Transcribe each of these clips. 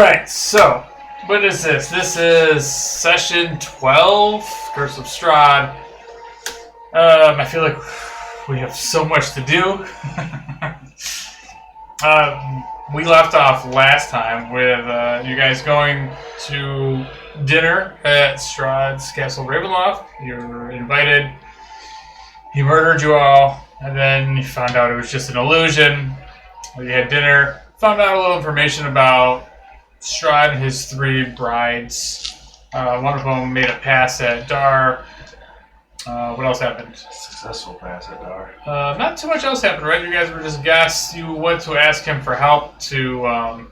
Alright, so, what is this? This is session 12, Curse of Strahd. I feel like we have so much to do. We left off last time with you guys going to dinner at Strahd's Castle Ravenloft. You were invited. He murdered you all, and then you found out it was just an illusion. You had dinner, found out a little information about Strahd and his 3 brides. One of them made a pass at Dar. What else happened? Successful pass at Dar. Not too much else happened, right? You guys were just guests. You went to ask him for help to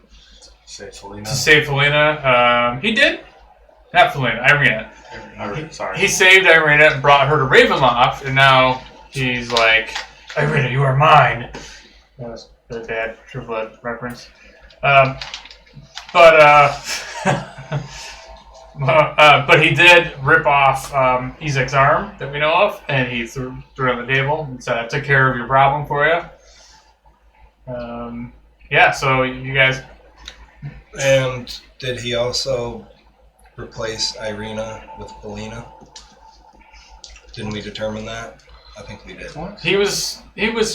Save Felina. save Felina. He did. Not Felina, Irina. Sorry. He saved Irina and brought her to Ravenloft, and now he's like, Irina, you are mine. That was a bad True Blood reference. But he did rip off Ezek's arm that we know of, and he threw it on the table and said, I took care of your problem for you. Yeah, so you guys... And did he also replace Irina with Felina? Didn't we determine that? I think we did. What? He was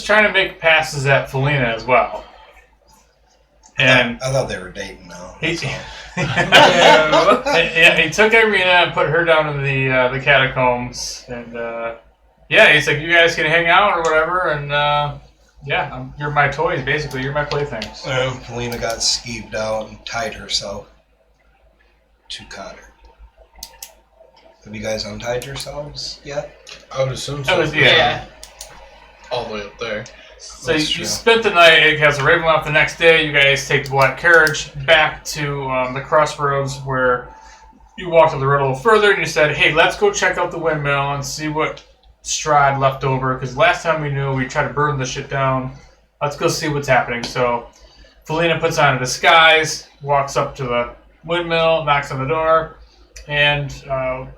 trying to make passes at Felina as well. And I thought they were dating now. he took Irina and put her down in the catacombs, and he's like, you guys can hang out or whatever, and you're my toys basically. You're my playthings. Felina got skeeved out and tied herself to Connor. Have you guys untied yourselves yet? I would assume That so. was All the way up there. So you spent the night at Castle Ravenloft. The next day, you guys take the Black Carriage back to the crossroads where you walked a little further, and you said, hey, let's go check out the windmill and see what Strahd left over, because last time we knew we tried to burn the shit down. Let's go see what's happening. So Felina puts on a disguise, walks up to the windmill, knocks on the door, and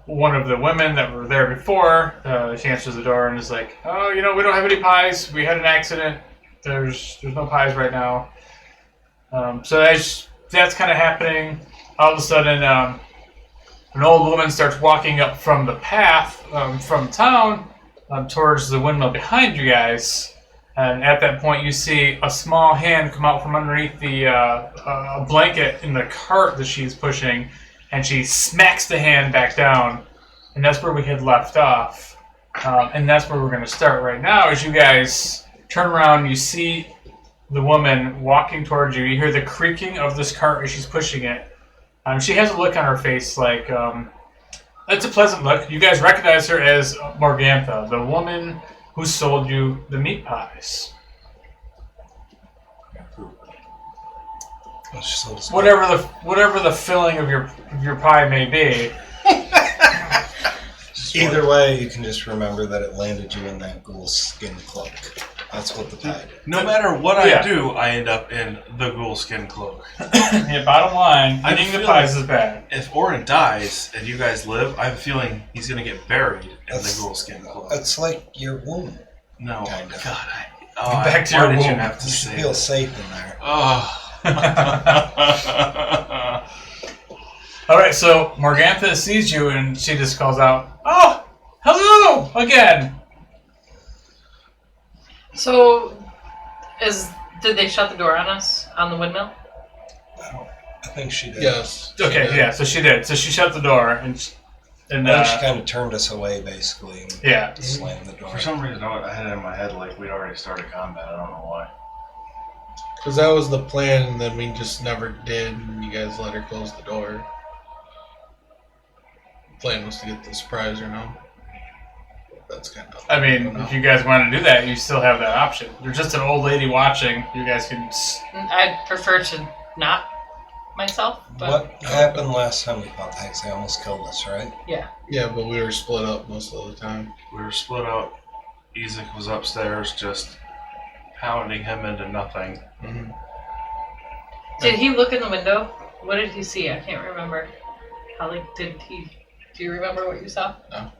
one of the women that were there before, she answers the door and is like, oh, we don't have any pies. We had an accident. There's no pies right now. So that's kind of happening. All of a sudden, an old woman starts walking up from the path from town towards the windmill behind you guys. And at that point, you see a small hand come out from underneath the a blanket in the cart that she's pushing, and she smacks the hand back down. And that's where we had left off. And that's where we're going to start right now. As you guys turn around, you see the woman walking towards you. You hear the creaking of this cart as she's pushing it. She has a look on her face like, it's a pleasant look. You guys recognize her as Morgantha, the woman who sold you the meat pies. Whatever the filling of your pie may be. Either way, you can just remember that it landed you in that ghoul skin cloak. That's what the pie did. No matter what I do, I end up in the ghoul skin cloak. Yeah, bottom line, eating the pies is bad. If Orin dies and you guys live, I have a feeling he's going to get buried in the ghoul skin cloak. It's like your womb. No. Kind of. God, Back to your why did you womb. have to You should say feel that? safe in there. Oh. Alright, so Morgantha sees you and she just calls out, oh, hello again. So, did they shut the door on us on the windmill? I think she did. Yes. Okay, yeah, so she did. So she shut the door and Then she kind of turned us away, basically. And yeah. slammed the door. For some reason, I had it in my head like we'd already started combat. I don't know why. Because that was the plan, and then we just never did, and you guys let her close the door. The plan was to get the surprise, That's kind of... I mean, if you guys want to do that, you still have that option. There's just an old lady watching. You guys can... I'd prefer to not myself, but... What happened last time we fought the Hags? They almost killed us, right? Yeah. Yeah, but we were split up most of the time. We were split out. Ezek was upstairs just pounding him into nothing. Mm-hmm. Did he look in the window? What did he see? I can't remember. Do you remember what you saw? No.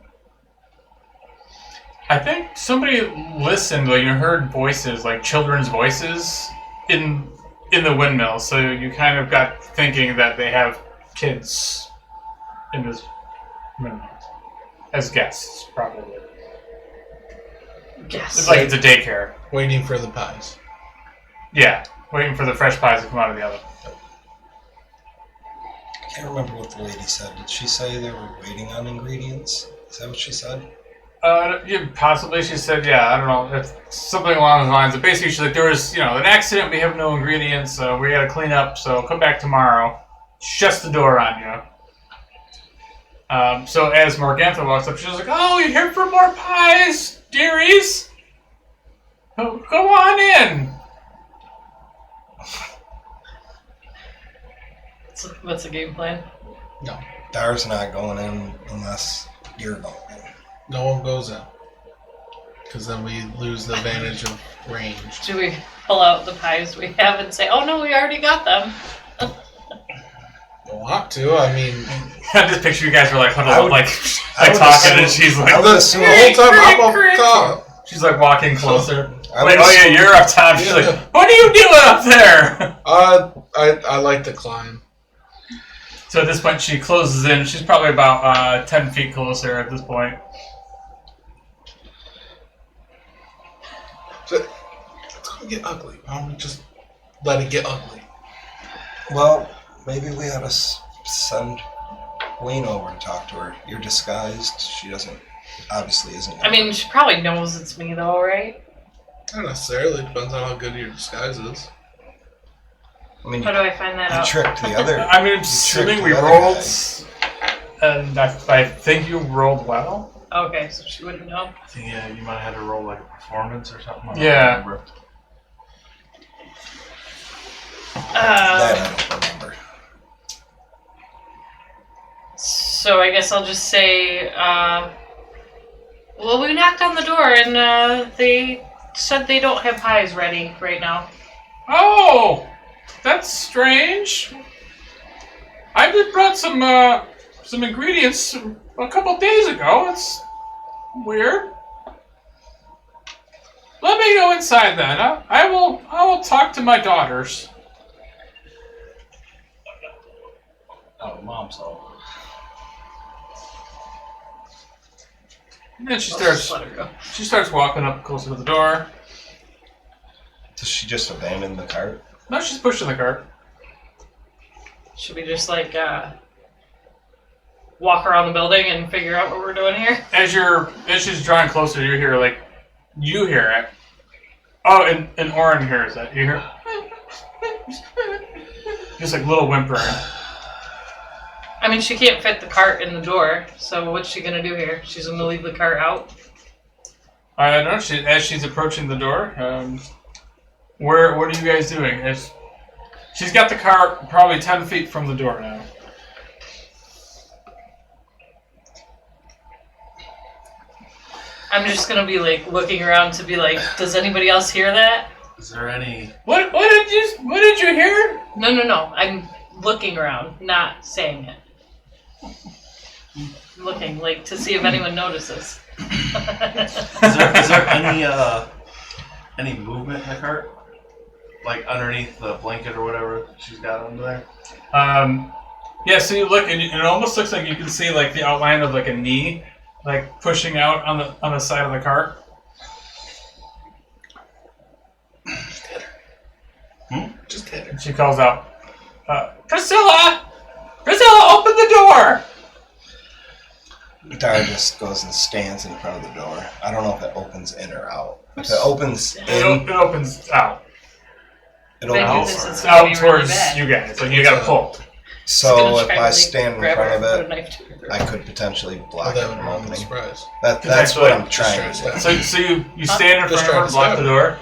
I think somebody listened, like you heard voices, like children's voices, in in the windmill, so you kind of got thinking that they have kids in this windmill as guests, probably. Yes. It's like it's a daycare. Waiting for the pies. Yeah, waiting for the fresh pies to come out of the oven. I can't remember what the lady said. Did she say they were waiting on ingredients? Is that what she said? Yeah, possibly. She said, yeah, I don't know, it's something along those lines. But basically, she's like, there was, an accident. We have no ingredients, so we got to clean up. So come back tomorrow. Shuts the door on you. So as Morgantha walks up, she's like, "Oh, you're here for more pies, dearies? Oh, go on in." What's the game plan? No. Dar's not going in unless you're going in. No one goes in. Because then we lose the advantage of range. Do we pull out the pies we have and say, "Oh no, we already got them"? Don't want to. I mean, I just picture you guys are like huddled I up, would- like I would talking, assume- and she's I like, would assume- the whole time I'm up top. she's like walking closer. I Like, would oh yeah, assume- you're up top. She's like, "What are you doing up there?" I like to climb. So at this point, she closes in. She's probably about 10 feet closer at this point. It's gonna get ugly. Why don't we just let it get ugly? Well, maybe we ought to send Wayne over to talk to her. You're disguised. She obviously isn't. I mean, she probably knows it's me though, right? Not necessarily. Depends on how good your disguise is. I mean, How do I find that you out? tricked the other. I mean, You assuming tricked we the other rolled, guy. and I think you rolled well. Okay, so she wouldn't know. I think you might have had to roll like a performance or something. I don't Yeah. remember. That I don't remember. So I guess I'll just say, well, we knocked on the door and they said they don't have pies ready right now. Oh, that's strange. I just brought some ingredients a couple days ago. It's weird. Let me go inside then. I will talk to my daughters. Oh, mom's all. And then she I'll starts. just let her go. She starts walking up closer to the door. Does she just abandon the cart? No, she's pushing the cart. Should we just like walk around the building and figure out what we're doing here? As she's drawing closer, you hear it. Oh, and Oren hears that. You hear just like little whimpering. I mean, she can't fit the cart in the door, so what's she gonna do here? She's gonna leave the cart out? I don't know. As she's approaching the door, what are you guys doing? She's got the cart probably 10 feet from the door now. I'm just gonna be like looking around to be like, does anybody else hear that? Is there any? What did you hear? No. I'm looking around, not saying it. Looking like to see if anyone notices. Is there any movement in the cart? Like underneath the blanket or whatever she's got under there? Yeah. So you look, and it almost looks like you can see like the outline of like a knee, like pushing out on the side of the cart. Just hit her. And she calls out, "Priscilla! Priscilla, open the door!" Dar just goes and stands in front of the door. I don't know if it opens in or out. If it opens in, It opens out. it If I do opens. this, it's It's gonna out be really towards bad. you guys. Like you gotta pull. She's gonna So if try I to, like, stand in grab front her of and put a it, knife to her I throat. could potentially Well, block it that from would ruin the opening. surprise. That's what I'm Potentially. trying to do. So you stand in front Just of her trying and to block stab the her. door.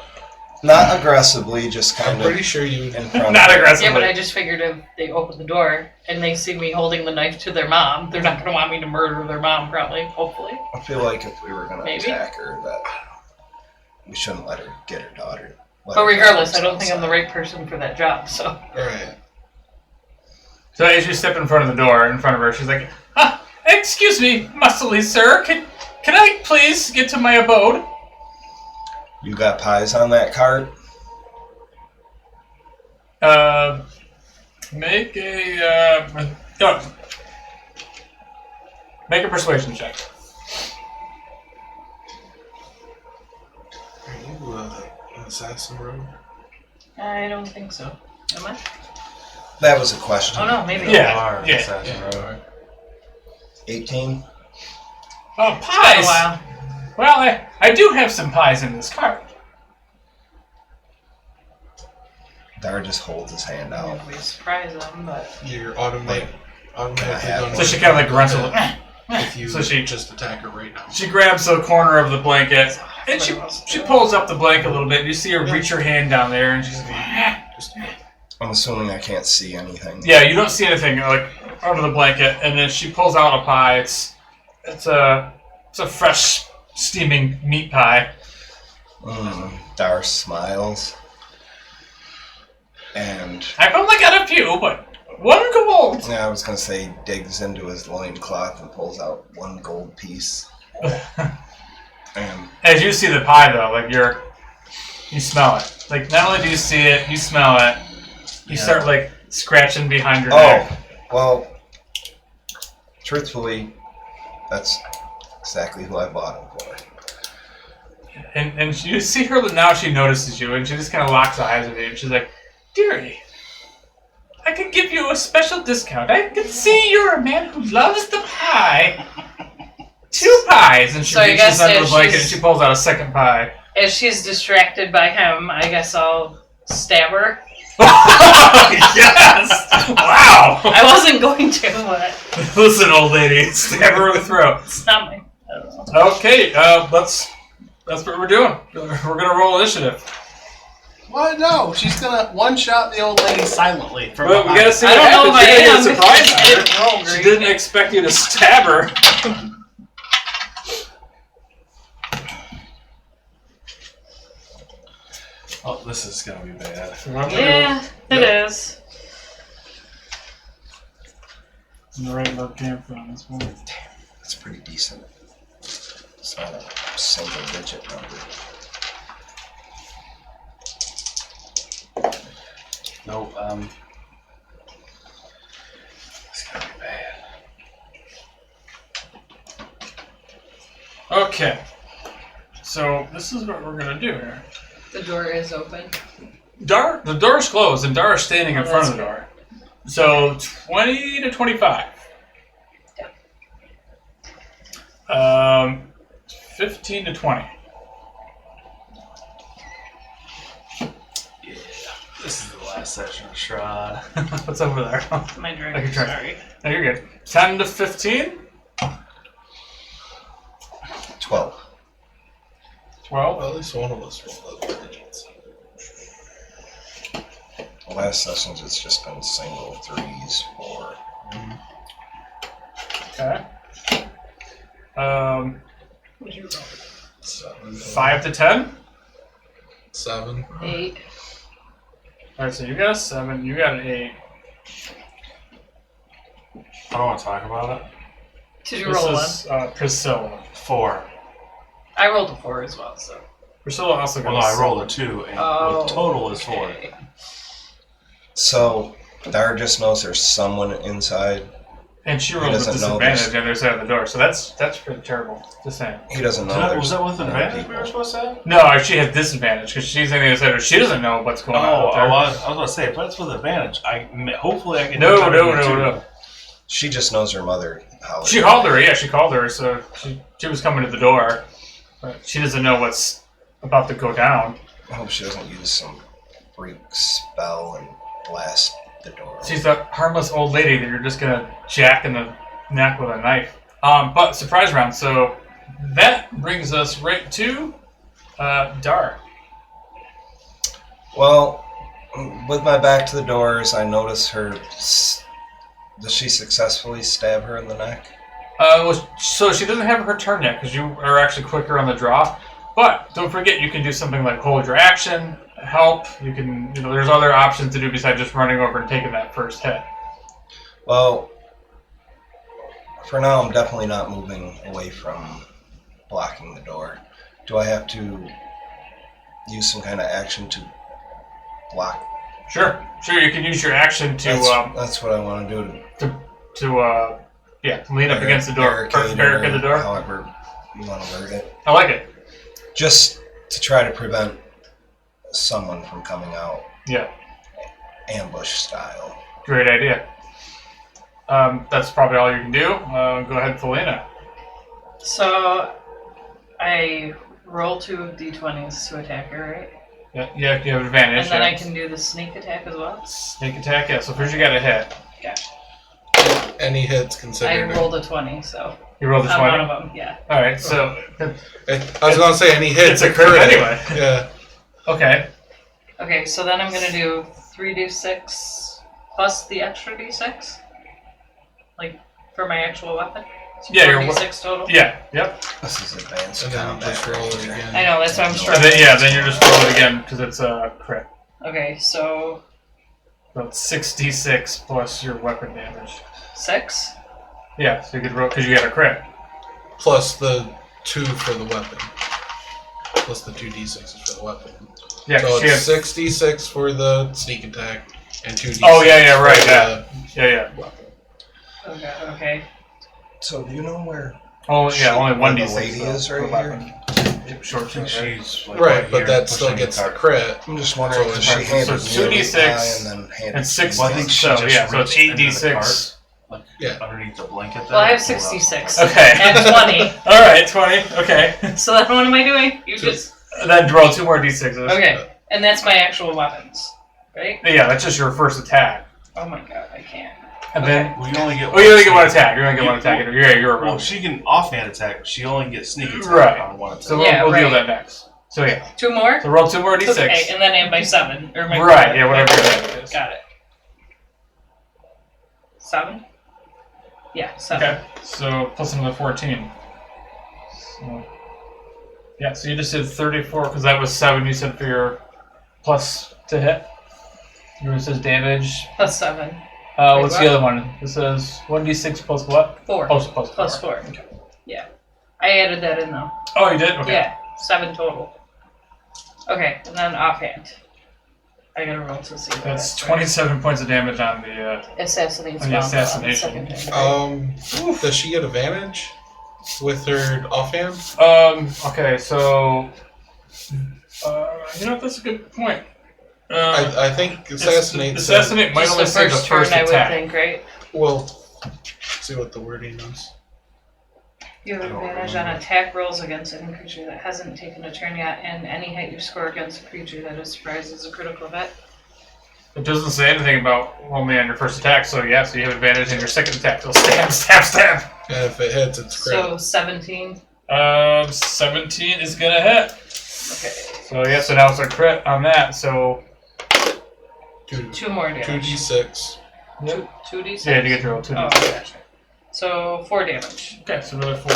Not aggressively, just I'm kind of pretty sure you would. in front Not of it. aggressively. Yeah, but I just figured if they open the door and they see me holding the knife to their mom, they're not going to want me to murder their mom, probably, hopefully. I feel like if we were going to Maybe. attack her, that we shouldn't let her get her daughter. Let But her regardless, I daughter don't think I'm the right person for that job, so. Alright. So as you step in front of the door, in front of her, she's like, "Excuse me, muscly sir, can I please get to my abode?" You got pies on that cart? Make a persuasion check. Are you an assassin, rogue? I don't think so. Am I? That was a question. Oh no, maybe. Yeah. You are an yeah. assassin, Yeah, right? alright. 18. Oh, It's been a pies! while. Well, I do have some pies in this cart. Dar just holds his hand out. We surprise them, but You're automatically Yeah. going So she kind of like grunts a little. if you So she just attack her right now. She grabs the corner of the blanket and she pulls up the blanket a little bit. You see her reach her hand down there, and she's like, Just I'm assuming I can't see anything. yeah, you don't see anything like under the blanket, and then she pulls out a pie. It's a fresh steaming meat pie. Dar smiles. And I've only got a few, but one gold. yeah, I was gonna say digs into his loincloth and pulls out one gold piece. And As you see the pie, though, like you smell it. Like not only do you see it, you smell it. You start like scratching behind your neck. well, truthfully, that's exactly who I bought him for. And you see her now. She notices you, and she just kind of locks eyes with you. And she's like, "Dearie, I can give you a special discount. I can see you're a man who loves the pie. 2 pies." And she So I reaches guess under the if blanket and she's- she pulls out a second pie. if she's distracted by him, I guess I'll stab her. Yes! Wow! I wasn't going to, but Listen, old lady, stab her in the throat. it's not my. I don't know. Okay, that's what we're doing. We're gonna roll initiative. What? No, she's gonna one-shot the old lady silently from But we behind. gotta see I what don't know happens. if You're I gonna get am. surprised I by her. didn't roll She great. didn't expect you to stab her. Oh, this is gonna be bad. Yeah, it is. I'm the right love came from this one. That's pretty decent. It's not a single digit number. Nope. It's gonna be bad. Okay. So this is what we're gonna do here. The door is open. The door's closed, and Dar is standing in front of the door. So 20 to 25. 15 to 20. Yeah. This is the last session of Strahd. What's over there? My I drink. can try. Sorry. No, you're good. 10 to 15. 12. 12. Well, at least one of us rolled up digits. The last sessions, it's just been single 3s, 4. Okay. What'd you roll? 7. 5 to 10. 7. 8. All right. So you got a 7. You got an 8. I don't want to talk about it. Did you This roll is Priscilla. 4. one? I rolled a 4 as well, so. Priscilla also got Well, no, a I 7. rolled a 2, and Oh, the total is 4. okay. So, Dar just knows there's someone inside. And she He rolled with doesn't know disadvantage this. on the other side of the door. So that's pretty terrible. Just saying. He doesn't know Was there's that with other advantage we were people. supposed to have? No, she has disadvantage because she's on the other side. She doesn't know what's going on. Oh, With I her. was about to say, if that's with advantage, hopefully I can. No, do no, better than no, two. no. She just knows her mother. Holly. She called her. Yeah, she called her. So she was coming to the door, but she doesn't know what's about to go down. I hope she doesn't use some freak spell and blast the door. She's a harmless old lady that you're just gonna jack in the neck with a knife. But surprise round. So that brings us right to Dar. Well, with my back to the doors, I notice her. Does she successfully stab her in the neck? So she doesn't have her turn yet because you are actually quicker on the draw. But don't forget, you can do something like hold your action, help. You can, there's other options to do besides just running over and taking that first hit. Well, for now, I'm definitely not moving away from blocking the door. Do I have to use some kind of action to block Sure. You can use your action to That's what I want to do. lean up against the door, barricade the door. However you want to word it. I like it. Just to try to prevent someone from coming out. Yeah. Ambush style. Great idea. That's probably all you can do. Go ahead, Felina. So, I roll 2 d20s to attack her, right? Yeah, you have advantage. And then I can do the sneak attack as well? Sneak attack, yeah. So first you got a hit. Gotcha. Any hits I considered. rolled a 20, so. You rolled a I'm 20. one of them, yeah. Alright, so... I was gonna say any hits. It's a crit anyway. Yeah. Okay. Okay, so then I'm going to do 3d6 plus the extra d6? Like, for my actual weapon? So Yeah, 4d6 total? Yeah, yep. This is advanced And then you combat. just roll it again. I know, that's why I'm And struggling. then you're just roll it again because it's a crit. Okay, so So it's 6d6 plus your weapon damage. 6? Yeah, so you could roll because you got a crit. Plus the 2 for the weapon. Plus the 2 d6s for the weapon. Yeah, So she it's has... 6d6 for the sneak attack and 2 d6. Oh, yeah, right, for yeah. the Yeah. Okay, okay. So do you know where Oh, yeah, only where 1d6. the lady is for right weapon. Short I think sword, right? she's like Right, but here that still pushing gets the cart. crit. I'm just wondering So if she it's- handed so me 2d6 the pie and then handed And 6, Well, I think she so just yeah, so it's reached into the 8d6. Like Yeah. underneath the blanket there. Well, I have and pulled out. 66. Okay. And 20. Alright, 20. Okay. So then what am I doing? You So- just... Then roll 2 more d6s. Okay, and that's my actual weapons, right? Yeah, that's just your first attack. Oh my god, I can't. And then... Well, you only get. Oh, you only get one sneak- attack. You only get one attack. You're a Well, rogue. she can offhand attack. But she only gets sneak attack Right. on one attack. So we'll, Yeah, we'll deal right. that next. So yeah. 2 more? So roll 2 more d6. Okay, and then add my 7. Or my Right, yeah, whatever your damage is. Got it. 7? Yeah, 7. Okay, so plus another 14. So, yeah, so you just did 34 because that was 7 you said for your plus to hit. Yours says damage. Plus 7. Wait, What's the what? other one? It says 1d6 plus what? 4. Oh, plus 4. Plus 4. Okay. Yeah. I added that in though. Oh, you did? Okay. Yeah, 7 total. Okay, and then offhand. I gotta roll to see what That's right. 27 points of damage on the. Assassinate On the spell assassination. on the second hit. Does she get advantage with her offhand? Okay, so. You know, that's a good point. I think assassinate. Assassinate might Just only the say the first first turn, I would attack. think, right? Well, see what the wording is. You have I don't advantage on remember. attack rolls against any creature that hasn't taken a turn yet, and any hit you score against a creature that is surprised as a critical hit. It doesn't say anything about only on your first attack, so yeah, so you have advantage in your second attack. So stab, stab, stab. And if it hits, it's crit. So 17. 17 is gonna hit. Okay. So yeah, so now it's a crit on that. So 2 more damage. 2d6. 2d6? yeah, you get to roll 2d6. Oh, gotcha. So 4 damage. Okay, so another 4.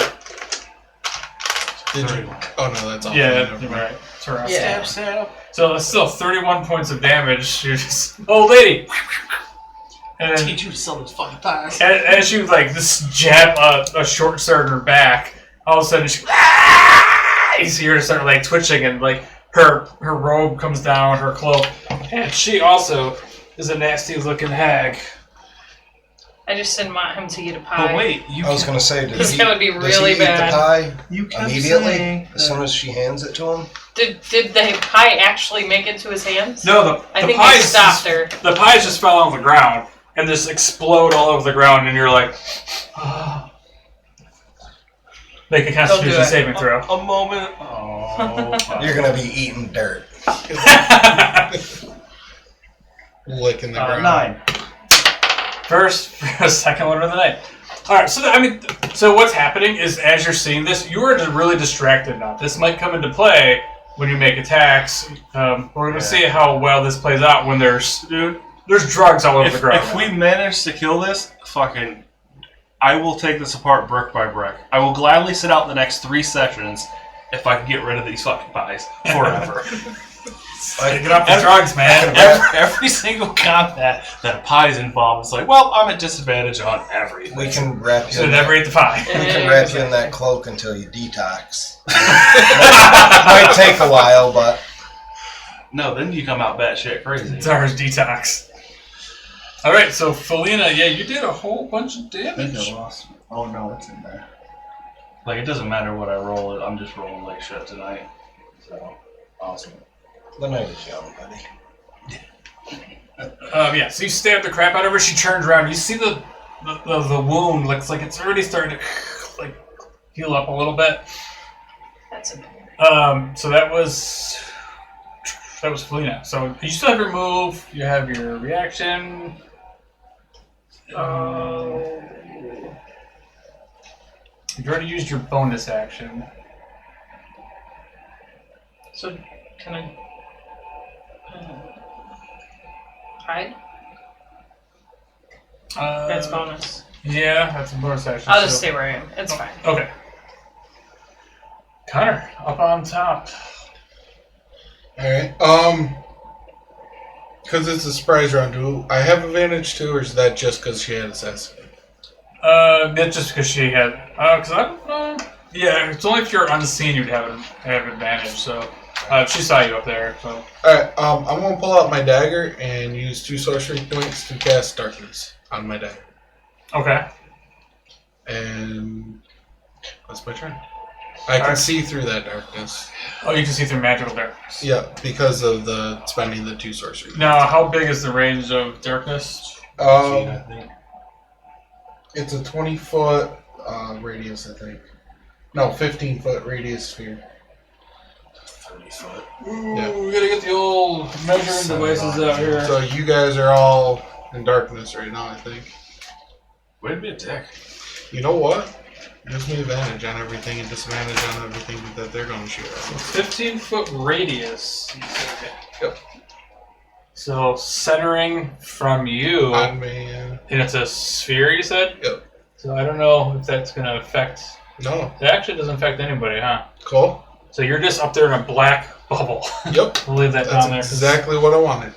Did you? Oh no, that's all. Yeah, you're right. It's her off. Yeah. Stab. So it's still 31 points of damage. You're just old lady. And then, Teach you to sell those fucking pies. as you like this jab a short sword in her back, all of a sudden she you see her start like twitching and like her robe comes down, her cloak, and she also is a nasty looking hag. I just didn't want him to eat a pie. But wait, I was going to say, Because that would be does really he eat bad. the pie you kept immediately saying as soon as she hands it to him? Did the pie actually make it to his hands? No, I think I stopped her. The pies just fell on the ground and just explode all over the ground, and you're like, make a Constitution it. saving throw. a moment. Oh, You're going to be eating dirt. Licking the ground. 9. First, second one of the night. All right, so what's happening is as you're seeing this, you are really distracted now. This might come into play when you make attacks. We're going to see how well this plays out when there's drugs all over the ground. If we manage to kill this, fucking, I will take this apart brick by brick. I will gladly sit out the next 3 sessions if I can get rid of these fucking pies forever. Get off the drugs, man. Every single combat that a pie is involved, it's like, well, I'm at disadvantage on everything. We can wrap you Should in never that, eat the pie. we can wrap you in that cloak until you detox. Might take a while, but No, then you come out batshit crazy. Zara's detox. Alright, so Felina, yeah, you did a whole bunch of I think damage. I lost. Oh no, it's in there. Like, it doesn't matter what I roll, I'm just rolling like shit tonight. So, awesome. The night is young, buddy. Yeah, so you stab the crap out of her, she turns around, you see the wound looks like it's already starting to like heal up a little bit. That's a So that was Felina. So you still have your move, you have your reaction. You've already used your bonus action. So, can I hide? That's bonus. Yeah, that's a bonus action. I'll just so- stay where I am. It's fine. Okay. Connor, up on top. Alright. Because it's a surprise round, do I have advantage too, or is that just because she had assassin? That's just because she had. Because yeah, it's only if you're unseen you'd have advantage. So, she saw you up there. So. Alright, I'm going to pull out my dagger and use 2 sorcery points to cast darkness on my dagger. Okay. And that's my turn. I can see through that darkness. Oh, you can see through magical darkness. Yeah, because of the spending the 2 sorcery. Now, how big is the range of darkness? I think. It's a 20-foot radius, I think. No, 15-foot radius sphere. 30 foot. Ooh, Yeah. we gotta get the old measuring devices out here. So you guys are all in darkness right now, I think. Way to be a dick. You know what? Gives me advantage on everything and disadvantage on everything that they're going to shoot at. 15-foot radius. Yep. So centering from you, On me, and it's a sphere. You said. Yep. So I don't know if that's gonna affect. No. It actually doesn't affect anybody, huh? Cool. So you're just up there in a black bubble. Yep. We'll leave that That's down there. exactly what I wanted.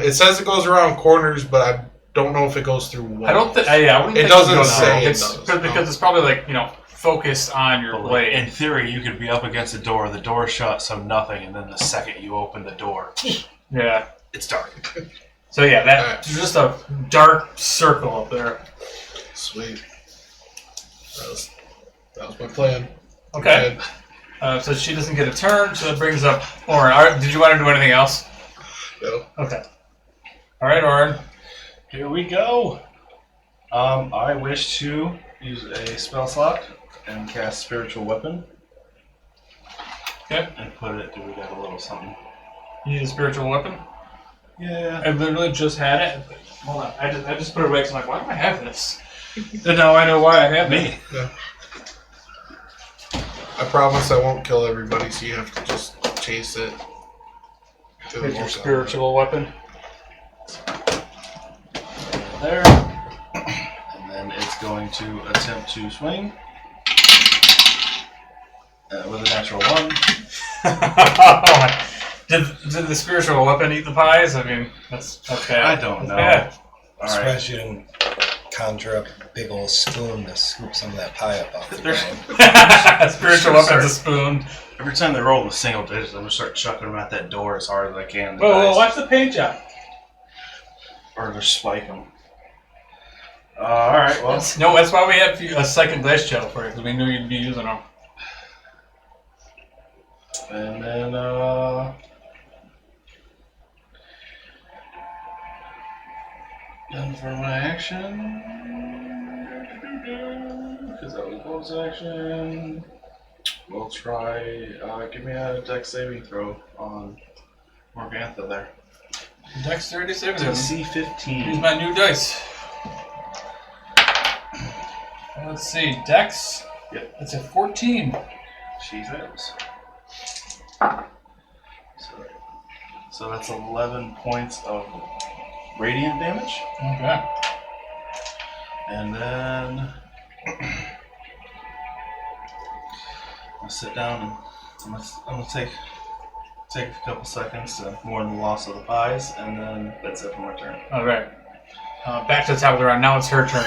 It says it goes around corners, but I don't know if it goes through walls. I don't think. Yeah, I wouldn't It think doesn't goes say down. it It's does, because no. it's probably like focused on your But, like, blade. in theory, you could be up against the door shut, so nothing, and then the second you open the door, Yeah. it's dark. So yeah, Alright. that's just a dark circle up there. Sweet. That was my plan. Okay. So she doesn't get a turn, so that brings up Orin. All right, did you want to do anything else? No. Okay. All right, Orin. Here we go. I wish to use a spell slot and cast Spiritual Weapon. Okay. And put it. Do we got a little something? You need a spiritual weapon? Yeah. I literally just had it. Hold on. I just put it away because I'm like, why do I have this? And now I know why I have it. Me. Yeah. I promise I won't kill everybody, so you have to just chase it. till it With your won't go. spiritual weapon. There. And then it's going to attempt to swing. With a natural 1. Did the spiritual weapon eat the pies? I mean, that's bad. I don't know. Bad. Alright. Surprised you didn't conjure up a big old spoon to scoop some of that pie up off the There's- ground. Spiritual weapon's a spoon. Every time they roll with single digits, I'm going to start chucking them at that door as hard as I can. The Whoa, dice. watch the paint job. Or just spike them. Alright, well. No, that's why we have a second dice shell for you, because we knew you'd be using them. And then, then for my action, because that was bonus action, we'll try, give me a dex saving throw on Morgantha there. Dexterity saving throw. DC Use 15. my new dice. Let's see, Dex. Yep. It's a 14. She fails. So that's 11 points of radiant damage. Okay. And then I'll sit down and I'm gonna take a couple seconds to mourn the loss of the pies, and then that's it for my turn. All right. Back to the top of the round. Now it's her turn.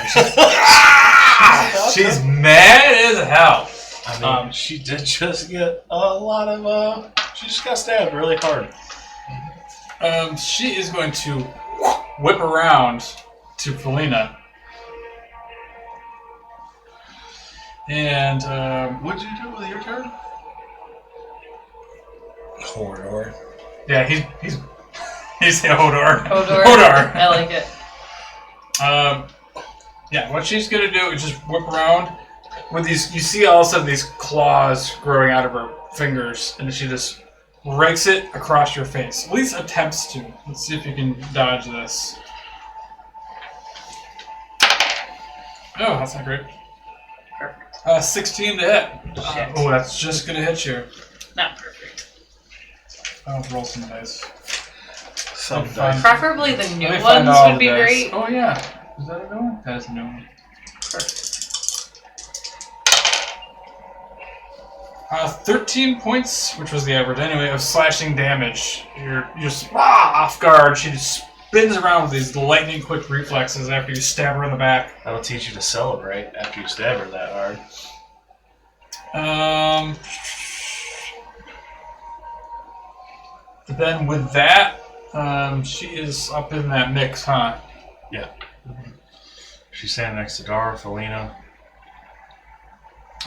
She's mad as hell. I mean, she did just get a lot of. She just got stabbed really hard. She is going to whip around to Felina. And, What'd you do with your turn? Horror. yeah, he's Hodor. Hodor. I like it. Yeah, what she's gonna do is just whip around with these. You see all of a sudden these claws growing out of her fingers, and she just rakes it across your face. At least attempts to. Let's see if you can dodge this. Oh, that's not great. Perfect. 16 to hit. Shit. Oh, that's just gonna hit you. Not perfect. I'll roll some dice. Some Fine. dice. Preferably the new Let me find ones all would the be dice. great. Oh yeah, is that a new one? That is a new one. Perfect. 13 points, which was the average anyway, of slashing damage. You're just off guard. She just spins around with these lightning quick reflexes after you stab her in the back. That'll teach you to celebrate after you stab her that hard. But then with that, she is up in that mix, huh? Yeah. She's standing next to Dara, Felina.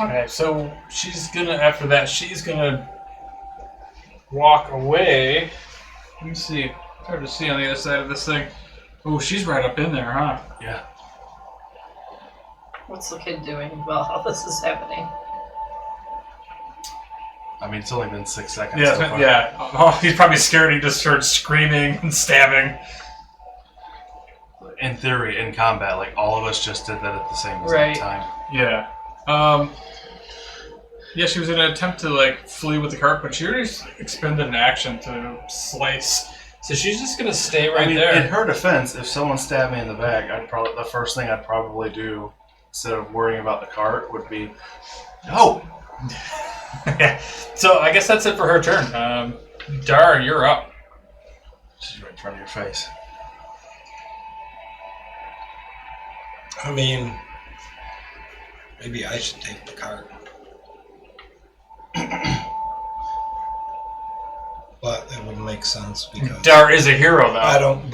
Okay, so she's gonna, after that, she's gonna walk away. Let me see. It's hard to see on the other side of this thing. Oh, she's right up in there, huh? Yeah. What's the kid doing while all this is happening? I mean, it's only been 6 seconds. Yeah, so far. yeah. Oh, he's probably scared. He just starts screaming and stabbing. In theory, in combat, like all of us just did that at the same Right. time. Yeah. Yeah, she was gonna attempt to like flee with the cart, but she already expended an action to slice. So she's just gonna stay right I mean, there. in her defense, if someone stabbed me in the back, the first thing I'd probably do instead of worrying about the cart would be, no. Yeah. So I guess that's it for her turn. Dar, you're up. She's right in front of your face. I mean, maybe I should take the cart. But it wouldn't make sense because Dar is a hero, though. I don't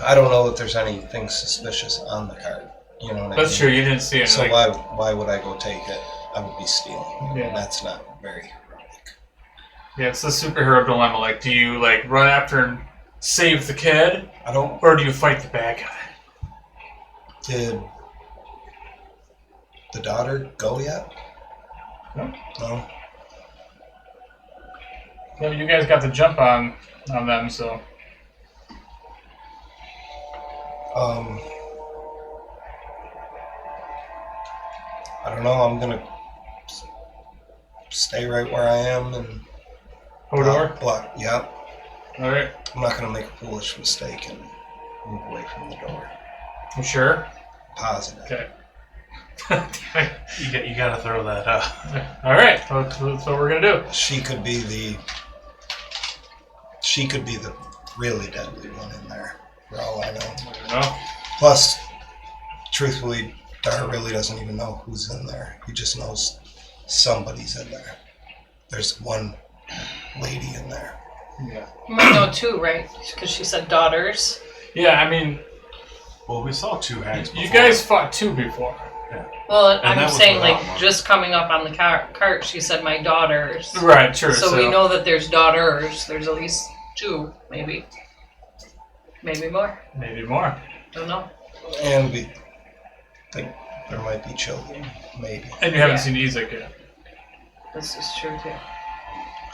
I don't know that there's anything suspicious on the cart. You know what That's I true. mean? You didn't see it. So like, why would I go take it? I would be stealing. Yeah. That's not very heroic. yeah, it's the superhero dilemma. Like, do you like run after and save the kid, I don't. or do you fight the bad guy? Did the daughter go yet? No. No. Yeah, you guys got the jump on them, so. I don't know. I'm gonna stay right where I am and Hodor? block. Yep. Alright. I'm not gonna make a foolish mistake and move away from the door. You sure? Positive. Okay. You gotta throw that Alright, that's what we're gonna do. She could be the really deadly one in there, for all I know. I don't know. Plus, truthfully, Dar really doesn't even know who's in there. He just knows somebody's in there. There's one lady in there. Yeah. You might know two, right? Because she said daughters. Yeah, I mean, Well, we saw two hags before. you guys fought two before. Well, that I'm was saying, without like, one. just coming up on the cart, she said my daughters. Right, true. So we know that there's daughters. There's at least two, maybe. Maybe more. Maybe more. Don't know. And we think there might be children, maybe. And you haven't Yeah. seen Ezek yet. This is true, too.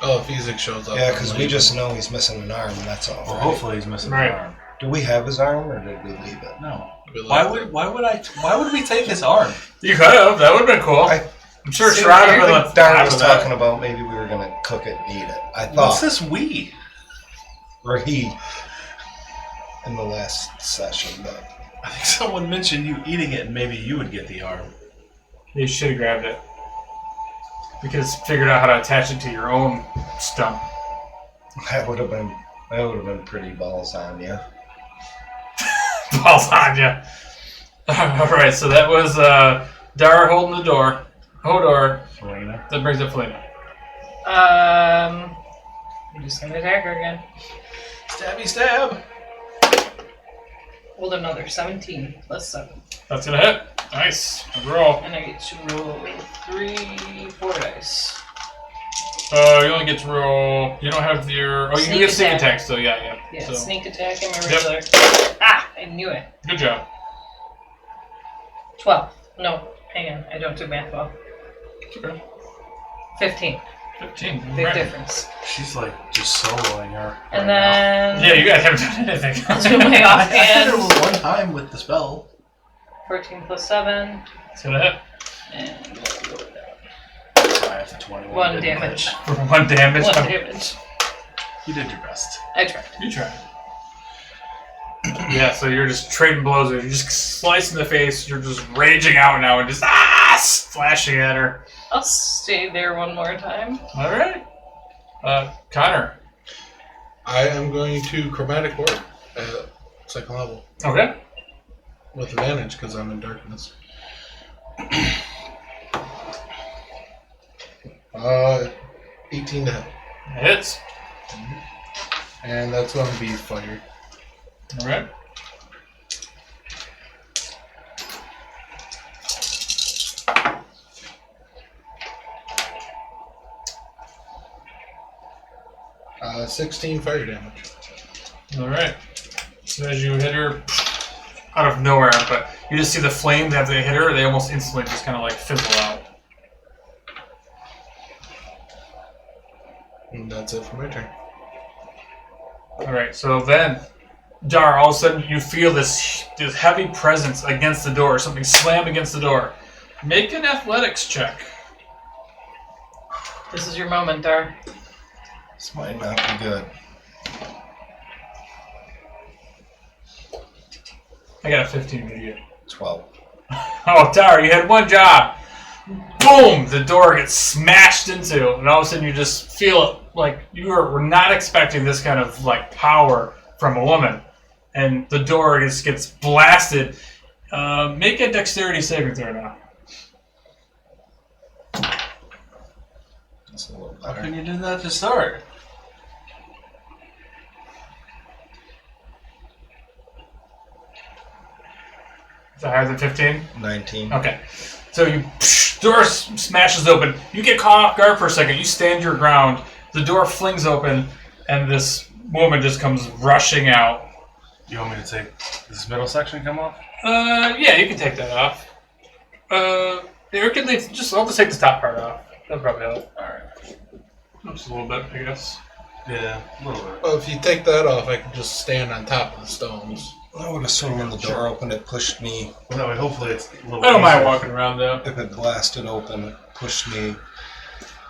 Oh, if Ezek shows up. Yeah, because we just know he's missing an arm, and that's all. Well, right? hopefully he's missing Right. an arm. Do we have his arm, or did we leave it? No. We Why left would we take his arm? You could have. That would have been cool. I'm sure Strahd would have been Dar was talking about maybe we were going to cook it and eat it. I What's thought, this we? or he, in the last session, but I think someone mentioned you eating it and maybe you would get the arm. You should have grabbed it. Because figured out how to attach it to your own stump. that would have been pretty balls on you. Balls on ya. Alright, so that was Dara holding the door. Hodor. Felina. That brings up Felina. You just gonna attack her again. Stabby stab. Rolled another 17 plus 7. That's gonna hit. Nice. Good roll. And I get to roll 4 dice. You only get to roll. You don't have your. Oh, you can get sneak attack still. Yeah. Yeah, So, sneak attack and my regular. I knew it. good job. 12. No, hang on. I don't do math well. Okay. 15. 15. Big Right. difference. She's like just soloing her. And right then. Yeah, you guys haven't done anything. I'll do my now. I hit offhand. her with one time with the spell. 14 plus 7. It's gonna hit. And we'll go down. 5 to 21. 1 didn't damage. hit. For 1 damage. 1 damage. You did your best. I tried. You tried. Yeah, so you're just trading blows. You're just slicing the face. You're just raging out now and just slashing at her. I'll stay there one more time. All right. Connor. I am going to chromatic orb at second level Okay. with advantage because I'm in darkness. 18 to hit. Hits. And that's going to be fire. All right. Uh, 16 fire damage. All right. So as you hit her, out of nowhere, but you just see the flames after they hit her. They almost instantly just kind of like fizzle out. And that's it for my turn. All right. So then, Dar, all of a sudden you feel this heavy presence against the door. Something slam against the door. Make an athletics check. This is your moment, Dar. This might not be good. I got a 15 immediate. 12. Oh, Dar, you had one job. Boom! The door gets smashed into, and all of a sudden you just feel it like you were not expecting this kind of like power from a woman, and the door just gets blasted. Make a dexterity saving throw now. That's a little How better. can you do that to start? Is that higher than 15? 19. Okay. So door smashes open. You get caught off guard for a second. You stand your ground. The door flings open, and this woman just comes rushing out. You want me to take this middle section come off? Yeah, you can take that off. You can leave. I'll just take the top part off. That'll probably help. Alright. Just a little bit, I guess. Yeah, a little bit. Well, if you take that off, I can just stand on top of the stones. I would assume when the door opened, it pushed me. Well, that way, hopefully it's a little I don't mind easier. walking around though. If it blasted open, it pushed me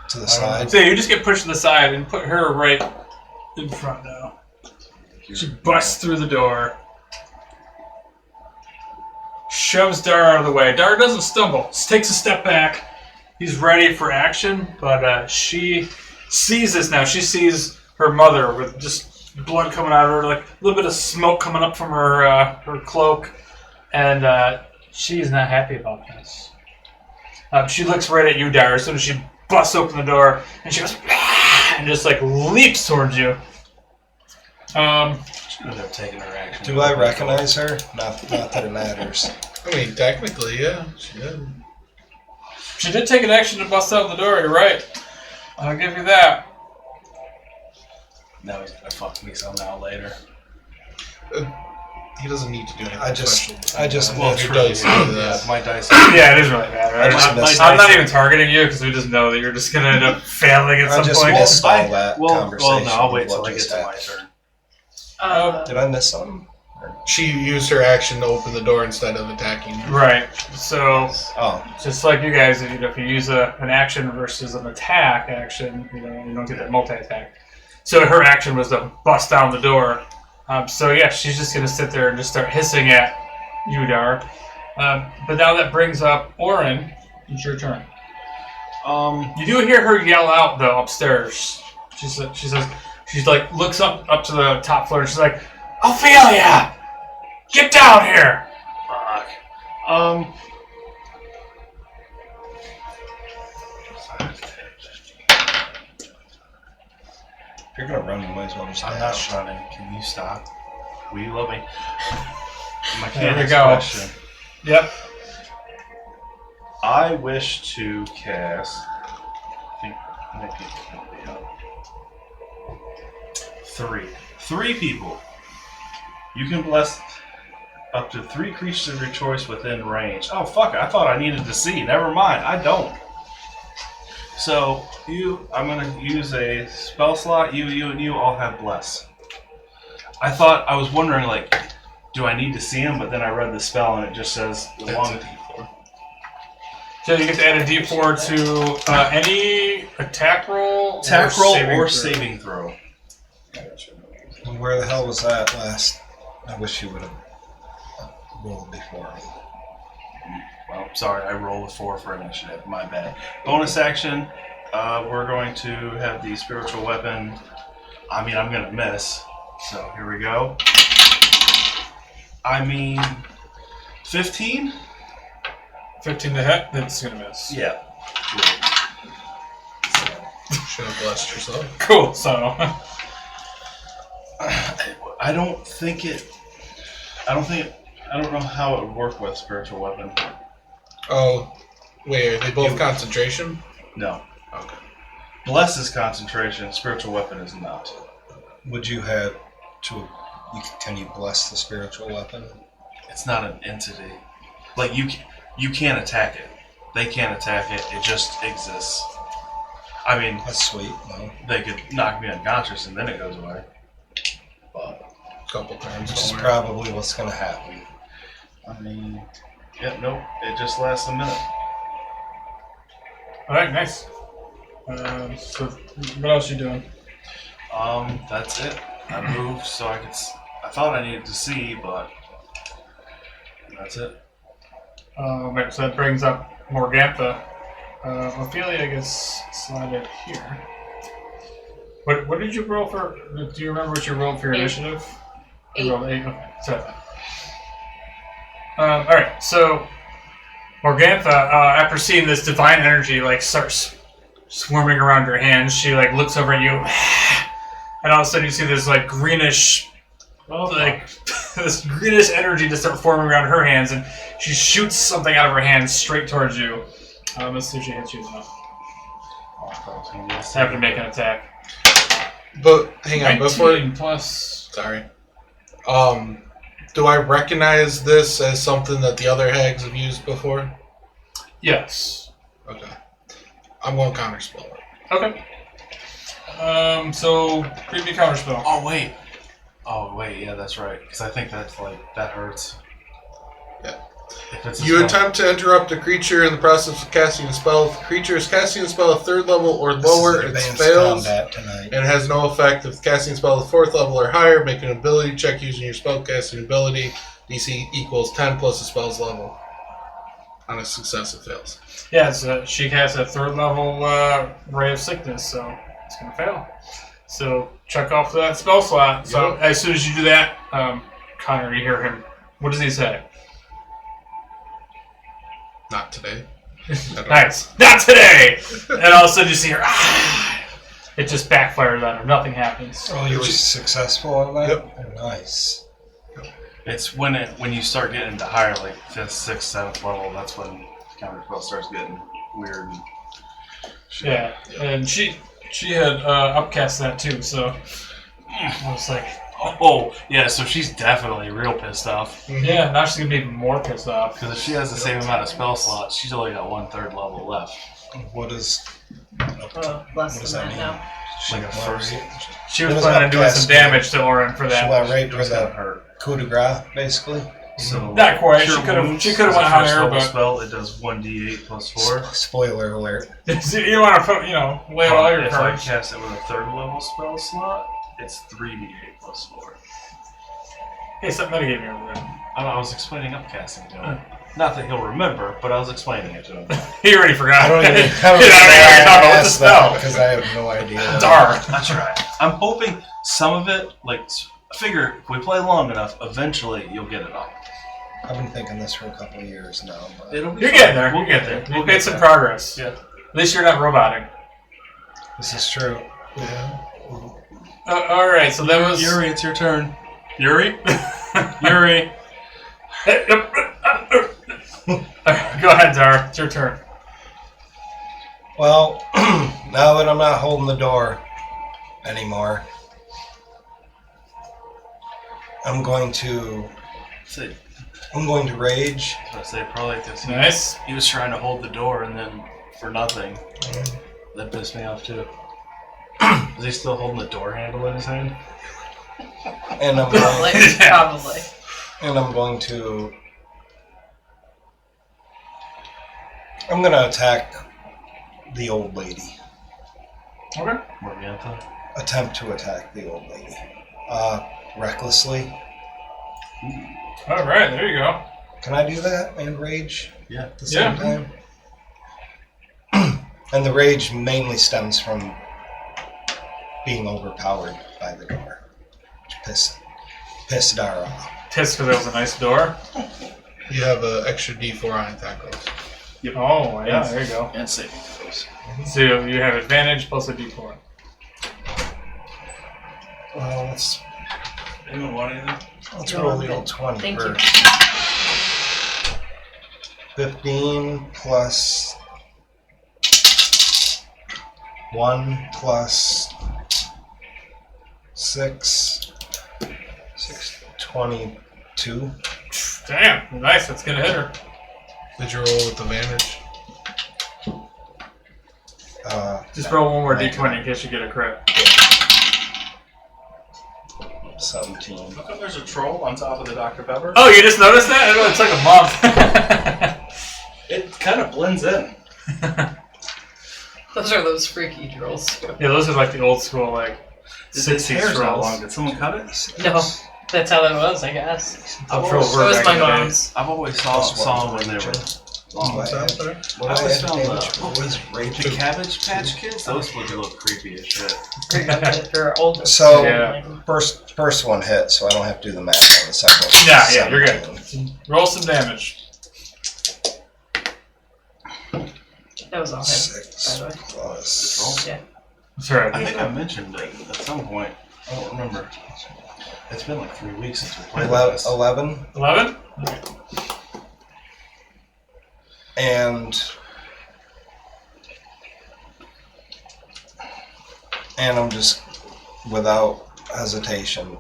to the side. So you just get pushed to the side and put her right in front now. She busts through the door, shoves Dar out of the way. Dar doesn't stumble. Just takes a step back. He's ready for action, but she sees this now. She sees her mother with just blood coming out of her, like a little bit of smoke coming up from her cloak, and she's not happy about this. She looks right at you, Dar, as soon as she busts open the door, and she goes, "Ah!" and just like leaps towards you. She ended up taking her action. Do I recognize her? Not that it matters. I mean, technically, yeah, she did. She did take an action to bust out the door, you're right. I'll give you that. Now he's gonna fuck me somehow later. He doesn't need to do anything I just special. well, Your true. dice do Yeah, that. my dice. Yeah, it doesn't really matter. I just missed I'm not it. even targeting you because we just know that you're just going to end up failing at I some just point. missed Well, all that well, conversation. no, I'll wait of till what I get just to my happened. turn. Did I miss something? She used her action to open the door instead of attacking you. Right. So, Oh, just like you guys, if you use an action versus an attack action, you don't get that multi-attack. So her action was to bust down the door. So yeah, she's just going to sit there and just start hissing at you, Dar. But now that brings up Orin. It's your turn. You do hear her yell out though upstairs. She says, she's like looks up to the top floor and she's like, "Ophelia, get down here!" Fuck. If you're gonna run, you might as well just I'm dash. not running. Can you stop? Will you let me? My There we mechanics go. question. Yep. I wish to cast. I think my people can be up. 3 people. You can bless up to 3 creatures of your choice within range. Oh fuck! I thought I needed to see. Never mind. I don't. So I'm gonna use a spell slot. You and you all have bless. I was wondering like, do I need to see him? But then I read the spell and it just says as long as So you get to add a D4 to any attack roll, or saving throw. And where the hell was that last? I wish you would have rolled before me. Well, sorry, I rolled a 4 for initiative. My bad. Bonus action. We're going to have the spiritual weapon. I mean, I'm gonna miss. So here we go. 15. 15 to hit, that's gonna miss. Yeah. Should have blessed yourself. Cool, so. I don't know how it would work with spiritual weapon. Oh, wait, are they both concentration? No. Okay. Bless is concentration. Spiritual weapon is not. Would you have to? Can you bless the spiritual weapon? It's not an entity. Like you can't attack it. They can't attack it. It just exists. I mean, That's sweet. No. they could knock me unconscious and then it goes away. A couple times. Which is don't worry. probably what's gonna happen. I mean, yeah, nope. It just lasts a minute. Alright, nice. So, what else you doing? That's it. I moved so I could. I thought I needed to see, but that's it. Right, so that brings up Morgantha. Ophelia gets slided here. What did you roll for? Do you remember what you rolled for your 8. initiative? 8. You rolled 8. Okay, so. Alright, so Morgantha, after seeing this divine energy like starts swarming around her hands, she like looks over at you, and all of a sudden you see this like greenish, this greenish energy just start forming around her hands, and she shoots something out of her hands straight towards you. Let's see if she hits you though. Have to make an attack. But hang on, 19 before. plus. Sorry. Do I recognize this as something that the other hags have used before? Yes. Okay. I'm going to counterspell it. Okay. So read me counterspell. Oh wait. Yeah, that's right. Because I think that's that hurts. Yeah. If it's a You spell. attempt to interrupt a creature in the process of casting a spell. If the creature is casting a spell at 3rd level or lower, it Advanced fails combat tonight. and has no effect. If casting a spell at 4th level or higher, make an ability check using your spellcasting ability. DC equals 10 plus the spell's level. On a success, it fails. Yeah, she has a 3rd level ray of sickness, so it's gonna fail. So check off that spell slot. So Yep. as soon as you do that, Connor, you hear him. What does he say? Not today. Nice. Not today! And all of a sudden you see her. Ah! It just backfires on her. Nothing happens. Oh, you were successful on that? Yep. Oh, nice. It's when you start getting into higher, like 5th, 6th, 7th level. That's when counterspell starts getting weird. And shit. Yeah, and she had upcast that too. So I was like, Oh yeah, so she's definitely real pissed off. yeah, now she's gonna be even more pissed off. Because if she has the same amount of spell slots, she's only got 1/3 level left. What is? Less What does than that that mean? now. She Like a got first- raped? She was What does planning on doing upcast some mean? damage to Oren for She that. got raped It with was gonna a hurt. coup de grace, basically. So Not quite. Cure She could've- Wounds she could've is a went first higher, level but- spell. It does 1d8 plus 4. Spoiler alert. You want to put, lay out all your If I cards. cast it with a 3rd level spell slot, it's 3d8 plus 4. Hey, stop metagaming me over there. I was explaining upcasting to him. Not that he'll remember, but I was explaining it to him. He already forgot. I don't even. You know what I mean? You're talking about what's the spell? Because I have no idea. Darn. That's right. I'm hoping some of it, I figure if we play long enough, eventually you'll get it all. I've been thinking this for a couple of years now. But It'll be You're fine. getting there. We'll You're get getting there. there. We'll You've made get some there. progress. Yeah. At least you're not roboting. this is true. Yeah. All right, so that was Yuri, it's your turn. Yuri? Yuri. Go ahead, Zara. It's your turn. Well, now that I'm not holding the door anymore, I'm going to rage. I say probably because Nice. he was trying to hold the door and then for nothing. That pissed me off too. Is he still holding the door handle in his hand? And I'm Probably. going, Probably. and I'm going to attack the old lady. Okay. Morgantha? Attempt to attack the old lady. Recklessly. All right, there you go. Can I do that and rage Yeah. at the same time? And the rage mainly stems from being overpowered by the door. Which pissed Dara off. Pissed because it was a nice door. You have an extra D4 on attack rolls. Oh, yeah, there you go. And saving throws. So you have advantage plus a d4. Let's Anyone want anything? roll the old 20 Thank you. first. 15 plus 1 plus 6. 22. Damn, nice. That's gonna hit her. Did you roll with advantage? Just roll one more d20 in case you get a crit. 17. How come there's a troll on top of the Dr. Pepper? Oh, you just noticed that? It took a month. It kind of blends in. Those are those freaky trolls. Yeah, those are like the old school, like, His 60s hair's not trolls. long. Did someone cut it? No, that's how that was, I guess. I'll I've throw always- a It word was back my in the day. mom's. I've always saw them when they were long. What Sounds better. What I I always had found damage? what was rage? the Cabbage Patch Kids? Those look a little creepy as shit. For older. So, Yeah. first one hit, so I don't have to do the math on the second one. Yeah, you're 17. good. Roll some damage. That was all him, 6 by the way. plus. Yeah. Sorry, I think I mentioned it at some point. I don't remember. It's been like 3 weeks since we played this. 11. 11? And I'm just, without hesitation,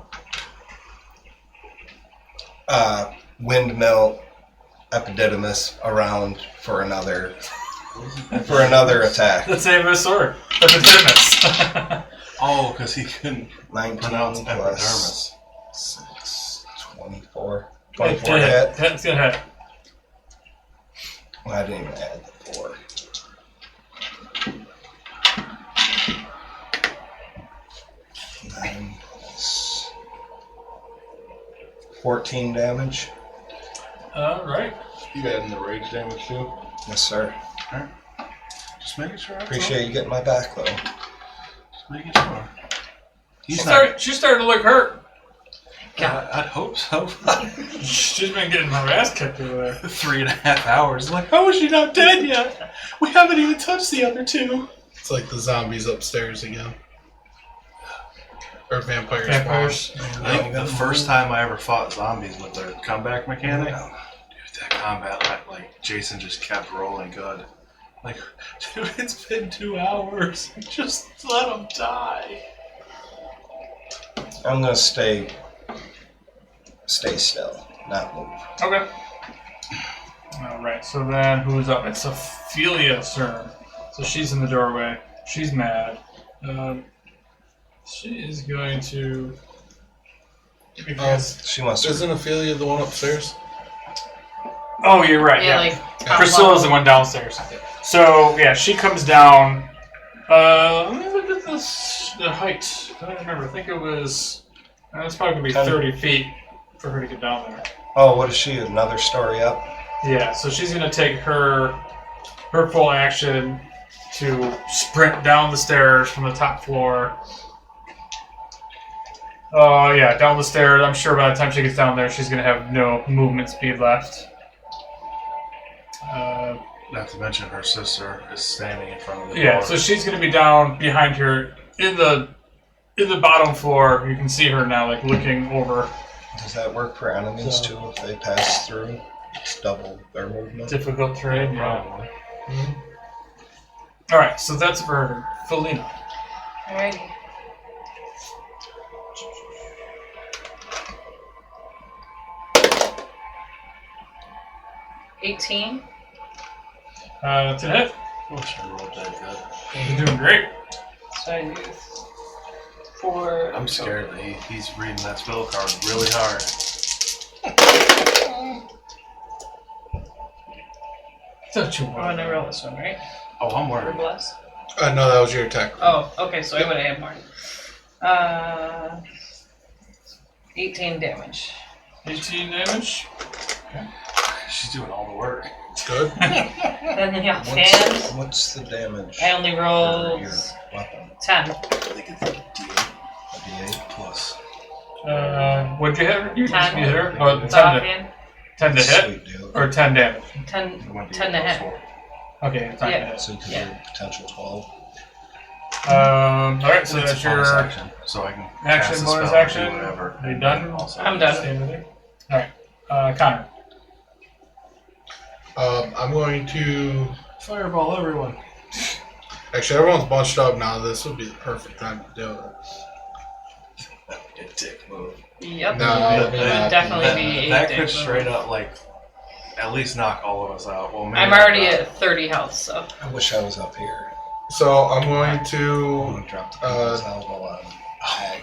windmill epididymis around for another attack. That's the name of his sword. Epididymis. Oh, because he couldn't 19 pronounce plus epidermis. 6, 24. It's 24 gonna hit. hit. It's gonna hit. Well, I didn't even add the 4. Nine plus 14 damage. Alright. You adding the rage damage too? Yes, sir. Just making sure. Appreciate you getting my back, though. Just making sure. He's not. She's starting to look hurt. I'd hope so. She's been getting her ass kicked over there. 3.5 hours. Like, how is she not dead yet? We haven't even touched the other two. It's like the zombies upstairs again. Or vampires. Vampires. I think the first time I ever fought zombies with their comeback mechanic, dude, that combat, like Jason just kept rolling good. Like, dude, it's been 2 hours. Just let them die. I'm gonna stay still, not move. Okay. Alright, so then who's up? It's Ophelia's turn. So she's in the doorway. She's mad. She is going to. She must have. Isn't Ophelia the one upstairs? Oh, you're right. Yeah, Yeah, like. Priscilla's the one downstairs. So yeah, she comes down. Let me look at this. The height. I don't remember. I think it was. It's probably gonna be 30 feet for her to get down there. Oh, what is she? Another story up? Yeah. So she's gonna take her full action to sprint down the stairs from the top floor. Oh yeah, down the stairs. I'm sure by the time she gets down there, she's gonna have no movement speed left. Not to mention her sister is standing in front of the Yeah, door. so she's going to be down behind her in the in the bottom floor. You can see her now, like looking over. Does that work for enemies too? If they pass through, it's double their movement. Difficult terrain. Yeah. Probably. All right, so that's for Felina. Alrighty. $18. That's a hit. I wish I rolled that good. You're doing great. So I do 4. I'm scared that he's reading that spell card really hard. Don't you Oh, worry. and I roll this one, right? Oh, I'm For worried. bless. No, that was your attack. Oh, okay, so I would have had more. 18 damage. 18 damage. She's doing all the work. Good. Then the offhand, What's the damage I only for rolled your weapon? 10. I think it's like a D8. A D8 Plus. What'd you hit? You 10. hit her? Oh, The 10 offhand, 10 to hit? Sweet deal. Or 10 damage? 10, It went 10 to D8 plus hit. 4. Okay, 10 Yeah. to hit. So you could Yeah. do potential 12. Alright, so It's that's a bonus your action, so I can action, cast a bonus spell, action. do whatever. Are you done? Also, I'm done. Same with you. Alright, Connor. I'm going to. Fireball everyone. Actually, everyone's bunched up now. This would be the perfect time to do it. A dick move. Yep. No, it would that- definitely be That 8 could damage. straight up, like, at least knock all of us out. Well, maybe I'm not already that. at 30 health, so. I wish I was up here. So I'm going I'm to. gonna drop the people's elbow on Hag.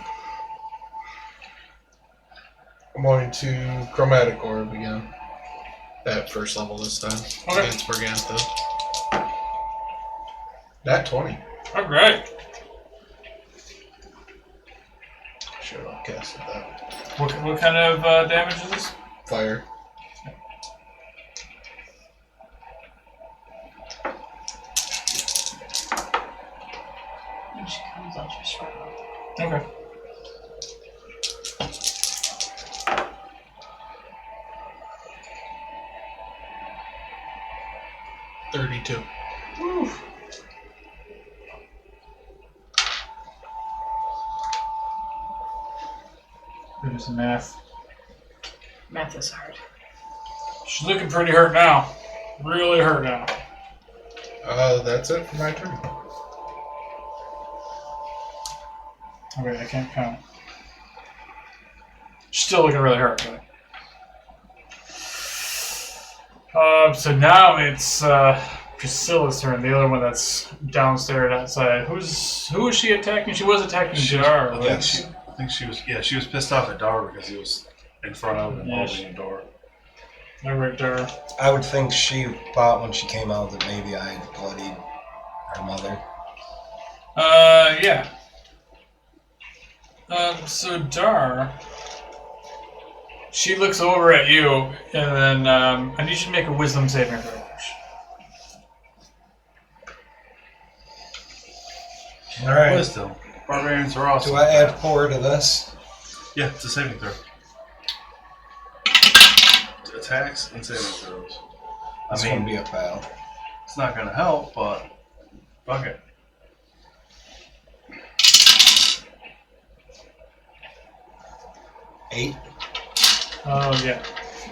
I'm going to Chromatic Orb again. At first level this time. Okay. Against Brigantha. Nat 20. Alright. Should have casted that. What kind of damage is this? Fire. When she comes, I'll just roll. Okay. $32. Do some math. Math is hard. She's looking pretty hurt now. Really hurt now. That's it for my turn. Okay, I can't count. She's still looking really hurt. But... so now it's Priscilla's turn. The other one that's downstairs outside. Who is she attacking? She was attacking Jar. Right? Yes. I think she was pissed off at Dar because he was in front of and Yeah, holding the door. Right there. I would think she thought when she came out that maybe I had bloodied her mother. Yeah. So Dar, she looks over at you, and then I need you to make a wisdom saving throw. All right. Wisdom. Barbarians are awesome. Do I add 4 to this? Yeah, it's a saving throw. Attacks and saving throws. It's I gonna mean, be a fail. it's not gonna help, but fuck it. Eight. Oh, yeah.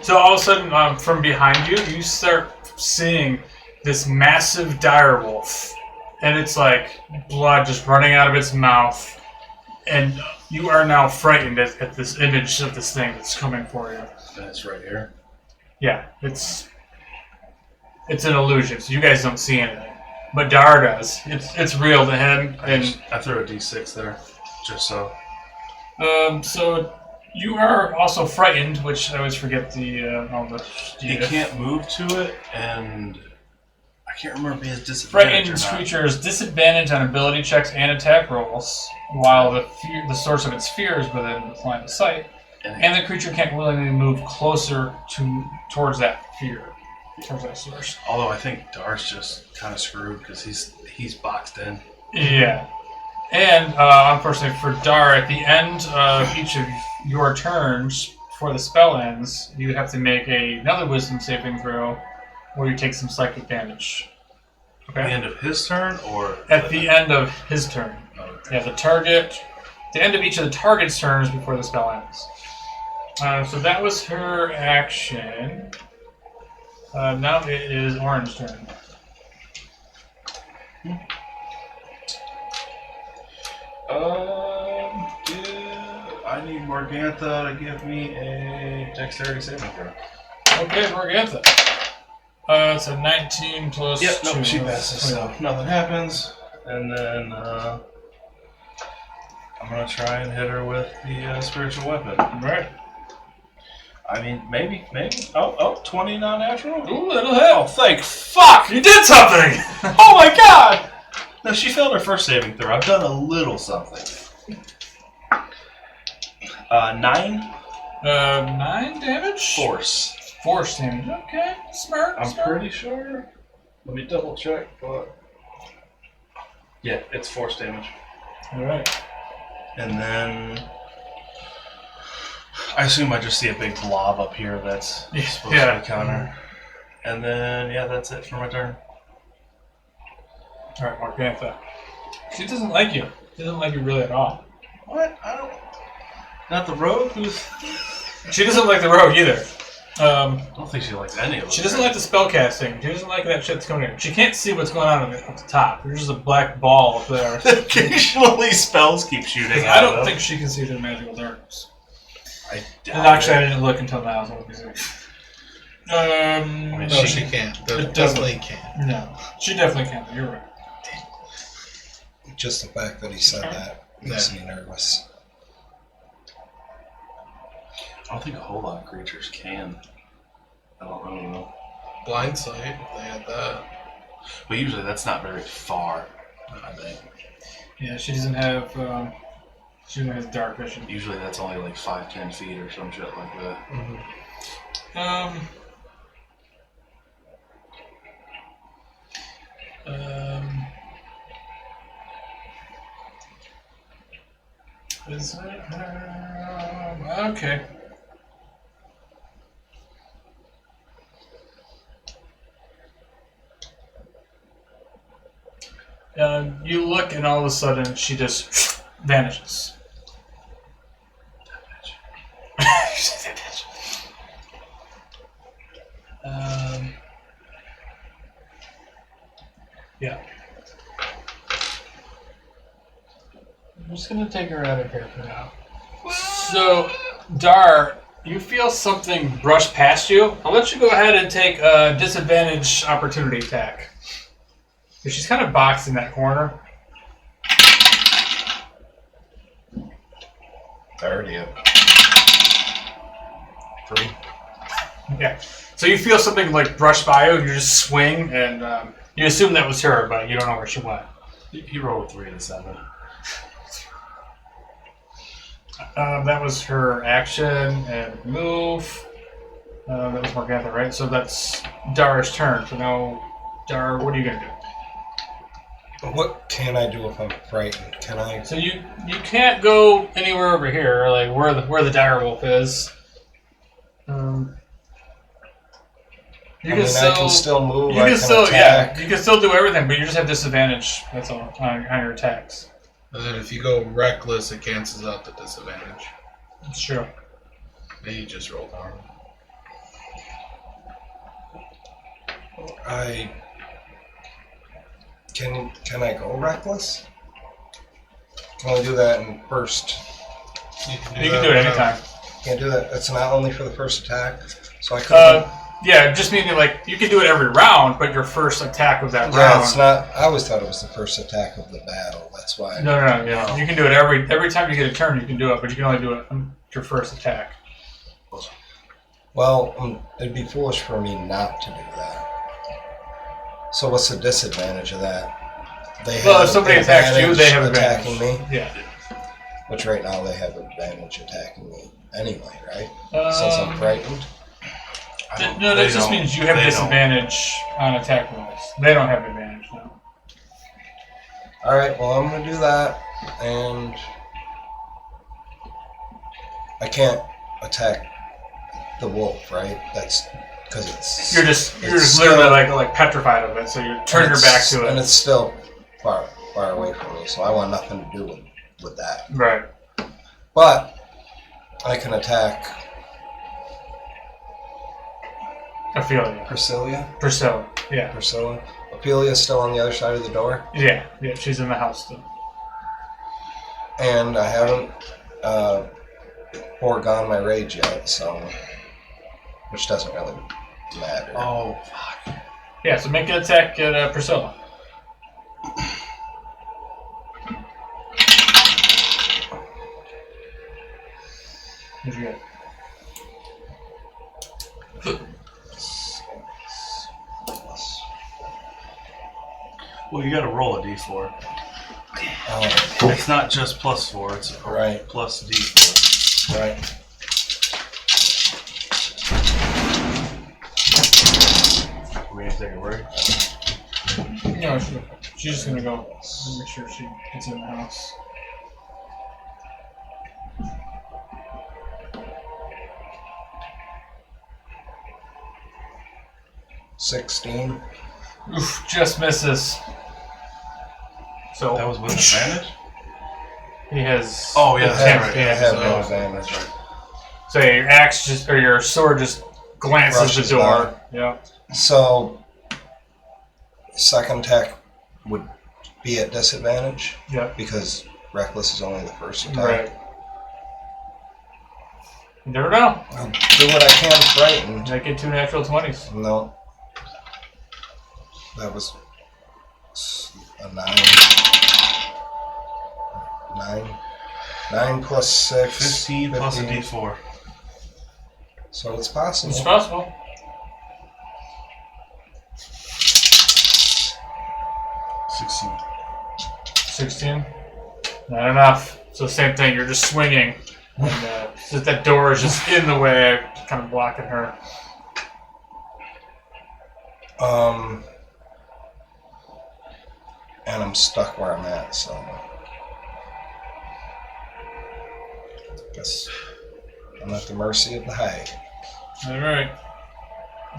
So all of a sudden, from behind you, you start seeing this massive dire wolf. And it's like blood just running out of its mouth. And you are now frightened at this image of this thing that's coming for you. And it's right here. Yeah, it's an illusion, so you guys don't see anything. But Dar does. It's real to him. And I threw a d6 there, just so. so you are also frightened, which I always forget all the. He can't move to it, and I can't remember his disadvantage Frightened or not. creatures disadvantage on ability checks and attack rolls, while the source of its fear is within its line of sight, and the creature can't willingly move closer towards that fear, towards that source. Although I think Dar's just kind of screwed because he's boxed in. Yeah, and unfortunately for Dar, at the end of each of your turns before the spell ends, you have to make another Wisdom saving throw, where you take some psychic damage. At the Okay. end of his turn, or At the end of his turn. Okay. Yeah, the target the end of each of the target's turns before the spell ends. So that was her action. Now it is Orange's turn. I need Morgantha to give me a dexterity saving throw. Okay, Morgantha. It's a 19 plus Yep, 2. nope, she passes, so nothing happens. And then I'm going to try and hit her with the spiritual weapon. Right. I mean, maybe. Oh, 20 non-natural? Ooh, that'll hit. Oh, thank fuck! You did something! Oh my god! No, she failed her first saving throw. I've done a little something. 9? 9 damage? Force. Force damage. Okay, smart. I'm pretty sure. Let me double check, but... Yeah, it's force damage. Alright. And then... I assume I just see a big blob up here that's supposed to be counter. And then, yeah, that's it for my turn. Alright, Morgantha. She doesn't like you. She doesn't like you really at all. What? I don't... Not the rogue? Who's... She doesn't like the rogue either. I don't think she likes any of them. She doesn't like the spell casting. She doesn't like that shit that's coming in. She can't see what's going on at the top. There's just a black ball up there. Occasionally spells keep shooting out. I don't think she can see the magical darkness. I doubt And actually, it. I didn't look until now, so let me see. mean, No, she can't. It Definitely can't. No, she definitely can't. You're right. Just the fact that he said that makes me nervous. I don't think a whole lot of creatures can. I don't really know. Blind sight, if they had that. But usually that's not very far, I think. Yeah, she doesn't have. She doesn't have dark vision. Usually that's only like 5-10 feet or some shit like that. Mm-hmm. Is it? Okay. You look, and all of a sudden, she just vanishes. Yeah. I'm just gonna take her out of here for now. So, Dar, you feel something brush past you. I'll let you go ahead and take a disadvantage opportunity attack. Because she's kind of boxed in that corner. I already have 3. Yeah. So you feel something like brush by you, and you just swing, and you assume that was her, but you don't know where she went. He rolled 3 and a 7. That was her action and move. That was Morgantha, right? So that's Dar's turn. So now, Dar, what are you going to do? What can I do if I'm frightened? Can I? So you can't go anywhere over here, like where the dire wolf is. I can still move. You I can still attack. you can still do everything, but you just have disadvantage. That's all on your attacks. And then if you go reckless, it cancels out the disadvantage. That's true. And you just rolled arm. Can I go reckless? Can I do that in first? You can do it anytime. Can't do that. It's not only for the first attack, so I could. Yeah, just meaning like you can do it every round, but your first attack of that Yeah, round. it's not. I always thought it was the first attack of the battle. That's why. No. Yeah, you can do it every time you get a turn. You can do it, but you can only do it on your first attack. Well, it'd be foolish for me not to do that. So what's the disadvantage of that? Well, if somebody attacks you, they have attacking advantage. me. Yeah. Which right now they have advantage attacking me anyway, right? Since I'm frightened. No, that just means you have disadvantage on attack rolls. They don't have advantage now. All right. Well, I'm gonna do that, and I can't attack the wolf, right? That's because it's You're just literally like petrified of it, so you're turning your back to it. and it's still far away from me. So I want nothing to do with that. Right. But I can attack Ophelia. Priscilla. Priscilla. Yeah. Priscilla. Ophelia's still on the other side of the door. Yeah. Yeah. She's in the house still. And I haven't foregone my rage yet, so... Which doesn't really matter. Oh, fuck. Yeah. So make an attack at Priscilla. What'd you get? Well, you gotta roll a d4. It's not just +4, it's Right. plus d4. Right. We're gonna take a break. No, she's just gonna go and make sure she gets in the house. $16. Oof, just misses. So That was with advantage? he has. Oh, yeah, that's Yeah, right. yeah, I have so- no advantage. So your axe just or your sword just glances Rushes the door. by. Yeah. So, second attack would be at disadvantage Yep. because reckless is only the first attack. Right. You never know. I'll do what I can frightened. Make it 2 natural 20s. No. That was a 9. 9. 9 plus 6. 15 plus a 15. d4. So it's possible. It's possible. 16. 16. Not enough. So same thing. You're just swinging, and just that door is just in the way, kind of blocking her. And I'm stuck where I'm at, so guess I'm at the mercy of the hag. All right.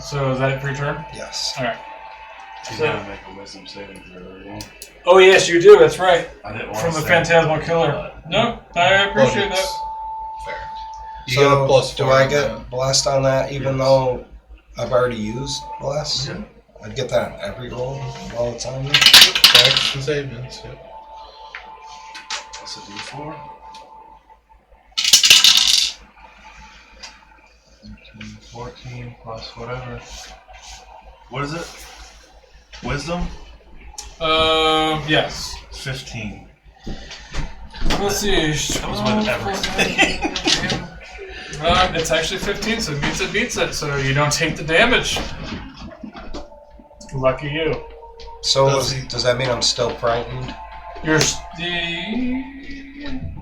So is that it for your turn? Yes. All right. You So- gotta make a wisdom saving throw again. Oh yes, you do. That's right. I didn't want From to the say Phantasmal it, Killer. but- No, I appreciate Bonus. that. Fair. You So get a plus do 4 I on get that. blessed on that even Yes. though I've already used bless? Yeah. I'd get that on every roll all the time. Attacks and savings, yep. Plus a d4. 13, 14 plus whatever. What is it? Wisdom? Yes. 15. Let's see. That was with everything. It's actually 15, so it beats it, so you don't take the damage. Lucky you. So Does does that mean I'm still frightened? You're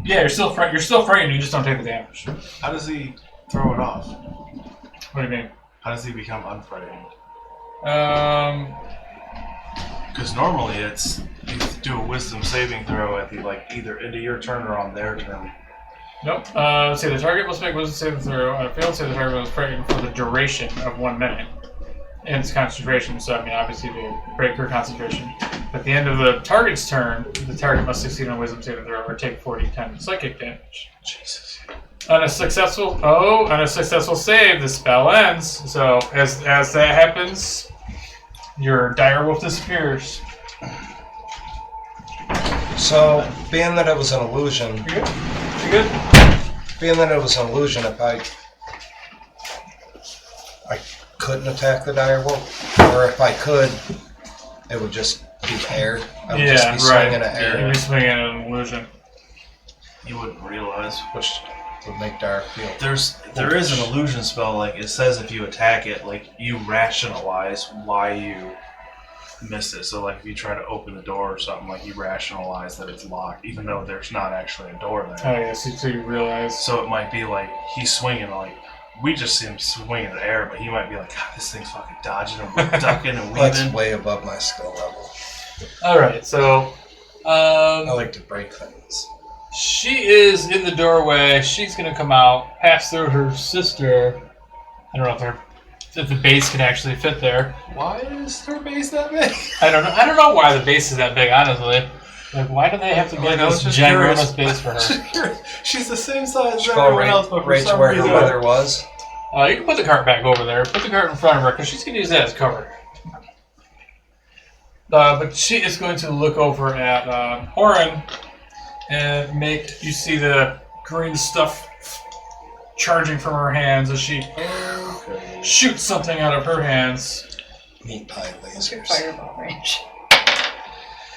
you're still frightened. You just don't take the damage. How does he throw it off? What do you mean? How does he become unfrightened? Because normally it's you do a wisdom saving throw at the either end of your turn or on their turn. Nope. Let's see. The target must make wisdom saving throw. On a failed save, the target must frightened for the duration of 1 minute. And it's concentration, so I mean, obviously to break her concentration. At the end of the target's turn, the target must succeed on a wisdom saving throw or take 40 psychic damage. Jesus. On a successful save, the spell ends. So as that happens, your direwolf disappears. So being that it was an illusion, You good? You good? being that it was an illusion, if I couldn't attack the direwolf, or if I could, it would just be air. I would just be swinging at air, You'd be swinging at an illusion. You wouldn't realize. which would make Dark feel. There is an illusion spell, it says if you attack it, you rationalize why you missed it. So if you try to open the door or something, you rationalize that it's locked, even though there's not actually a door there. Oh yeah, so you realize. So it might be he's swinging we just see him swinging in the air, but he might be God, this thing's fucking dodging and ducking and That's weaving. way above my skill level. Alright, so I like to break things. she is in the doorway. She's gonna come out, pass through her sister. I don't know if the base can actually fit there. Why is her base that big? I don't know why the base is that big, honestly. Like, why do they have to Like, get I was this just ginormous curious. base for her? She's the same size as Should go everyone else, but for right to some where her reason... mother was. You can put the cart back over there. Put the cart in front of her, because she's going to use that as cover. But she is going to look over at Oren and make you see the green stuff charging from her hands as she shoots something out of her hands. Meat pie What's your lasers. fireball range?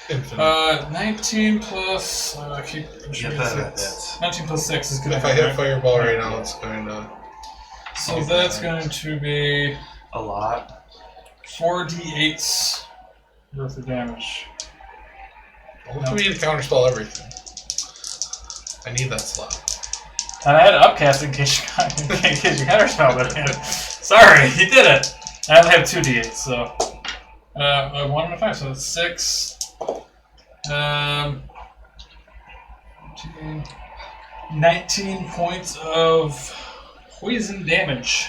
Infinite. 19 plus... keep Yeah, that's... 19 plus 6 is going to If I hit fireball right now, it's going to. So that's going to be A lot. 4d8s worth of damage. What do we need to counterspell everything? I need that slot. And I had to upcast in case you counterspelled it. Sorry, you did it. I only have 2d8, so 1 and a 5, so that's 6. 19 points of poison damage.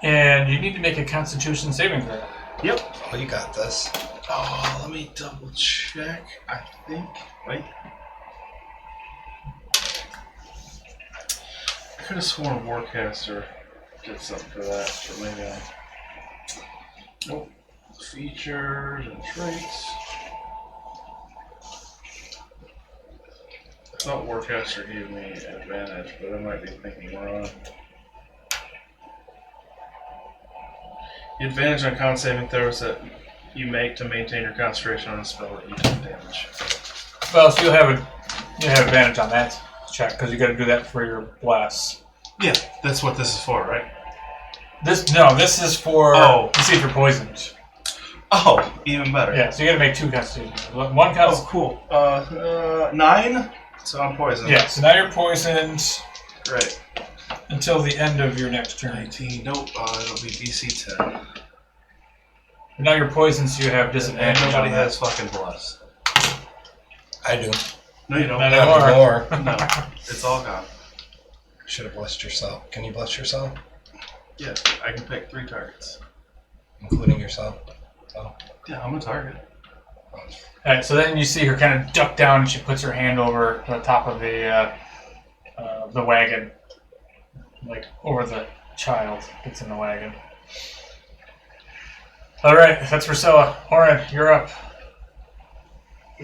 And you need to make a Constitution saving throw. Yep. Oh, you got this. Oh, let me double check. I think. Wait. I could have sworn Warcaster did something for that, but maybe I. Nope. Features and traits. I thought Warcaster gave me advantage, but I might be thinking wrong. The advantage on con saving throws that you make to maintain your concentration on a spell that you take damage. Well, so you'll have advantage on that check because you got to do that for your bless. Yeah, that's what this is for, right? This is for to see if you're poisoned. Oh, even better. Yeah, so you got to make 2 Constitution. One Oh, Constitution. cool. 9. So I'm poisoned. Yeah, so now you're poisoned Right. until the end of your next turn. 19. Nope. It'll be DC 10. Now you're poisoned, so you have And disadvantage. nobody on that. has fucking bless. I do. No, you don't. Not Not anymore. anymore. No, it's all gone. Should have blessed yourself. Can you bless yourself? Yeah, I can pick 3 targets. Including yourself? Oh. Yeah, I'm a target. Alright, so then you see her kind of duck down and she puts her hand over the top of the wagon. Like, over the child that's in the wagon. Alright, that's Priscilla. Oren, you're up.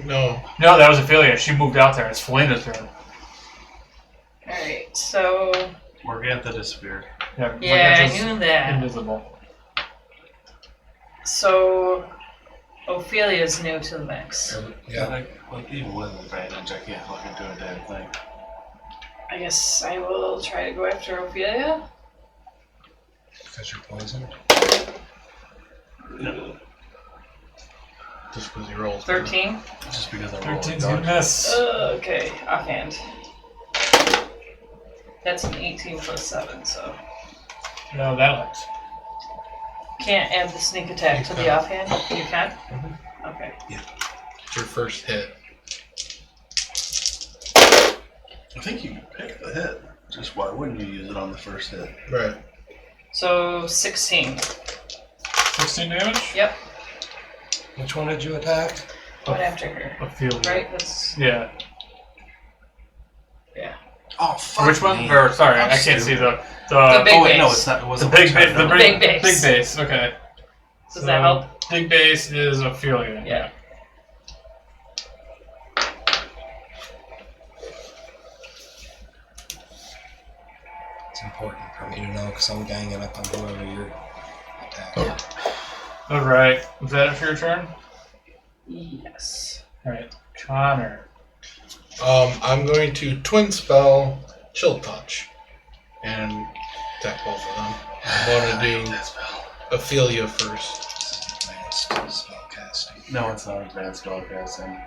No. No, that was Ophelia. She moved out there. It's Felina's turn. Alright, so. Morgantha disappeared. Yeah, Yeah, I Morgan's knew that. invisible. So. Ophelia's new to the mix. Yeah. Like, even with advantage, I can't fucking do a damn thing. I guess I will try to go after Ophelia. Because you're poisoned? No. Just because he rolls. 13. Just because I'm rolling 13's gonna dodge. miss. Okay, offhand. That's an 18 plus 7, so. No, that looks. Can't add the sneak attack to the offhand? You can? Okay. It's your first hit. I think you can pick the hit. Just why wouldn't you use it on the first hit? Right. So 16. 16 damage? Yep. Which one did you attack? Went after her. Ophelia. Right? That's. Yeah. Yeah. Oh, fuck Which one? me. Or, sorry, I'm I can't see stupid. The big Oh, wait, no, base. it's not. It the wasn't big my base. turn, The no. Big base. Big base, okay. Does that help? Big base is Ophelia. Yeah. It's important for me to know because I'm ganging up on whoever you're attacking. Alright. Was that it for your turn? Yes. Alright. Connor. I'm going to twin spell Chill Touch and attack both of them. I want to do Ophelia first. Advanced spell casting. No, it's not advanced spellcasting.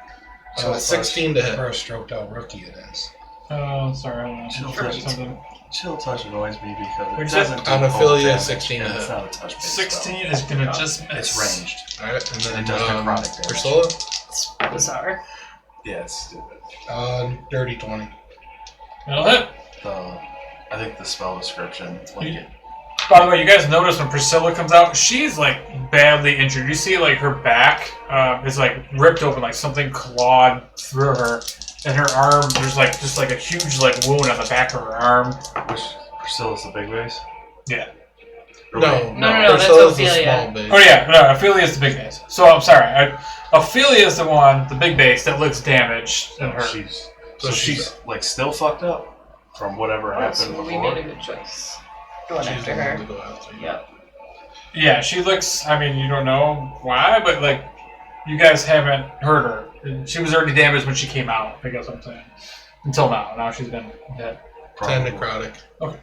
So it's 16 to hit. For a stroked out rookie, it is. Oh, sorry. I Chill don't touch. know. Something. Chill touch annoys me because What'd it you say? doesn't do On cold Ophelia, damage, 16 and to it's hit. not a touch-based 16 spell. is gonna just miss. It's ranged. Alright, and then It does necrotic damage. Priscilla, It's bizarre. Yeah, it's stupid. dirty 20. That'll hit. I think the spell description, like You- it By the way, you guys notice when Priscilla comes out, she's like badly injured. You see, like her back is like ripped open, like something clawed through her, and her arm. There's like just like a huge like wound on the back of her arm. Which Priscilla's the big base? Yeah. Or No, wait, No, that's Priscilla's the Ophelia. small base. Oh yeah, no, Ophelia's the big base. So I'm sorry, Ophelia's the one, the big base that looks damaged and hurt. She's like still fucked up from whatever happened So before. we made a good choice. Going She's after the one her. to go after. Yep. Yeah, she looks. I mean, you don't know why, but like, you guys haven't hurt her. And she was already damaged when she came out. I guess I'm saying. Until now. Now she's been dead. 10 necrotic. Okay.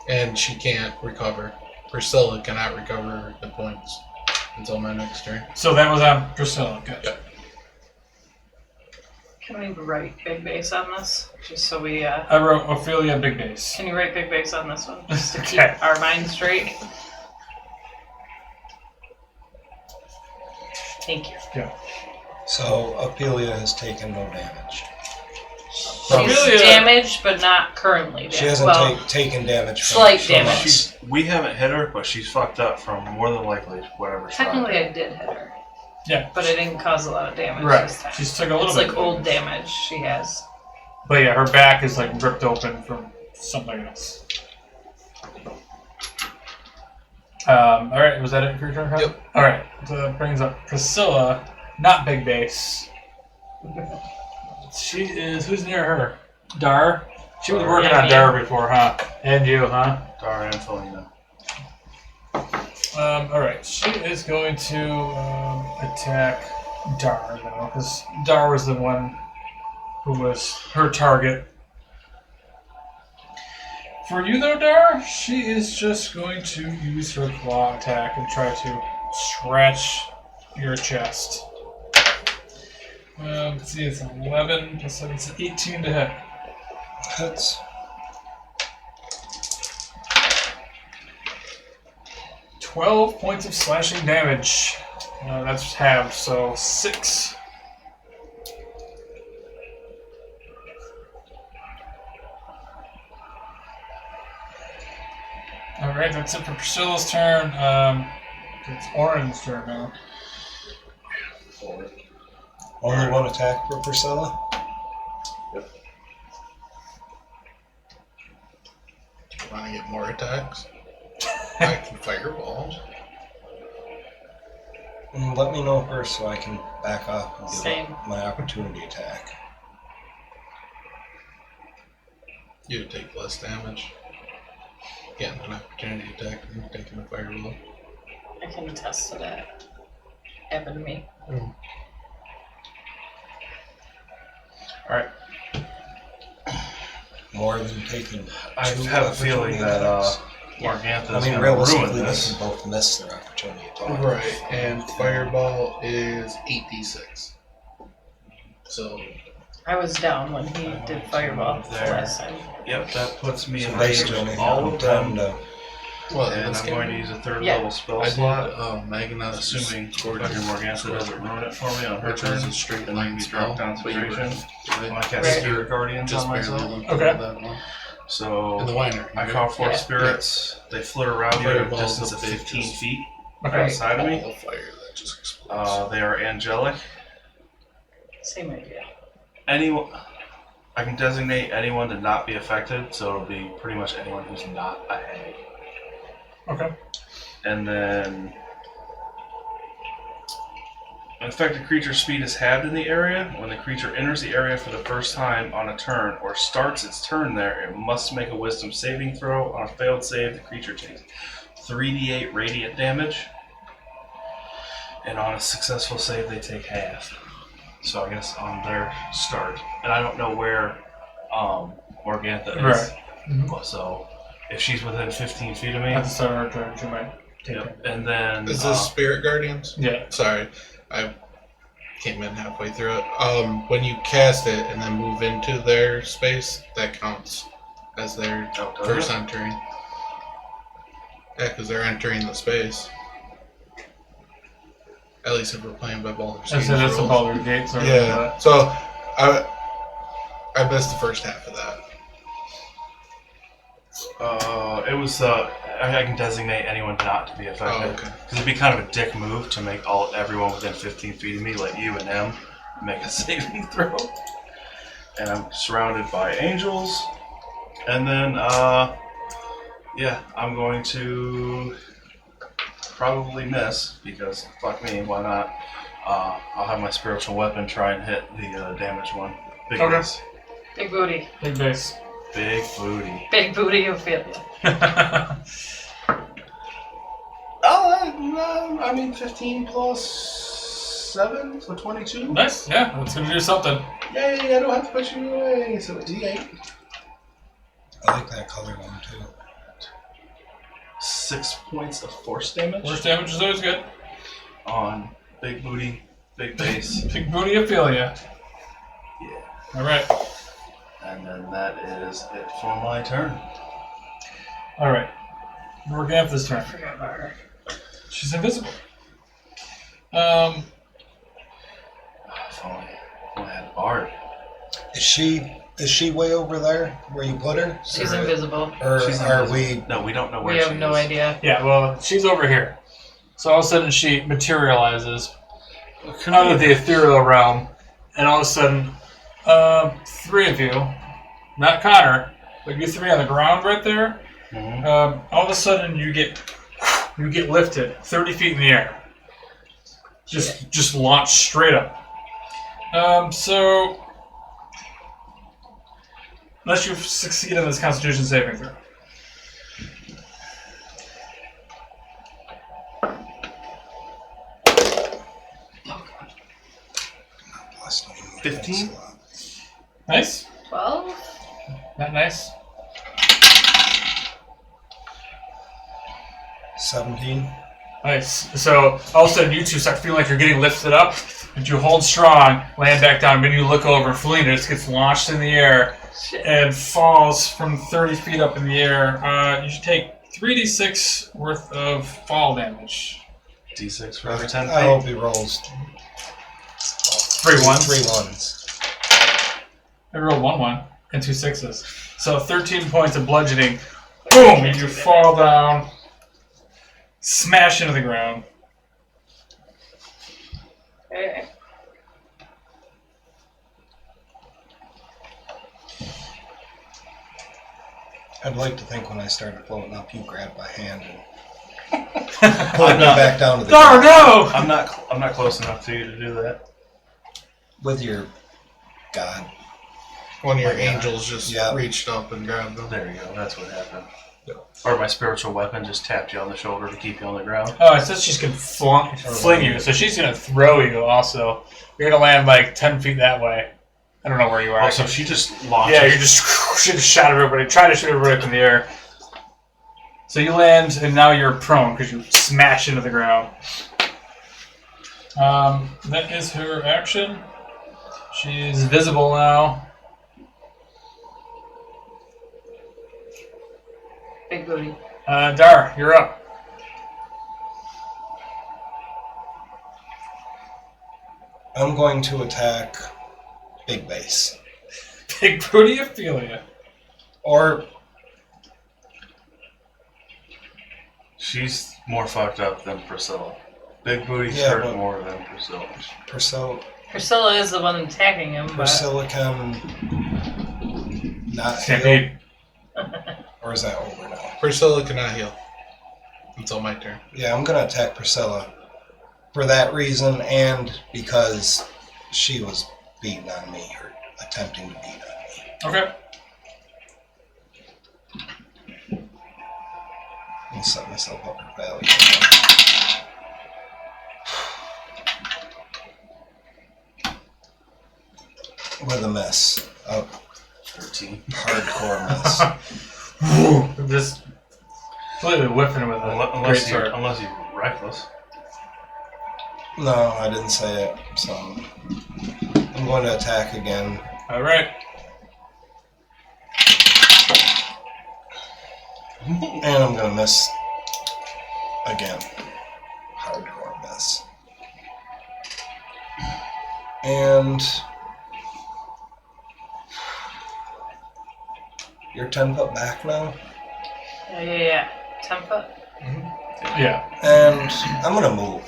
And she can't recover. Priscilla cannot recover the points until my next turn. So that was on Priscilla. Good. Yep. Can we write big base on this? Just so we, I wrote Ophelia big base. Can you write big base on this one? Just to Okay. keep our minds straight. Thank you. Yeah. So Ophelia has taken no damage. She's Ophelia- damaged, but not currently damaged. She hasn't well, taken damage from slight from damage. us. We haven't hit her, but she's fucked up from more than likely whatever shot. technically I did hit her. Yeah. But I didn't cause a lot of damage Right. this time. She's took a little It's bit. like old damage she has. But yeah, her back is like ripped open from something else. All right, was that it for your turn? Kyle? Yep. All right, so that brings up Priscilla, not big base. She is. Who's near her? Dar. She was working on me. Dar before, huh? And you, huh? Dara and Felina. All right, she is going to attack Dar though, because Dar was the one who was her target. For you though, Dar, she is just going to use her claw attack and try to scratch your chest. Let's see, it's 11 plus 7, it's 18 to hit. That's 12 points of slashing damage. That's halved, so 6. Alright, that's it for Priscilla's turn. It's Oren's turn now. only one attack for Priscilla. Want to get more attacks? I can fireball. Let me know first so I can back up and Same. give up my opportunity attack. You would take less damage. Getting an opportunity attack and taking a fireball. I can attest to that. Happened to me. Alright. More than taking I two have a feeling opportunity that attacks. Morgantha's I mean, gonna realistically, ruin they this. can both miss their opportunity attack. Right, and fireball is 8d6. So, I was down when he did fireball the There. last time. Yep, that puts me So in range basically, of all of them. to well, And let's I'm get- going to use a third Yeah. level spell I did slot. Magnus Assuming fucking Morgantha doesn't ruin it for me on her which turn, is a straight and I line can drop spell. but you were- concentration. When I Right. cast Right. Spirit Guardians Just on barely myself. looked Okay. at that one. So In the winery. I call forth Yeah. spirits. They flit around you at a Fireball's distance the of big 15 just- feet Okay. outside of me. Ball of fire that just explodes. They are angelic. Same idea. Anyone, I can designate anyone to not be affected, so it'll be pretty much anyone who's not a hag. Okay. And then, an affected creature's speed is halved in the area. When the creature enters the area for the first time on a turn or starts its turn there, it must make a wisdom saving throw. On a failed save, the creature takes 3d8 radiant damage. And on a successful save, they take half. So I guess on their start. And I don't know where Morgantha is. Right. Mhm. So if she's within 15 feet of me, At the start of her turn, she might take yep. it. And then Is this Spirit Guardians? Yeah. Sorry, I came in halfway through it. When you cast it and then move into their space, that counts as their Oh, does first it? entering. Yeah, because they're entering the space. At least if we're playing by Baldur's I Gate said it's a rules. Baldur's Gate, so Yeah, so I missed the first half of that. it was I can designate anyone not to be affected. Oh, okay. Because it'd be kind of a dick move to make everyone within 15 feet of me, like you and him, make a saving throw. And I'm surrounded by angels. And then, yeah, I'm going to probably miss, because fuck me, why not? I'll have my spiritual weapon try and hit the damaged one. Big Okay. base. Big booty. Big base. Big booty. Big booty Ophelia. Oh, I mean 15 plus 7, so 22. Nice. Yeah, that's gonna do something. Yay, I don't have to put you away. So a D8. I like that color one too. 6 points of force damage Force damage is always good. on big booty, big base. Big booty Ophelia. Yeah. All right. And then that is it for my turn. All right. We're working up this turn. I forgot about her. She's invisible. If only I had a bard. Is she way over there where you put her? She's Or- invisible. Or She's are invisible. we? No, we don't know where We she have no is. idea. Yeah, well, she's over here. So all of a sudden she materializes out of the ethereal realm, and all of a sudden, 3 of you, not Connor, but you 3 on the ground right there. Mhm. All of a sudden you get lifted 30 feet in the air, just launched straight up. So unless you succeed on this Constitution saving throw. Plus 15? Nice, 12? not nice. 17. Nice. So all of a sudden you two start feeling like you're getting lifted up, and you hold strong, land back down, then you look over, and Felina just gets launched in the air Shit. and falls from 30 feet up in the air. You should take 3d6 worth of fall damage. D6 for every 10 I feet. hope he rolls 3 ones. 3 ones. I rolled 1 and 2 6s. So 13 points of bludgeoning. Boom! And you fall down, smash into the ground. Okay. I'd like to think when I started floating up, you grabbed my hand and pulled me back down to the Oh ground no! I'm not close enough to you to do that. with your god. One of your Oh, yeah. angels just Yeah. reached up and grabbed them. There you go. That's what happened. Or my spiritual weapon just tapped you on the shoulder to keep you on the ground. Oh, it says she's gonna fling you, so she's gonna throw you also. You're gonna land like 10 feet that way. I don't know where you are. Oh, so she just launched. Yeah, you just shot everybody. Try to shoot everybody up in the air. So you land, and now you're prone because you smash into the ground. That is her action. She's visible now. Big booty. Dar, you're up. I'm going to attack Big Base. Big booty Ophelia. Or She's more fucked up than Priscilla. Big booty Yeah, hurt but- more than Priscilla. Priscilla is the one attacking him, but Priscilla can not heal. Stampede. Or is that over now? Priscilla cannot heal until my turn. Yeah, I'm going to attack Priscilla for that reason and because she was beating on me or attempting to beat on me. Okay. I'll set myself up for failure. With a miss. A 13. hardcore miss. Just completely whiffing with a great Unless sword. you're reckless. No, I didn't say it, so I'm going to attack again. All right. And I'm going to miss again. Hardcore miss. And you're 10 foot back now? yeah. 10 foot? Yeah. And I'm gonna move.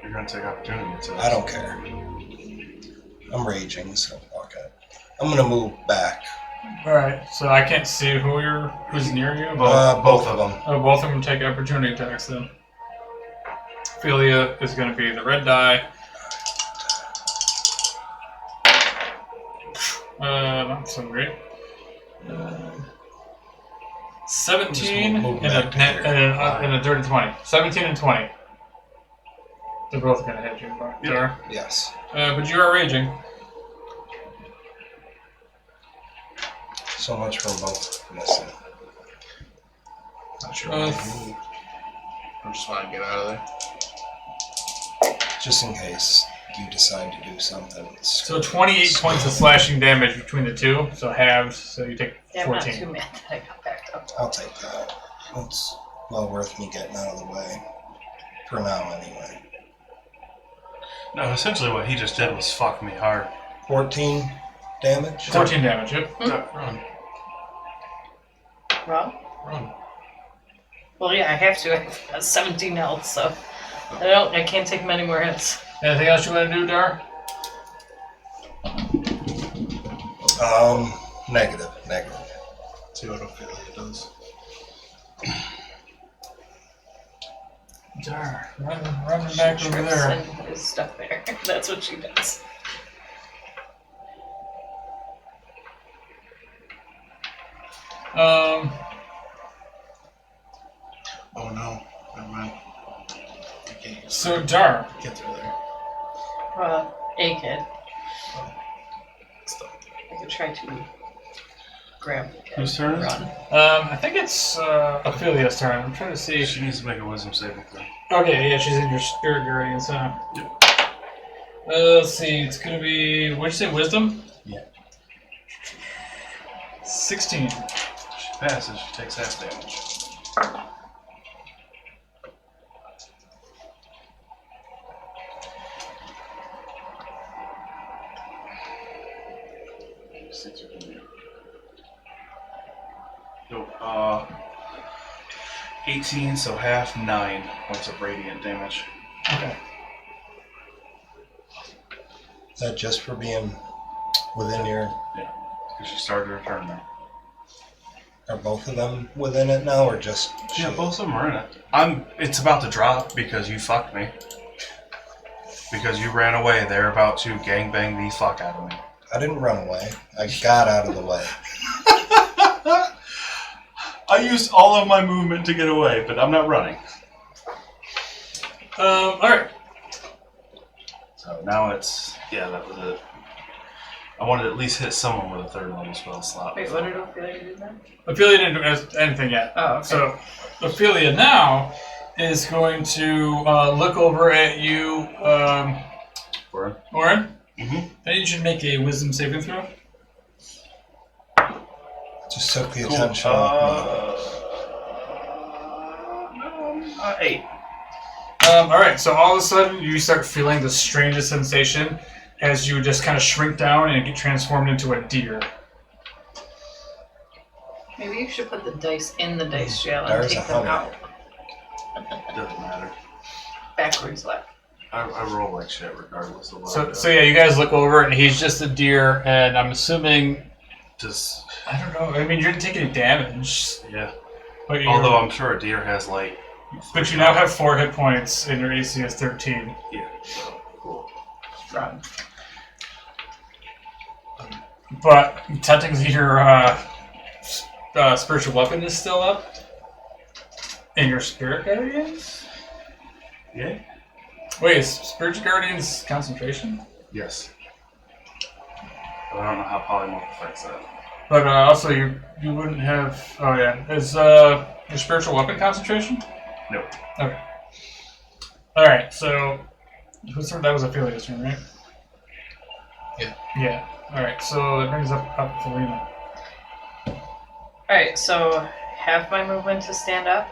You're gonna take opportunity to. I don't care. I'm raging, so fuck it. I'm gonna move back. All right. So I can't see who's near you. Both of them. Oh, both of them take opportunity attacks then. Ophelia is going to be the red die. Not so great. 17 move and back a dirty 20. 17 and 20. They're both going to hit you, Jar. Yes. But you are raging. So much for both missing. Not sure what I need. I just want to get out of there. Just in case you decide to do something. So 28 points of slashing damage between the two, so halved, so you take Yeah, I'm not 14. too mad that I got backed up. I'll take that. It's well worth me getting out of the way. For now, anyway. No, essentially what he just did was fuck me hard. 14 damage? 14 damage, yep. Run. Wrong? Run. Well, yeah, I have to. I have 17 health, so I can't take many more hits. Anything else you want to do, Dar? Negative. See what Ophelia does. Dar, running back She over trips there. and his stuff there. That's what she does. Oh no. Never mind. I can't So Dar, get through there. A kid. Stop. I could try to grab the kid. Whose turn is it? Run. I think it's Ophelia's turn. I'm trying to see. She needs to make a wisdom saving throw. Okay, yeah, she's in your spirit guardian, so. Yep. Let's see, it's gonna be. What'd you say, wisdom? Yeah. 16. She passes, she takes half damage. Nope. 18, so half, 9 points of radiant damage. Okay. Is that just for being within your... Yeah, because she started her turn now. Are both of them within it now, or just... Yeah, she? both of them are in it. It's about to drop because you fucked me. Because you ran away. They're about to gangbang the fuck out of me. I didn't run away. I got out of the way. I used all of my movement to get away, but I'm not running. Alright. So now it's... Yeah, that was it. I wanted to at least hit someone with a third level spell slot. Wait, what did Ophelia do then? Ophelia didn't do anything yet. Oh, okay. So, Ophelia now is going to look over at you, Warren? Oren. Mm-hmm. And you should make a wisdom saving throw. Just took the Cool. attention off me. 8. Alright, so all of a sudden you start feeling the strangest sensation as you just kind of shrink down and get transformed into a deer. Maybe you should put the dice in the dice jail and There's take a them hundred. out. Doesn't matter. Backwards left. I roll like shit regardless of what I So, do. so yeah, you guys look over and he's just a deer, and I'm assuming, Just, I don't know, I mean, you didn't take any damage. yeah. But, Although I'm sure a deer has like... but you now have 4 hit points and your AC is 13. Yeah, so, cool. Run. But technically your spiritual weapon is still up. And your spirit guardians? Yeah? Wait, is spiritual guardians concentration? Yes. But I don't know how polymorph affects that. But also you wouldn't have. Oh yeah, is your spiritual weapon concentration? Nope. Okay. All right, so whose turn? That was Ophelia's turn, right? Yeah. Yeah. All right, so that brings up Felina. Alright, so half my movement to stand up.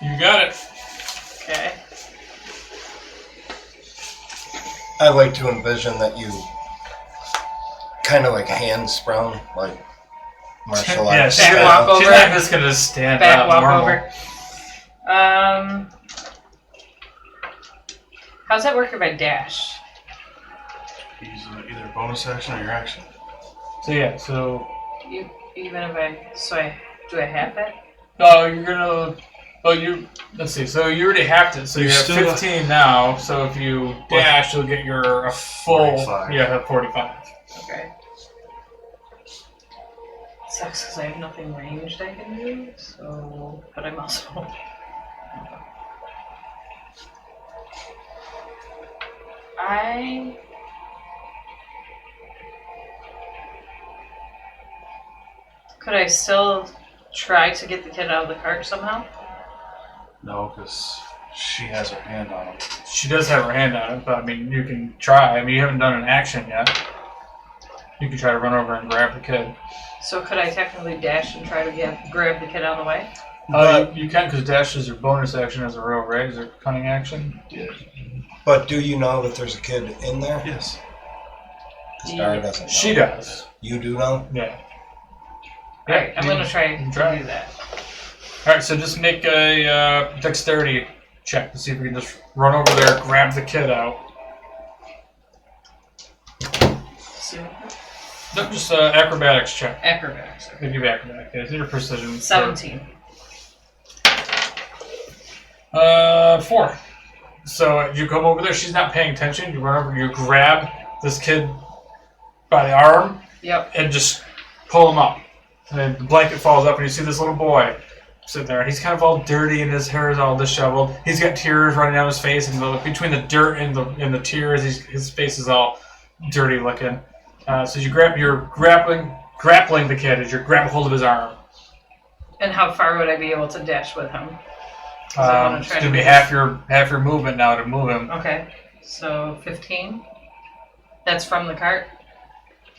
You got it. Okay. I like to envision that you kind of like hand sprung, like martial Yeah, arts. she's, Back style. walk over. she's not just gonna stand Back up walk normal. over. How's that work if I dash? Use either bonus action or your action. So yeah, so Even if do I have it? you're gonna. Well, let's see. So you already have to. So you You have still- 15 now. So if you dash, you'll get a full. 45. Yeah, 45. Okay. Sucks because I have nothing ranged I can do. So, but I'm also. Could I still try to get the kid out of the cart somehow? No, because she has her hand on him. She does have her hand on it, but I mean, you can try. I mean, you haven't done an action yet. You can try to run over and grab the kid. So could I technically dash and try to grab the kid out of the way? You can, because dash is your bonus action as a row, right? Is it cunning action? Yeah. But do you know that there's a kid in there? Yes. Because Dara doesn't know. She does. You do know? Yeah. Alright, I'm gonna try you can to try. do that. Alright, so just make a dexterity check to see if we can just run over there, grab the kid out. See what- No, just acrobatics check. Acrobatics. They give you acrobatics. Yeah, it's your precision. 17. 4. So you come over there, she's not paying attention, you run over, you grab this kid by the arm Yep. and just pull him up. And then the blanket falls up and you see this little boy sitting there. He's kind of all dirty and his hair is all disheveled. He's got tears running down his face, and between the dirt and the tears, his face is all dirty looking. So you're grappling the kid as you grab hold of his arm. And how far would I be able to dash with him? 'Cause I wanna It's try gonna to be get half your movement now to move him. Okay. So 15. That's from the cart?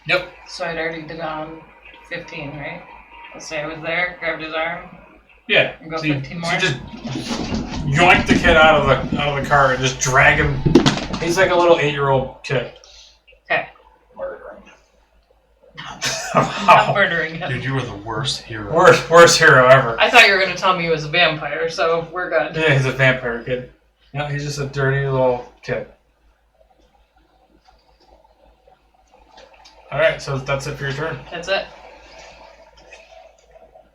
Yep. So I'd already done 15, right? Let's say I was there, grabbed his arm. Yeah. And go So you 15 more? just yoink the kid out of the car and just drag him. He's like a little 8-year-old kid. Okay. Murdering. Not murdering him. Dude, you were the worst hero. Worst hero ever. I thought you were going to tell me he was a vampire, so we're good. Yeah, he's a vampire kid. No, he's just a dirty little kid. Alright, so that's it for your turn. That's it.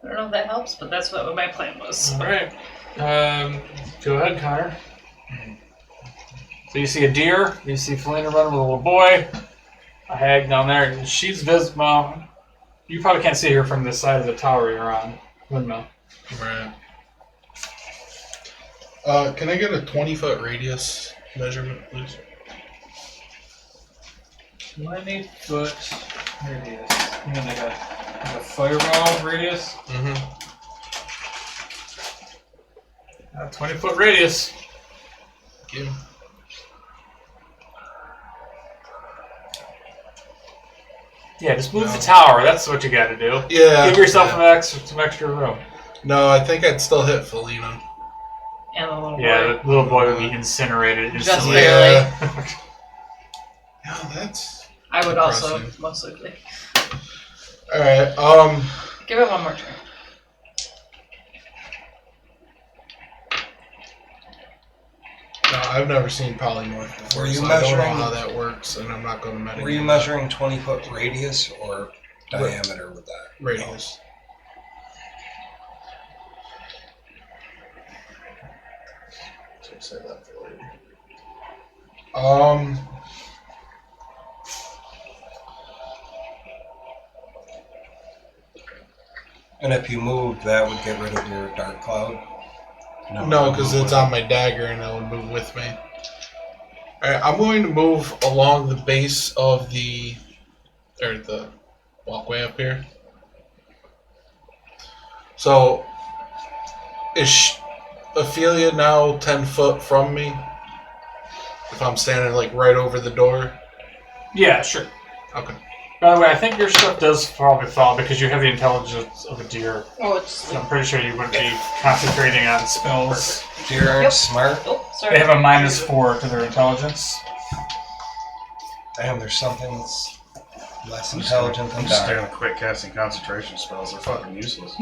I don't know if that helps, but that's what my plan was. Alright. Go ahead, Connor. So you see a deer, you see Felina running with a little boy, a hag down there, and she's visible. You probably can't see her from this side of the tower you're on, windmill. Right. Can I get a 20-foot radius measurement, please? 20-foot radius. You mean like a fireball radius? Mm-hmm. 20-foot radius. Thank you. Yeah, just move the tower. That's what you got to do. Yeah. Give yourself yeah. some extra room. No, I think I'd still hit Felina. And the little Yeah, boy. the little boy would be incinerated Just instantly. barely. Yeah. Yeah, that's I would also, Impressive. most likely. alright. Give it one more turn. No, I've never seen polymorph before, Were you so I don't know measuring- how that works, and I'm not going to metagame. Were you measuring 20-foot radius or diameter with that? Radius. So say that for later. And if you moved, that would get rid of your dark cloud. No, because it's on my dagger and it would move with me. Alright, I'm going to move along the base of the walkway up here. So, is Ophelia now 10 foot from me? If I'm standing like right over the door? Yeah, sure. Okay. By the way, I think your stuff does probably fall because you have the intelligence of a deer. Oh, it's. So I'm pretty sure you wouldn't be concentrating on spells. Deer aren't Yep. smart. Oh, They sorry. have a -4 to their intelligence. Damn, there's something that's Less intelligent I'm than just Dar. gonna quit casting concentration spells. They're fucking useless.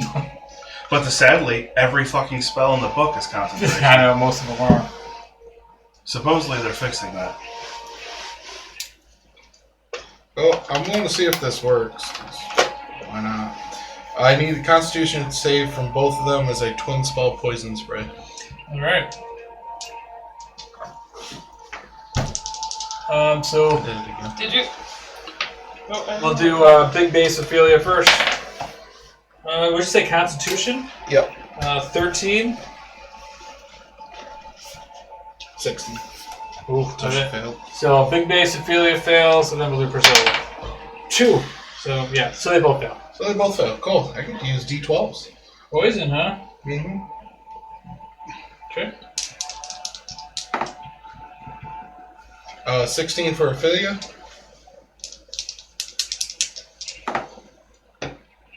But sadly, every fucking spell in the book is concentration. I know most of them are. Supposedly they're fixing that. Oh, I'm going to see if this works. Why not? I need a Constitution save from both of them as a twin spell poison spray. All right. So I did it again. Did you? we'll do big base Ophelia first. Would you say Constitution? Yep. 13. 60. Ooh, So she failed. so big base Ophelia fails, and then we'll do Priscilla. 2. So yeah, so they both fail. So they both failed. Cool. I could use D12s. Poison, huh? Mm-hmm. Okay. 16 for Ophelia.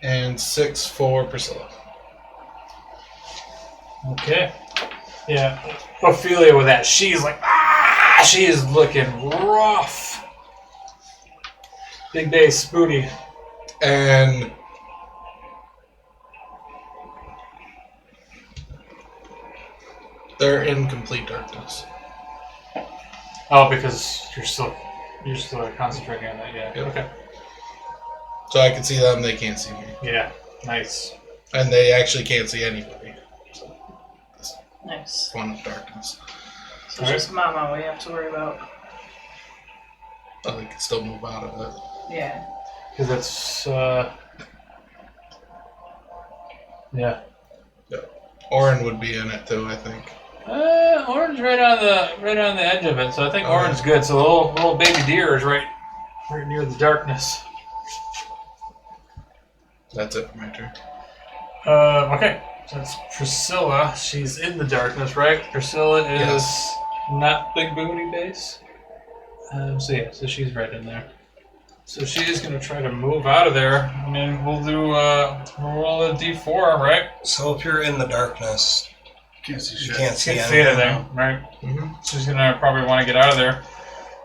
And 6 for Priscilla. Okay. Yeah. Ophelia with that, she's like, she is looking rough. Big base, booty. And they're in complete darkness. Oh, because you're still concentrating on that, yeah. Yep. Okay. So I can see them, they can't see me. Yeah. Nice. And they actually can't see anybody. So this Nice. one of darkness. So it's just Mama we have to worry about. But they can still move out of it. Yeah. Because that's yeah. Orin would be in it too, I think. Orange right on the edge of it, so I think orange is good. So the little baby deer is right near the darkness. That's it for my turn. Okay. So that's Priscilla. She's in the darkness, right? Priscilla is Yes. not big booty base. So yeah, so she's right in there. So she's gonna try to move out of there. I mean, we'll do roll a d4, right? So if you're in the darkness, Can't see you shit. can't see Can't see anything. anything, right? Mm-hmm. She's gonna probably want to get out of there.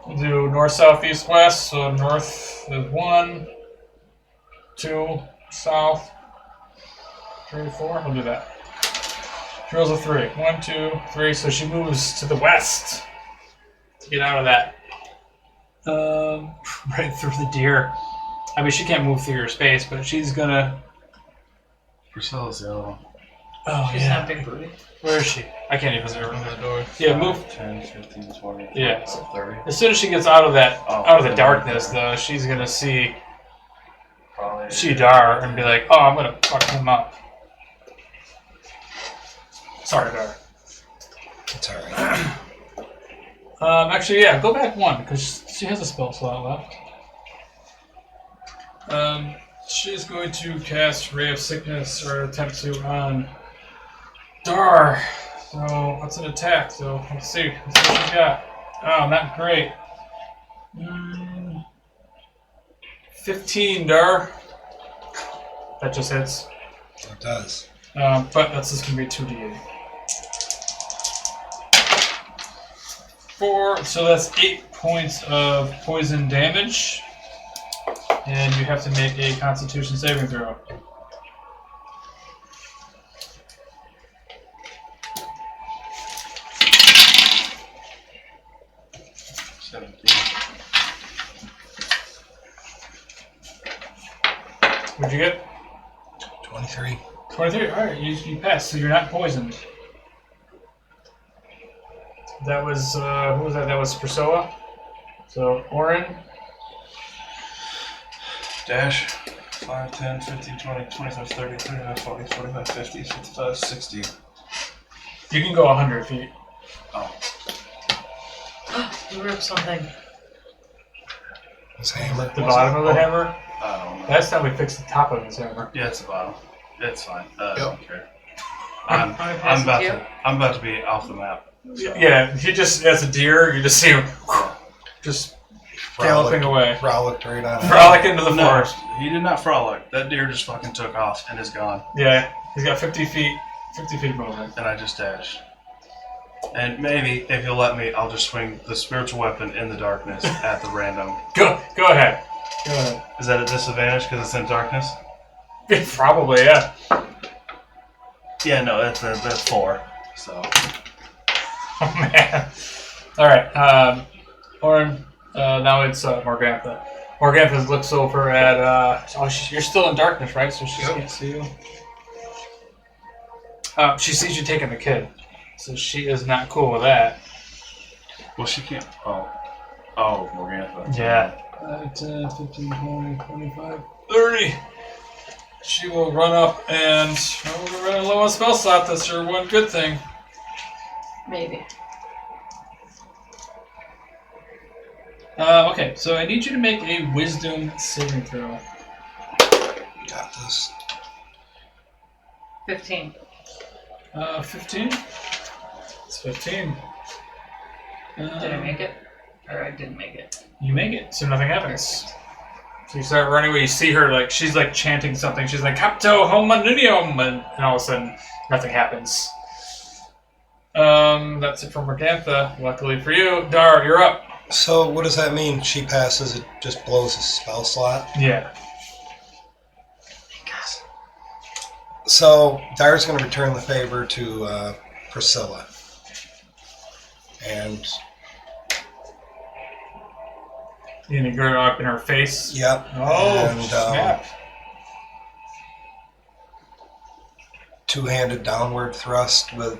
We'll do north, south, east, west. So north is 1, 2, south, 3, 4. We'll do that. She rolls a 3. 1, 2, 3. So she moves to the west to get out of that. Right through the deer. I mean, she can't move through your space, but she's gonna. Priscilla's the other one. Oh She's yeah. not big booty. Where is she? I can't even see On her. the door. Yeah, move. 10, 15, 20, Yeah. 30. As soon as she gets out of that, Oh, out of the then darkness, there. though, she's gonna see Probably. Dar and be like, "Oh, I'm gonna fuck him up." Sorry, Dar. It's alright. Actually, yeah, go back 1 because she has a spell slot left. She's going to cast Ray of Sickness or attempt to on Dar. So that's an attack. So let's see what she's got. Oh, not great. 15, Dar. That just hits. It does. But that's just gonna be 2d8. 4, so that's 8 points of poison damage. And you have to make a Constitution saving throw. What'd you get? 23. 23. Alright, you passed, so you're not poisoned. That was, who was that? That was Priscilla. So, Orin. Dash. 5, 10, 15, 20, 25, 30, 35, 40, 45, 50, 55, 60. You can go 100 feet. Oh. You ripped something. His hammer. The bottom of the hammer. I don't know. Last time we fixed the top of his hammer. Yeah, it's the bottom. It's fine. I don't care. Can I pass it to you? I'm about to be off the map. So. Yeah, he just, as a deer, you just see him just galloping away. Frolicked right on it. Frolic into the No, forest. he did not frolic. That deer just fucking took off and is gone. Yeah, he's got 50 feet movement. And I just dashed. And maybe, if you'll let me, I'll just swing the spiritual weapon in the darkness at the random. Go ahead. Go ahead. Is that a disadvantage because it's in darkness? Probably, yeah. Yeah, no, that's 4. So. Oh man. All right. Oren. Now it's Morgantha. Morgantha looks over at. You're still in darkness, right? So she can't see you. She sees you taking the kid, so she is not cool with that. Well, she can't. Oh, Morgantha. Yeah. 10, 15, 20, 25, 30. She will run up and we're running low on spell slot. That's your one good thing. Maybe. Okay, so I need you to make a wisdom saving throw. Got this. 15. 15? It's 15. Did I make it? Or I didn't make it? You make it, so nothing happens. So you start running away, you see her, like, she's like chanting something. She's like, Capto Homuninium! And all of a sudden, nothing happens. That's it for Morgantha. Luckily for you. Dar, you're up. So what does that mean? She passes, it just blows a spell slot? Yeah. So Dar's going to return the favor to Priscilla. And... You need to go up in her face? Yep. Oh, and, snap. Two-handed downward thrust with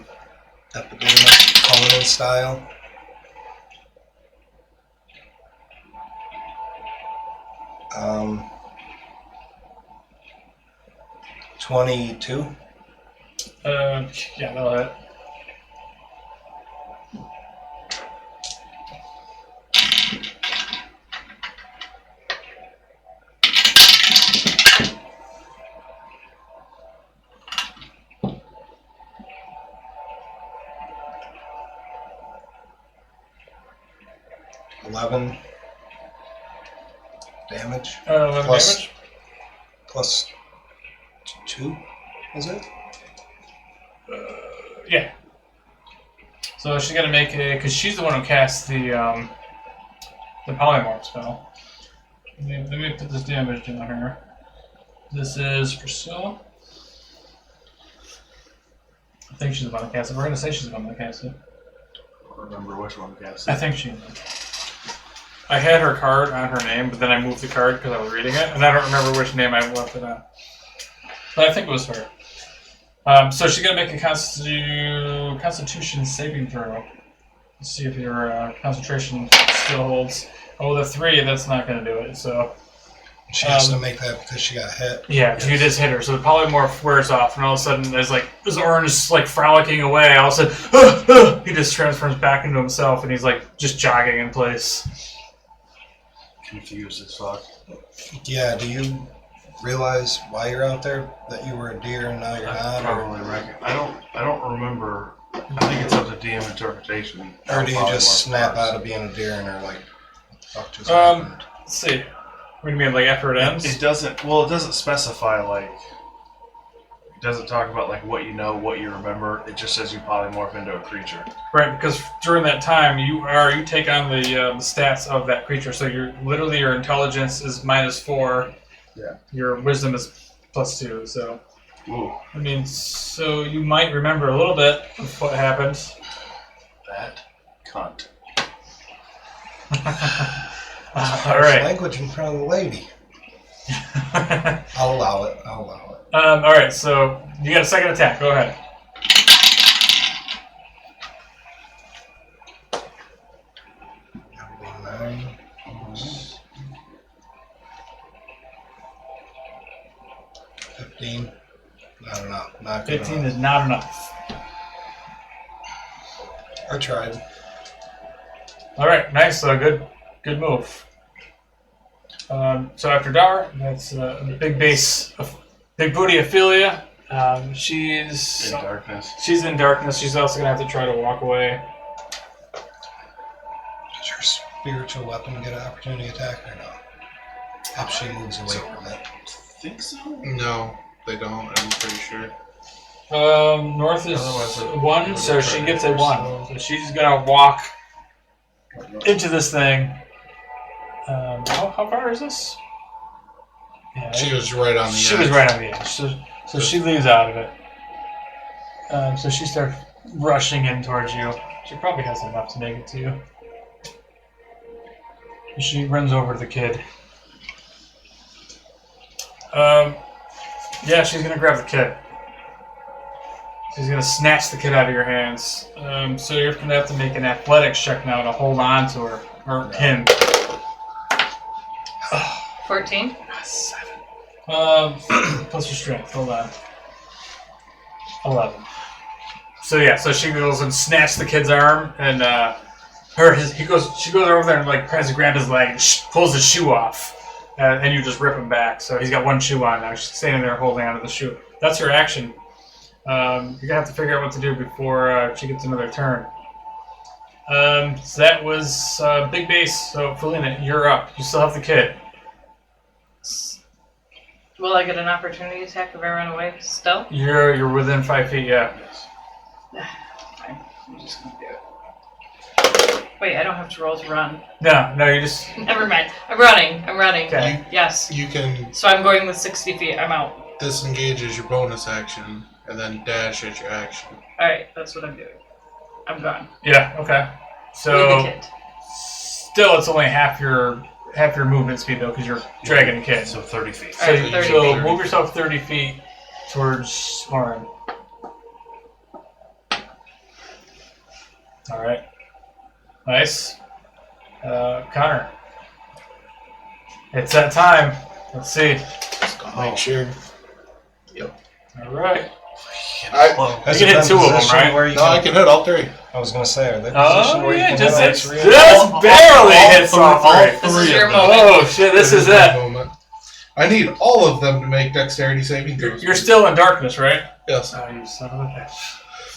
Epidemic Conan style. Um, 22. Yeah, that'll hit. Damage. 11 Plus- damage? Plus 2, is it? Yeah. So she's gonna make a, because she's the one who cast the polymorph spell. Let me put this damage down here. This is Priscilla. I think she's the one that cast it. We're gonna say she's the one that cast it. I don't remember which one cast I it. think she did. I had her card on her name, but then I moved the card because I was reading it, and I don't remember which name I left it on. But I think it was her. So she's gonna make a Constitution saving throw. Let's see if your concentration still holds. Oh, the 3, that's not gonna do it. So She has to make that because she got hit. yeah, because you just hit her. So the polymorph wears off, and all of a sudden, there's like this orange like frolicking away. All of a sudden, he just transforms back into himself, and he's like just jogging in place. Confused as fuck. Yeah, do you realize why you're out there? That you were a deer and now you're not? Probably reckon. I don't remember. I think it's up to DM interpretation. Or do you Probably just more snap parts. out of being a deer and are like, what the fuck just happened? Let's see. What do you mean, like after it ends? It doesn't. Well, it doesn't specify like. It doesn't talk about like what you know, what you remember. It just says you polymorph into a creature. Right, because during that time you take on the stats of that creature. So your intelligence is -4. Yeah. Your wisdom is +2. So Ooh, I mean, so you might remember a little bit of what happened. that cunt. All right. Language in front of the lady. I'll allow it. All right. So you got a second attack. Go ahead. Nine. 15. Not enough. Not good 15 enough. is not enough. I tried. All right. Nice. Good move. So after Dar, that's the big base, big booty Ophelia. She's In darkness. She's in darkness. She's also gonna have to try to walk away. Does your spiritual weapon get an opportunity attack or no? If she moves away from it. Think so? No, they don't. I'm pretty sure. North is Otherwise it 1, would so try she to gets a hit 1. herself. So she's gonna walk into this thing. How far is this? Yeah, She was right on the She edge. was right on the edge. So she leaves out of it. So she starts rushing in towards you. She probably has enough to make it to you. She runs over to the kid. Yeah, she's gonna grab the kid. She's gonna snatch the kid out of your hands. So you're gonna have to make an athletics check now to hold on to her or him. 14. 7. Plus your strength. Hold on. 11. So yeah, so she goes and snatches the kid's arm, and she goes over there and like tries to grab his leg, and pulls his shoe off, and you just rip him back. So he's got one shoe on now. She's standing there holding onto the shoe. That's her action. You're gonna have to figure out what to do before she gets another turn. So that was big base. So Felina, you're up. You still have the kid. Will I get an opportunity attack if I run away still? You're within 5 feet. Yeah. Fine. I'm just gonna do it. Wait, I don't have to roll to run. No, you just. Never mind. I'm running. Okay. Yes. You can So I'm going with 60 feet. I'm out. disengage as your bonus action, and then dash as your action. Alright, that's what I'm doing. I'm gone. Yeah. Okay. With So the kid. still, it's only half your movement speed though, because you're dragging a kid. So 30 feet. So, Alright, 30 so feet. move yourself 30 feet towards Lauren. All right. Nice. Connor. It's that time. Let's see. Just gonna make sure. All right. Has You can it hit been 2 of them, position right? where you No, I can hit all 3. I was gonna say, are they Oh, position where you yeah, can just hit hits. all 3? Just barely hits all three. This is three your of them. moment. Oh shit! This is my it. moment. I need all of them to make dexterity saving throws. You're still in darkness, right? Yes. Oh, you son of a bitch.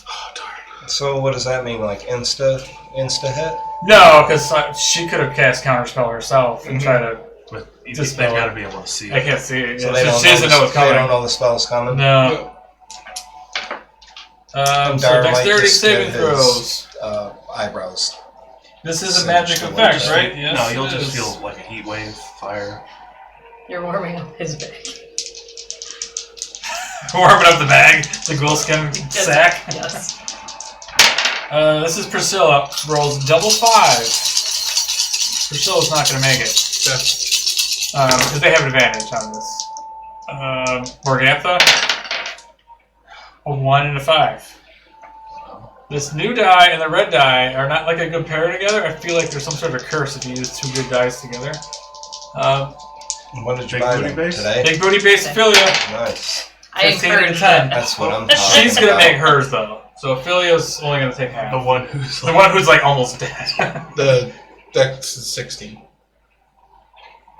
Oh, darn. So what does that mean? Like insta hit? No, because she could have cast counterspell herself and try to. But they've Dispel it. got to be able to see I it. can't see it. So Yeah, they don't she doesn't know what's They don't coming. know the spell's coming. No. So Dar might dexterity just saving get his, those. Eyebrows. This is a singed magic to effect, just- right? Yes, No, you'll it just is. feel like a heat wave, fire. You're warming up his back. Warming up the bag, the ghoul skin sack. Yes. This is Priscilla. Rolls double 5. Priscilla's not going to make it. Because they have advantage on this. Morgantha. A 1 and a 5. This new die and the red die are not like a good pair together. I feel like there's some sort of curse if you use 2 good dice together. When did you Big buy booty them? base? Today? Big booty base Ophelia. Nice. I 15 out of encourage 10. that. That's what I'm talking She's gonna about. make hers though. So Ophelia's only gonna take half. The one who's The one who's like almost dead. The dex is 16.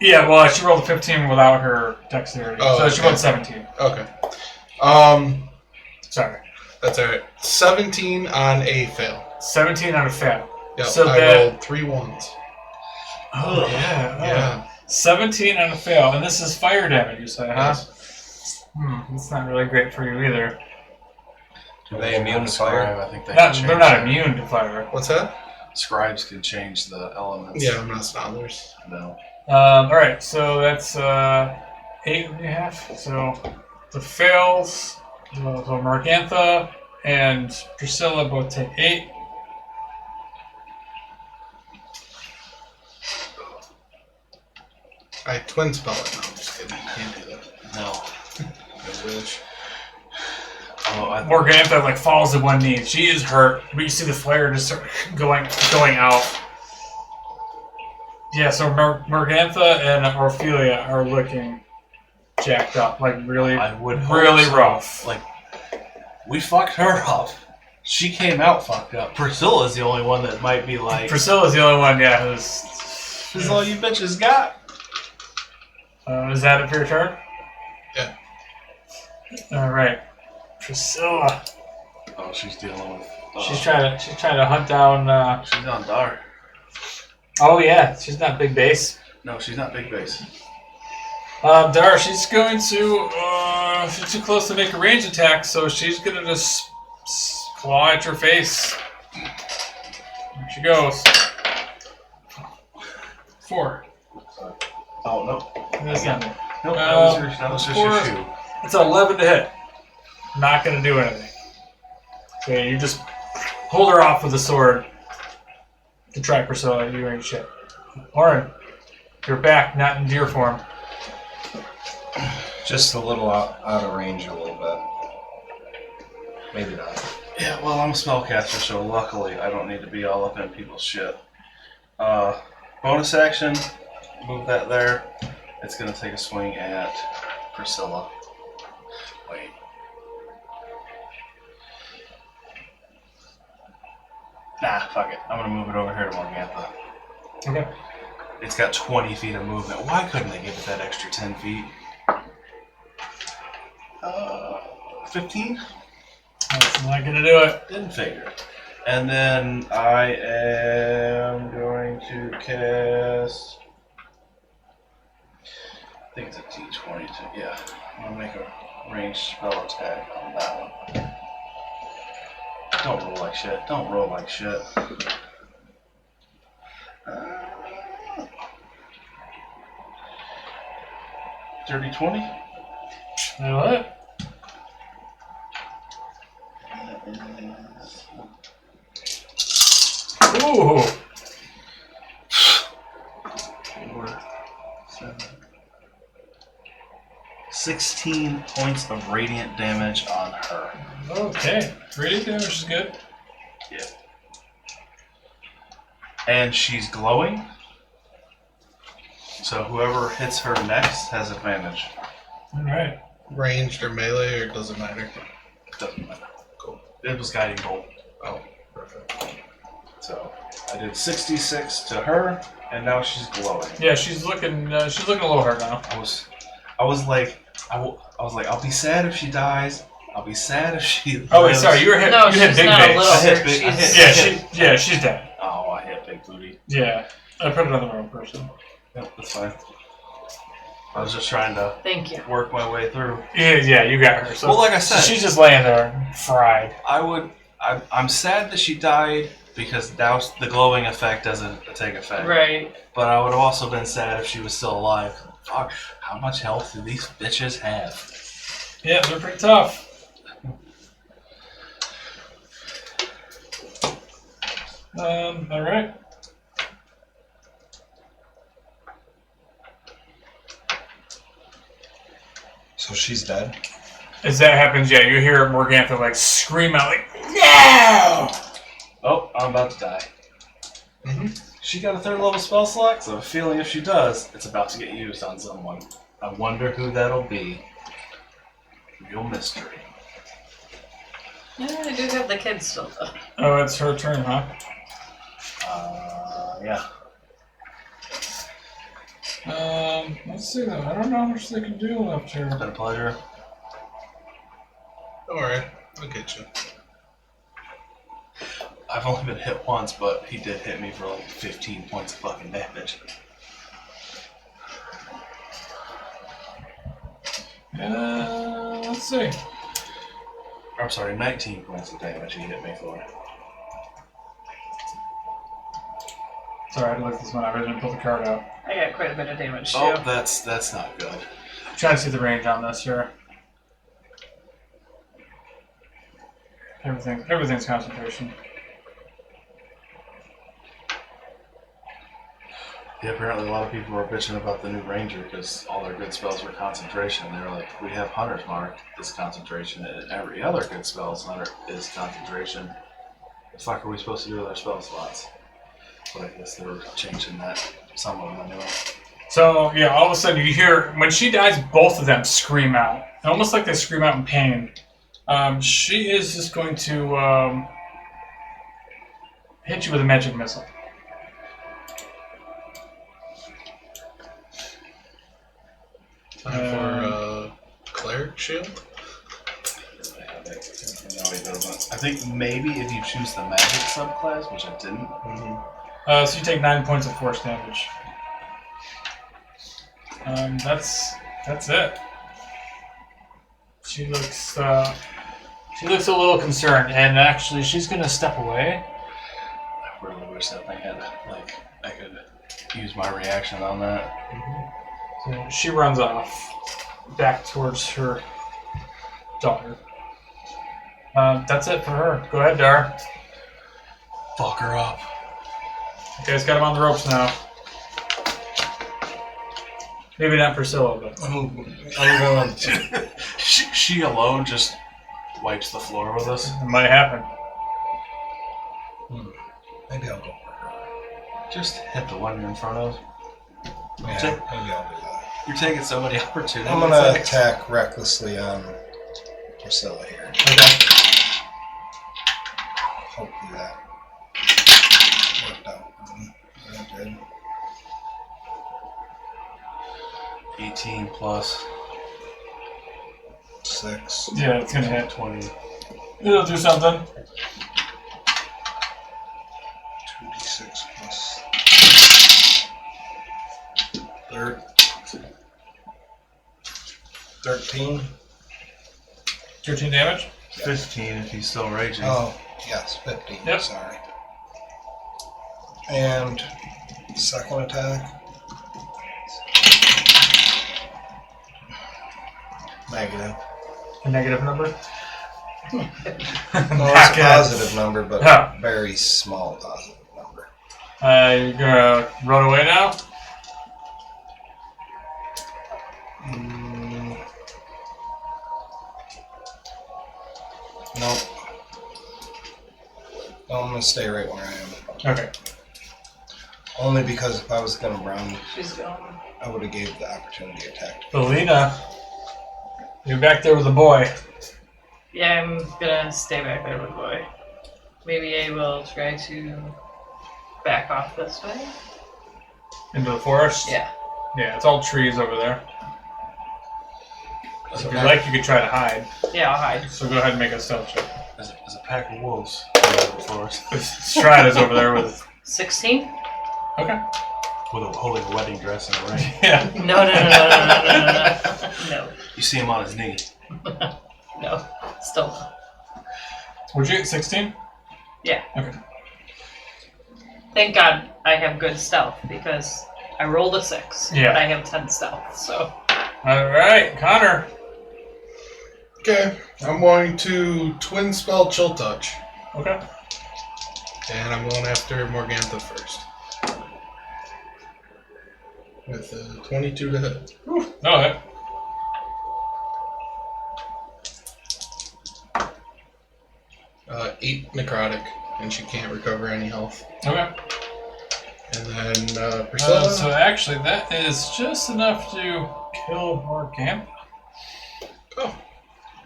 Yeah, well she rolled a 15 without her dexterity. Oh, so she okay. rolled 17. Okay. Sorry. That's alright. 17 on a fail. 17 on a fail. Yep, So I that- rolled 3 ones. Oh yeah. Oh. Yeah. 17 on a fail. And this is fire damage, you say, huh? Yes. That's not really great for you either. Are they immune to fire? I think they They're can not change immune to fire. What's that? it. Scribes can change the elements. Yeah, I'm not Snothers. No. Alright, so that's 8 and a half. So the fails, so Morgantha and Priscilla both take 8. I twin spell it. No, I'm just kidding. You can't do that. No. I wish. Oh, I Morgantha like falls to one knee. She is hurt, but you see the flare just start going out. Yeah, so Morgantha and Ophelia are looking jacked up, like really, I would hope really so. rough. Like, we fucked her up. She came out fucked up. Priscilla's the only one that might be like, Priscilla's the only one, yeah, who's. this is all you bitches got. Is that it for your turn? Yeah. All right, Priscilla. Oh, she's dealing with. She's trying to hunt down. She's on Dar. Oh yeah, she's not big base. No, she's not big base. Dar, she's going to. She's too close to make a range attack, so she's gonna just claw at your face. There she goes. 4. Oh no. That's not me. Nope, that was just your Four. shoe. It's an 11 to hit. Not going to do anything. Okay, you just hold her off with the sword to try Priscilla. You ain't shit. Orin, you're back, not in deer form. Just a little out of range a little bit. Maybe not. Yeah, well, I'm a spellcaster, so luckily I don't need to be all up in people's shit. Bonus action, move that there. It's going to take a swing at Priscilla. Wait. Nah, fuck it. I'm going to move it over here to Morgantha. Okay. It's got 20 feet of movement. Why couldn't they give it that extra 10 feet? 15? That's not going to do it. Didn't figure. And then I am going to cast... I think it's a D20. Yeah, I'm going to make a ranged spell attack on that one. Don't roll like shit. Don't roll like shit. Dirty 20? You know what? Ooh. 4, 7, 16 points of radiant damage on her. Okay. Radiant damage is good. Yeah. And she's glowing. So whoever hits her next has advantage. Alright. Ranged or melee, or doesn't matter? Doesn't matter. Cool. It was guiding bolt. Oh, perfect. So I did 66 to her, and now she's glowing. Yeah, she's looking a little hurt now. I was like, I'll be sad if she dies. I'll be sad if she. Oh wait, lives. sorry, you hit No, Big she's not a Base. little I hit hurt. big- I She's- hit- She's dead. Oh, I hit Big Booty. Yeah. I put it on the wrong person. Yep, that's fine. I was just trying to Thank you. work my way through. Yeah, you got her. So Well, like I said, she's just laying there, fried. I'm sad that she died because now the glowing effect doesn't take effect. Right. But I would have also been sad if she was still alive. Fuck, how much health do these bitches have? Yeah, they're pretty tough. Alright. So she's dead? As that happens, yeah, you hear Morgantha like scream out like, no! Oh, I'm about to die. Mm-hmm. She got a 3rd level spell slot, so I have a feeling if she does, it's about to get used on someone. I wonder who that'll be. Real mystery. Yeah, I do have the kids still though. Oh, it's her turn, huh? Yeah. Let's see though. I don't know how much they can do left It's here. been a pleasure. Alright, I'll get you. I've only been hit once, but he did hit me for like 15 points of fucking damage. Let's see. I'm sorry, 19 points of damage he hit me for. Sorry, I had to look this one up. I didn't pull the card out. I got quite a bit of damage too. Oh, that's not good. I'm trying to see the range on this here. Everything's concentration. Yeah, apparently a lot of people were bitching about the new ranger because all their good spells were concentration. They were like, we have Hunter's Mark is concentration, and every other good spell is concentration. What the fuck are we supposed to do with our spell slots? But I guess they were changing that. Some of them anyway. So, yeah, all of a sudden you hear, when she dies, both of them scream out. Almost like they scream out in pain. She is just going to hit you with a magic missile. Time for cleric shield. No, he doesn't. I think maybe if you choose the magic subclass, which I didn't. So you take 9 points of force damage. That's it. She looks a little concerned, and actually she's gonna step away. I really wish that thing had I could use my reaction on that. So she runs off back towards her daughter. That's it for her. Go ahead, Dar. Fuck her up. You guys got him on the ropes now. Maybe not Priscilla, but I'm going to... She alone just wipes the floor with us. it might happen. Maybe I'll go. Just hit the one you're in front of. Yeah, maybe I'll do that. You're taking so many opportunities. I'm going to attack recklessly on Priscilla here. Okay. Hopefully that worked out. That did. 18 plus 6. Yeah, it's gonna hit. 20. It'll do something. 2d6 plus 13. 13 damage. 15 if he's still raging. Oh, yes, 15. Yep. Sorry. And second attack. Negative. A negative number. No, it's a positive number, but Yeah. a very small positive number. You're gonna run away now? Nope. No, I'm gonna stay right where I am. Okay. Only because if I was gonna run, She's gone. I would have gave the opportunity attack. Belina, you're back there with the boy. Yeah, I'm gonna stay back there with the boy. Maybe I will try to back off this way. Into the forest? Yeah. Yeah, it's all trees over there. So if you like, you could try to hide. Yeah, I'll hide. So go ahead and make a stealth check. There's a pack of wolves for us. Strahd is over there with... 16? Okay. With holding a wedding dress and a ring. Yeah. No. You see him on his knee. No. Still. Would you get 16? Yeah. Okay. Thank God I have good stealth because I rolled a 6. Yeah. But I have 10 stealth, so. Alright, Connor. Okay, I'm going to twin spell chill touch, Okay. and I'm going after Morgantha first. With a 22 to hit. No hit. Uh, 8 necrotic, and she can't recover any health. Okay. And then Priscilla. So actually, that is just enough to kill Morgantha. Oh,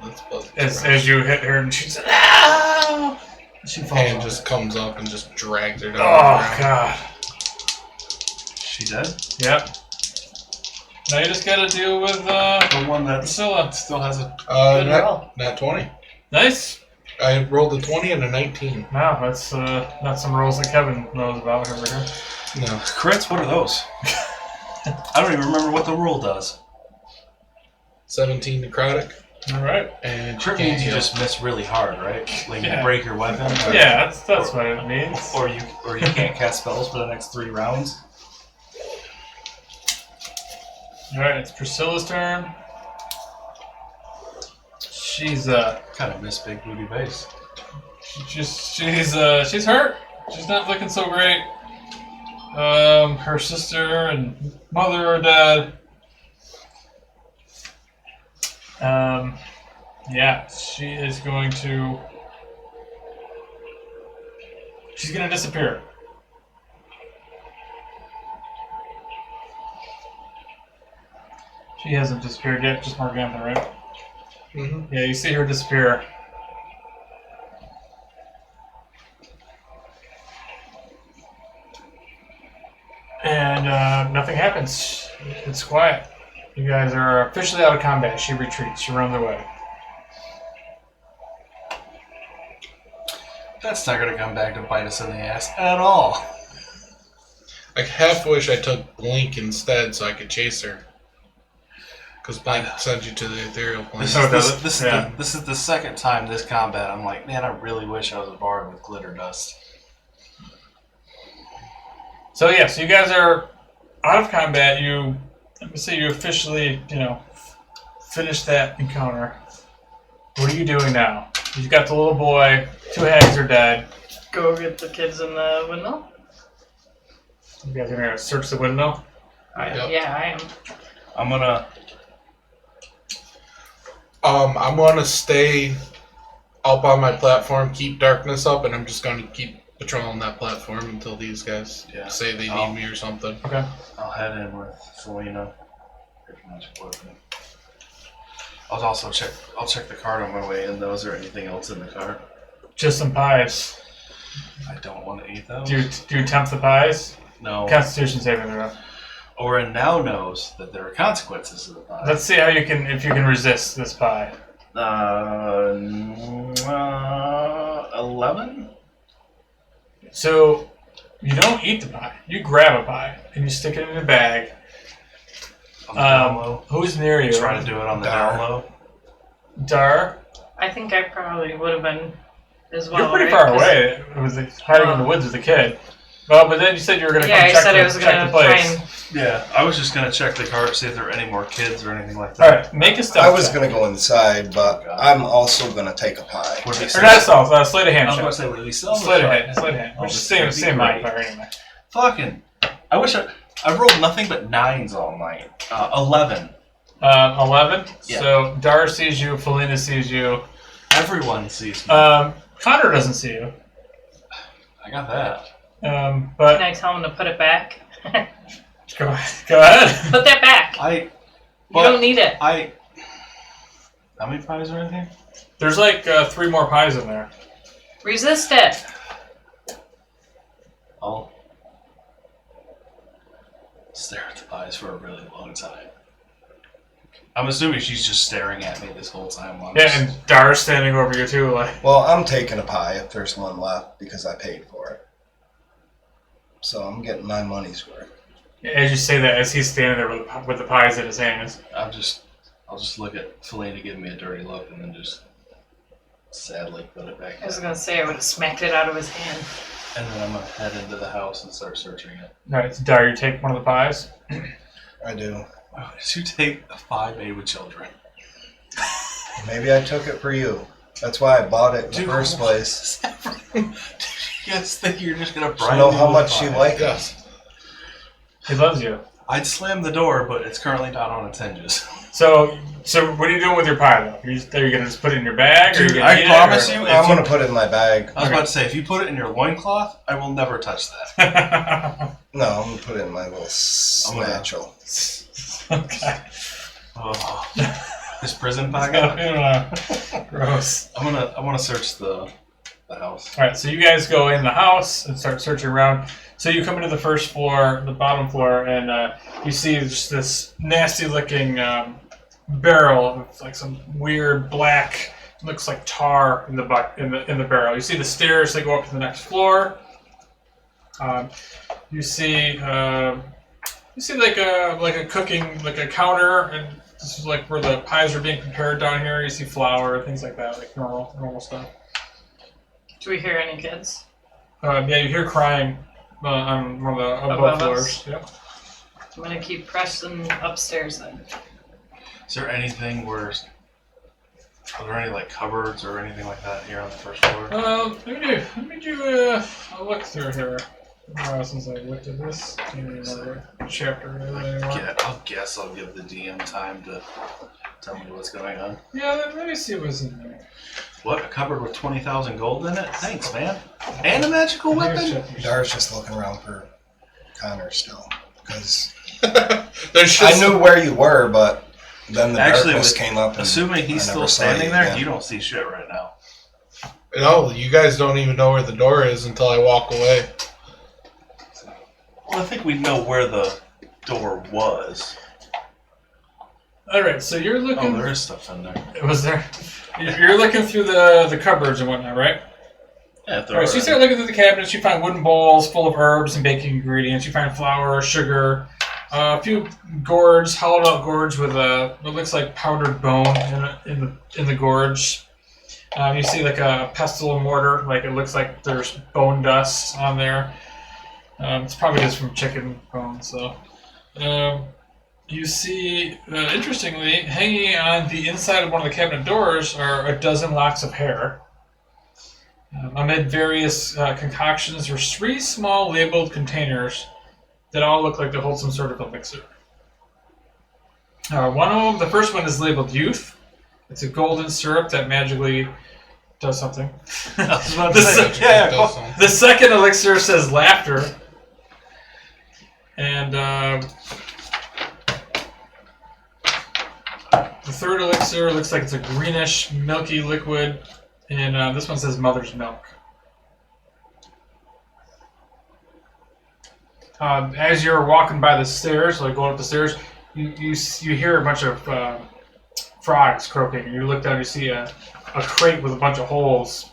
that's both. As you hit her and she said, "Ah!" She falls Hand off. just comes up and just drags her down. Oh god. She dead? Yep. Now you just gotta deal with The one that Priscilla. still has a... Good Nat, roll. nat 20. Nice. I rolled a 20 and a 19. Wow, that's not some rules that Kevin knows about over here. No. Crits? What are those? I don't even remember what the rule does. 17 necrotic. All right. And Crit can't means you heal. just miss really hard, right? Like Yeah. you break your weapon. Yeah, that's what it means. Or you can't cast spells for the next 3 rounds. All right, it's Priscilla's turn. She's Kind of miss Big Booty Base. she's hurt. She's not looking so great. Her sister and mother are dead. Yeah, she is going to. She's gonna disappear. She hasn't disappeared yet, just Morgantha, right? Mm-hmm. Yeah, you see her disappear. And nothing happens. It's quiet. You guys are officially out of combat. She retreats. She runs away. That's not going to come back to bite us in the ass at all. I half wish I took Blink instead so I could chase her. Because Blink sends you to the ethereal plane. This is the second time this combat I'm like, man, I really wish I was a bard with glitter dust. So yeah, so you guys are out of combat. You say you officially, finish that encounter. What are you doing now? You've got the little boy. 2 hags are dead. Go get the kids in the windmill? You guys are gonna search the windmill? Yep. Yeah, I am. I'm gonna. I'm gonna stay up on my platform, keep darkness up, and I'm just gonna keep patrolling that platform until these guys say they need me or something. Okay. I'll head in with Selena. Magic weapon. I'll also check. I'll check the card on my way in. Though, is there anything else in the card? Just some pies. I don't want to eat those. Do you tempt the pies? No. Constitution saving throw. Oren now knows that there are consequences to the pie. Let's see if you can resist this pie. 11? So you don't eat the pie. You grab a pie and you stick it in a bag. On the down low? Who's near you? Try to do it on the down low. Dar? I think I probably would have been as well. You're pretty right? far away. It was hiding in the woods as a kid. Well, but then you said you were going to come check the place. Yeah, I was just going to check the cart, see if there were any more kids or anything like All that. right, make a stealth I was check. going to go inside, but I'm also going to take a pie. What did we Or say? not stealth, sleight of hand I was check. going to say, what did we sell? Sleight of hand, sleight of hand. Oh, Which is this same would be great. modifier anyway. Fucking. I wish I rolled nothing but 9s all night. 11. 11. Yeah. So Dar sees you, Felina sees you. Everyone sees me. Connor doesn't see you. I got that. But Can I tell him to put it back? go ahead. Put that back. You You don't need it. How many pies are in here? There's like 3 more pies in there. Resist it. I'll stare at the pies for a really long time. I'm assuming she's just staring at me this whole time. Yeah, and Dar's standing over you too. Like, Well, I'm taking a pie if there's one left because I paid for it. So I'm getting my money's worth. as you say that, as he's standing there with the pies in his hands. I'll just look at Felina giving me a dirty look and then just sadly put it back I was down. going to say I would have smacked it out of his hand. And then I'm going to head into the house and start searching it. Alright, so Dar, you take one of the pies. I do. Why did you take a 5 made with children? Maybe I took it for you. That's why I bought it in the first place. Do you guys think you're just going to I bribe know me how with much you pie? like it. Yes. He loves you. I'd slam the door, but it's currently not on its hinges. So what are you doing with your pie though? Are you gonna just put it in your bag? Or Dude, are you gonna I eat promise it, you, I'm going to put it in my bag. I was about to say, if you put it in your loincloth, I will never touch that. No, I'm going to put it in my little satchel. Okay. Oh, this prison pocket. Gross. I'm gonna search the house. Alright, so you guys go in the house and start searching around. So you come into the first floor, the bottom floor, and you see just this nasty looking barrel with like some weird black, looks like tar in the barrel. You see the stairs that go up to the next floor. You see like a cooking, like a counter, and this is like where the pies are being prepared down here. You see flour, things like that, like normal stuff. Do we hear any kids? Yeah, you hear crying on one of the above Above floors. us? Yep. I'm going to keep pressing upstairs then. Is there anything where? Are there any like cupboards or anything like that here on the first floor? Let me do a look through here. Since I looked at this, I don't remember what chapter it is anymore. I'll give the DM time to tell me what's going on. Yeah, let me see what's in there. What? A cupboard with 20,000 gold in it? Thanks, man. And a magical weapon? Dar's just looking around for Connor still. Because There's I just knew where you were, but then the Actually, darkness with- came up. And Assuming he's I still never saw standing there, again. you don't see shit right now. no. You guys don't even know where the door is until I walk away. Well, I think we know where the door was. Alright, so you're looking. Oh, there is stuff in there. Was there? You're looking through the cupboards and whatnot, right? Yeah, if there Alright, so you start looking through the cabinets. You find wooden bowls full of herbs and baking ingredients. You find flour, sugar, a few gourds, hollowed out gourds with what looks like powdered bone in the gorge. You see like a pestle and mortar, like it looks like there's bone dust on there. It's probably just from chicken bones, so. you see, interestingly, hanging on the inside of one of the cabinet doors are a dozen locks of hair. Amid various concoctions, there's 3 small labeled containers that all look like they hold some sort of elixir. One of them, the first one is labeled Youth. It's a golden syrup that magically does something. The second elixir says Laughter. And the third elixir looks like it's a greenish, milky liquid. And this one says Mother's Milk. As you're walking by the stairs, like going up the stairs, you hear a bunch of frogs croaking. You look down, and you see a crate with a bunch of holes,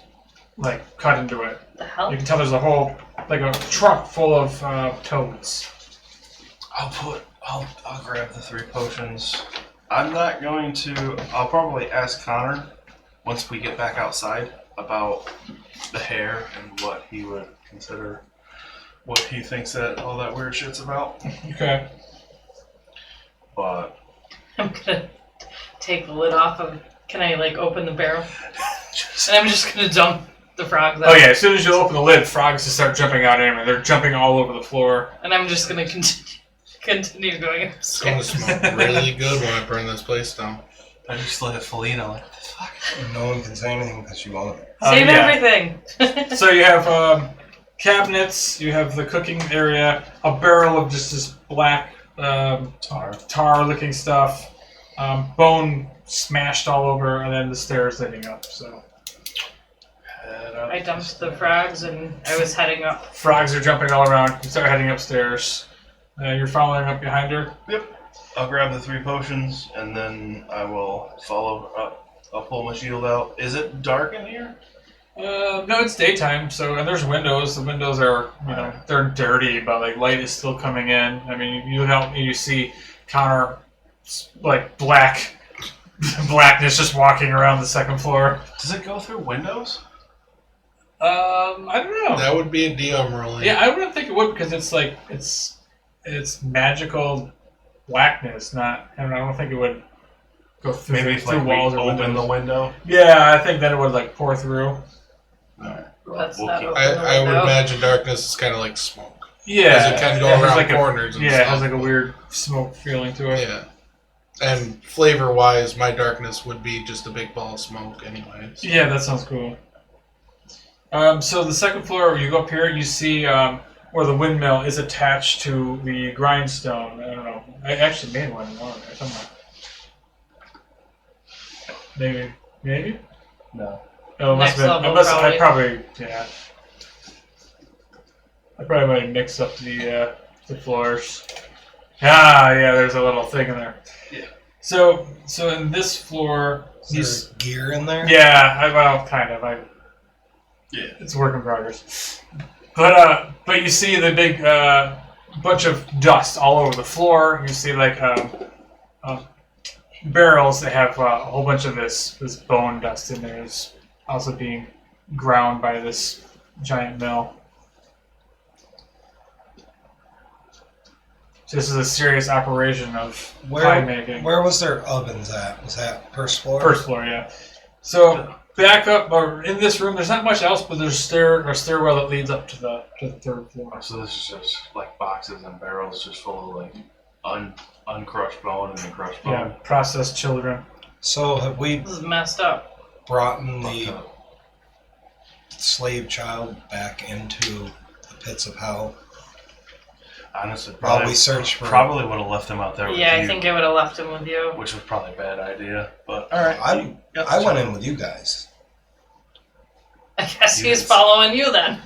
like cut into it. The hell? You can tell there's a whole, like a trunk full of toads. I'll grab the 3 potions. I'm not going to. I'll probably ask Connor once we get back outside about the hair and what he would consider, what he thinks that all that weird shit's about. Okay. But I'm gonna take the lid off of. Can I like open the barrel? And I'm just gonna dump the frogs out. Oh yeah, as soon as you open the lid, frogs just start jumping out anyway. They're jumping all over the floor. And I'm just gonna continue going It's going to smell really good when I burn this place down. I just look at Felina like, what the fuck? No one can say anything because you won't. Save Yeah. everything. So you have cabinets, you have the cooking area, a barrel of just this black tar-looking stuff, bone smashed all over, and then the stairs leading up. So I dumped the frogs and I was heading up. frogs are jumping all around. You start heading upstairs. You're following up behind her. Yep. I'll grab the 3 potions and then I will follow up. I'll pull my shield out. Is it dark in here? No, it's daytime. So and there's windows. The windows are, they're dirty, but like light is still coming in. I mean, you look out and you see Connor, like blackness, just walking around the second floor. Does it go through windows? I don't know. That would be a DM rolling. Yeah, I wouldn't think it would because it's like it's magical blackness. Not I don't think it would go through, Maybe if through like, walls we or open windows. the window. Yeah, I think then it would like pour through. Alright. Let's We'll not keep- open I would the window. imagine darkness is kind of like smoke. Yeah, Because it can go it has around like corners and it stuff. has like a weird smoke feeling to it. Yeah. And flavor-wise, my darkness would be just a big ball of smoke anyways. Yeah, that sounds cool. So the second floor, you go up here, you see where the windmill is attached to the grindstone. I don't know. I actually made one there somewhere. Maybe? No. Oh, it must Next have been. level, I probably, yeah. I probably might have mixed up the floors. Ah, yeah, there's a little thing in there. Yeah. So in this floor, Is there gear in there? yeah, well, kind of. Yeah. It's a work in progress. But you see the big bunch of dust all over the floor. You see like barrels that have a whole bunch of this bone dust in there. It's also being ground by this giant mill. So this is a serious operation of pie making. Where was their ovens at? Was that first floor? First floor, yeah. So back up, or in this room, there's not much else, but there's a stairwell that leads up to the third floor. So this is just like boxes and barrels just full of like uncrushed bone and then crushed bone. Yeah, processed children. So have we This is messed up. brought in the slave child back into the pits of hell? Honestly, While probably, we search for probably would have left him out there with Yeah, you, I think I would have left him with you. which was probably a bad idea. But all right, I went in with you guys. I guess You he's guys- following you then.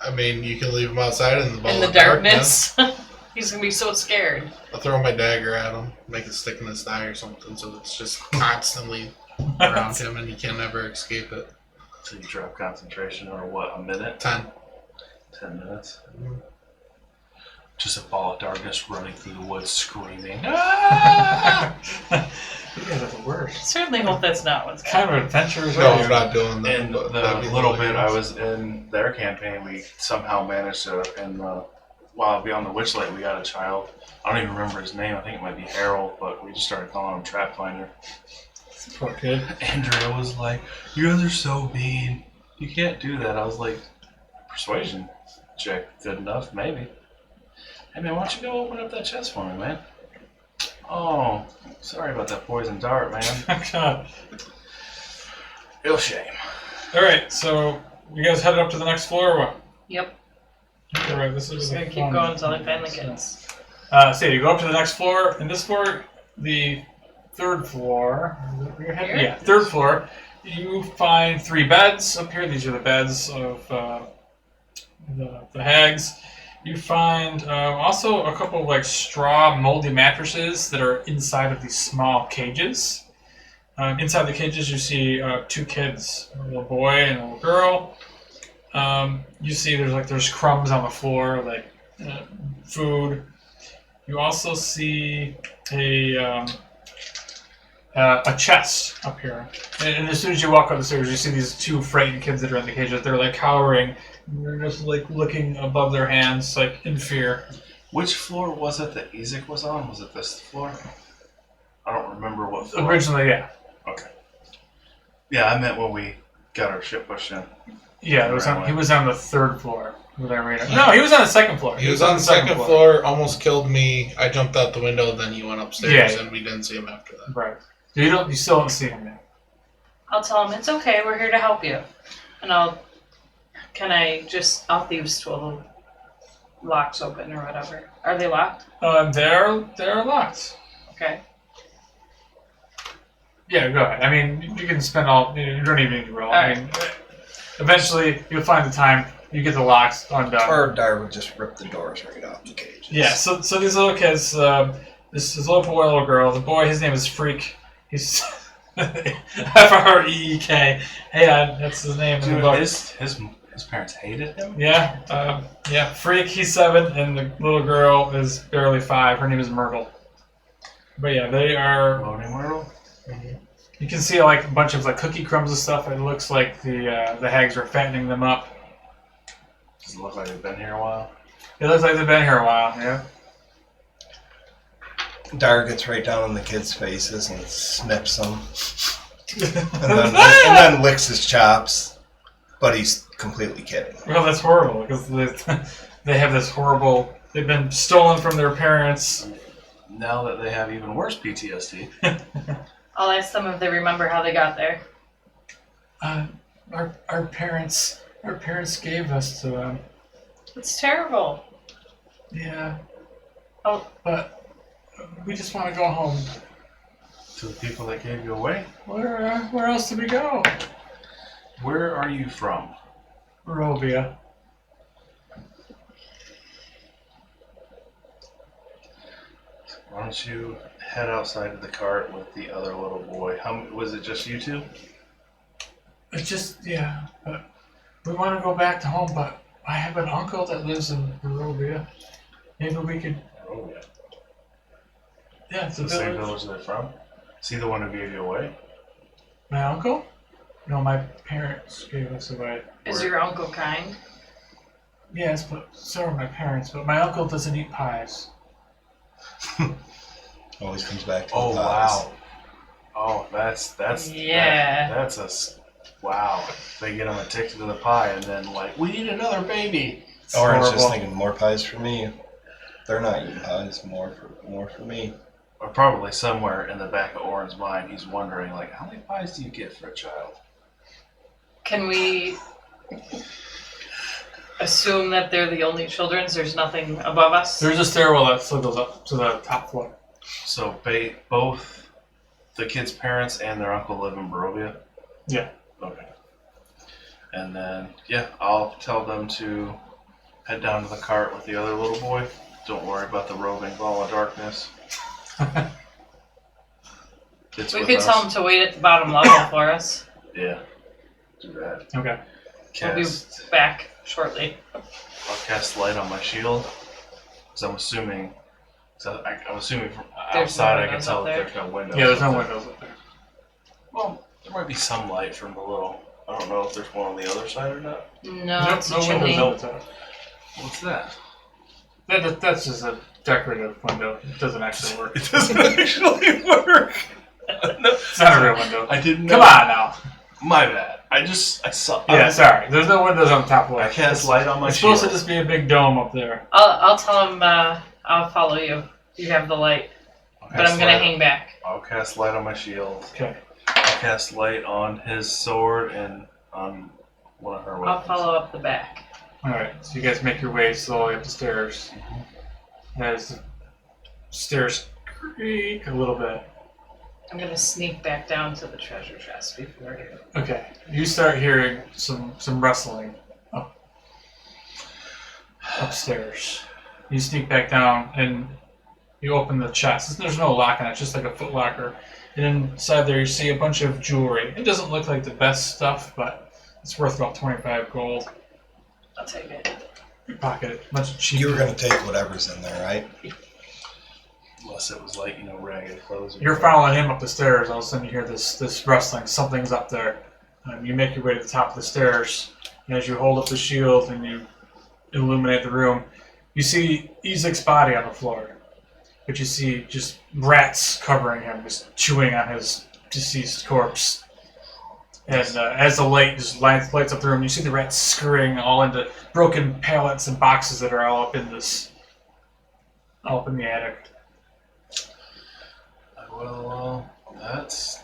I mean, you can leave him outside in the ball In the of darkness. darkness. He's gonna be so scared. I'll throw my dagger at him, make it stick in his thigh or something, so it's just constantly around him and he can never escape it. so you drop concentration or what? A minute? 10. 10 minutes? Just a ball of darkness running through the woods, screaming. You guys are the worst. Certainly hope that's not what's What kind of adventures No, are I'm you? not doing that. And but the that'd be little bit I hilarious. was in their campaign, we somehow managed to, in the while beyond the Witchlight, we got a child. I don't even remember his name. I think it might be Harold, but we just started calling him Trap Finder. Poor kid. Andrea was like, "You guys are so mean. You can't do that." I was like, "Persuasion check, good enough, maybe." Hey man, why don't you go open up that chest for me, man? Oh, sorry about that poison dart, man. God. Real shame. All right, so you guys headed up to the next floor, or what? Yep. All right, this is Just gonna keep going until I find the kids. So you go up to the next floor, and this floor, the third floor. Here? Yeah, third floor. You find 3 beds up here. These are the beds of the hags. You find also a couple of like straw moldy mattresses that are inside of these small cages. Inside the cages, you see 2 kids, a little boy and a little girl. You see there's crumbs on the floor, like food. You also see a chest up here, and as soon as you walk up the stairs, you see these 2 frightened kids that are in the cages. They're like cowering. They're just like looking above their hands, like in fear. Which floor was it that Ezek was on? Was it this floor? I don't remember what floor. Originally, yeah. Okay. Yeah, I meant when we got our shit pushed in. Yeah, he was on the 3rd floor. No, he was on the 2nd floor. He was on the second floor, almost killed me. I jumped out the window, then he went upstairs, and we didn't see him after that. Right. You still don't see him yet. I'll tell him it's okay. We're here to help you, and I'll leave swivel locks open or whatever. Are they locked? They're locked. Okay. Yeah, go ahead. I mean, you can spend you don't even need to roll. All mean, eventually you'll find the time. You get the locks undone. Or Dar would just rip the doors right off the cages. Yeah. So these little kids, this little boy, little girl. The boy, his name is Freak. He's Freek. Hey, that's his name. Dude, in the book. his parents hated him? Yeah. Freak. He's 7, and the little girl is barely 5. Her name is Myrtle. But yeah, they are. Loading Myrtle? Mm-hmm. You can see like a bunch of like cookie crumbs and stuff. It looks like the hags are fattening them up. Does it look like they've been here a while? It looks like they've been here a while. Yeah. Dar gets right down in the kids' faces and snips them, and then licks his chops. But he's completely kidding. Well, that's horrible because they have this horrible. They've been stolen from their parents. Now that they have even worse PTSD. I'll ask them if they remember how they got there. Our parents gave us to them. It's terrible. Yeah. Oh, but we just want to go home. To the people that gave you away? Where else do we go? Where are you from? Barovia. Why don't you head outside of the cart with the other little boy? Was it just you 2? It's just, yeah, but we want to go back to home, but I have an uncle that lives in Barovia. Maybe we could... Oh, yeah. Yeah, it's the same village they're from? Is he the one who gave you away? My uncle? No, my parents gave us away. Is your uncle kind? Yes, but so are my parents. But my uncle doesn't eat pies. Always comes back to Oh, the pies. wow. Oh, that's Yeah. That's wow. They get him a ticket to the pie and then like, we need another baby. Orange just thinking, more pies for me. They're not eating pies, more for me. Or probably somewhere in the back of Oren's mind, he's wondering, like, how many pies do you get for a child? Can we assume that they're the only children? There's nothing above us? There's a stairwell that still goes up to the top floor. So both the kids' parents and their uncle live in Barovia? Yeah. Okay. And then, yeah, I'll tell them to head down to the cart with the other little boy. Don't worry about the roving ball of darkness. We could tell them to wait at the bottom level for us. Yeah, do that. Okay. We'll be back shortly. I'll cast light on my shield. Because I'm assuming from There's no outside I can windows tell up that there? there's no windows. Yeah, there's no up there. windows up there. Well, there might be some light from the little... I don't know if there's one on the other side or not. No, Nope, it's no a chimney. windows up there. What's that? That's just a decorative window. It doesn't actually work. It doesn't actually work. No, It's not a real window. I didn't know. Come on now. My bad. I saw. Yeah, sorry. There's no windows on the top I left. cast light on my It's shield. supposed to just be a big dome up there. I'll tell him I'll follow you. You have the light, but I'm gonna hang back. I'll cast light on my shield. Okay. I'll cast light on his sword and on one of her I'll weapons. follow up the back. Alright, so you guys make your way slowly up the stairs. As the stairs creak a little bit. I'm gonna sneak back down to the treasure chest before you. Okay. You start hearing some rustling upstairs. You sneak back down and you open the chest. There's no lock on it, just like a foot locker. And inside there you see a bunch of jewelry. It doesn't look like the best stuff, but it's worth about 25 gold. I'll take it. You pocket it. A bunch of cheap. You were going to take whatever's in there, right? Unless it was like, ragged clothes. You're following him up the stairs. All of a sudden you hear this rustling. Something's up there. You make your way to the top of the stairs. And as you hold up the shield and you illuminate the room, you see Ezek's body on the floor. But you see just rats covering him, just chewing on his deceased corpse. And as the light just lights up the room, you see the rats scurrying all into broken pallets and boxes that are all up in the attic. Well, that's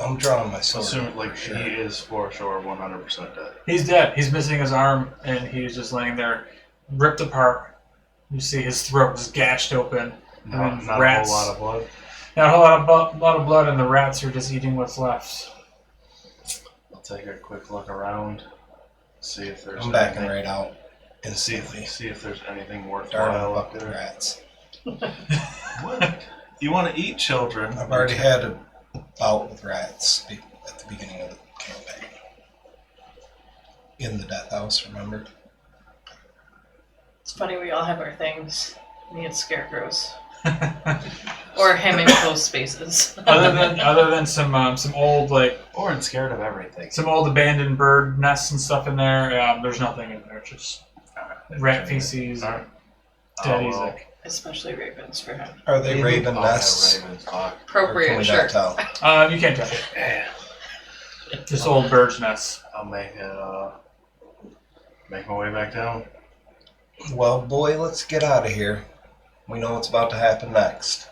I'm drawing my sword. assuming like for sure. he is for sure 100% dead. He's dead. He's missing his arm, and he's just laying there, ripped apart. You see his throat just gashed open. Not a rats. whole lot of blood. Not a whole lot of blood, and the rats are just eating what's left. I'll take a quick look around, see if there's I'm backing anything, right out and see instantly. if there's anything Darn worthwhile up fucking there. rats. What? You want to eat children? I've already had a bout with rats at the beginning of the campaign. In the death house, remember? It's funny we all have our things. Me and scarecrows, or him in closed spaces. other than some old Or I'm scared of everything. some old abandoned bird nests and stuff in there. There's nothing in there. Just rat feces Alright. and dead Oh, well. Ezek. Especially ravens for him. Are they raven Oh, yeah, nests? ravens, fuck. Or can Appropriate, we sure. not tell? You can't touch it. Yeah. Just old bird's nests. I'll make my way back down. Well, boy, let's get out of here. We know what's about to happen next.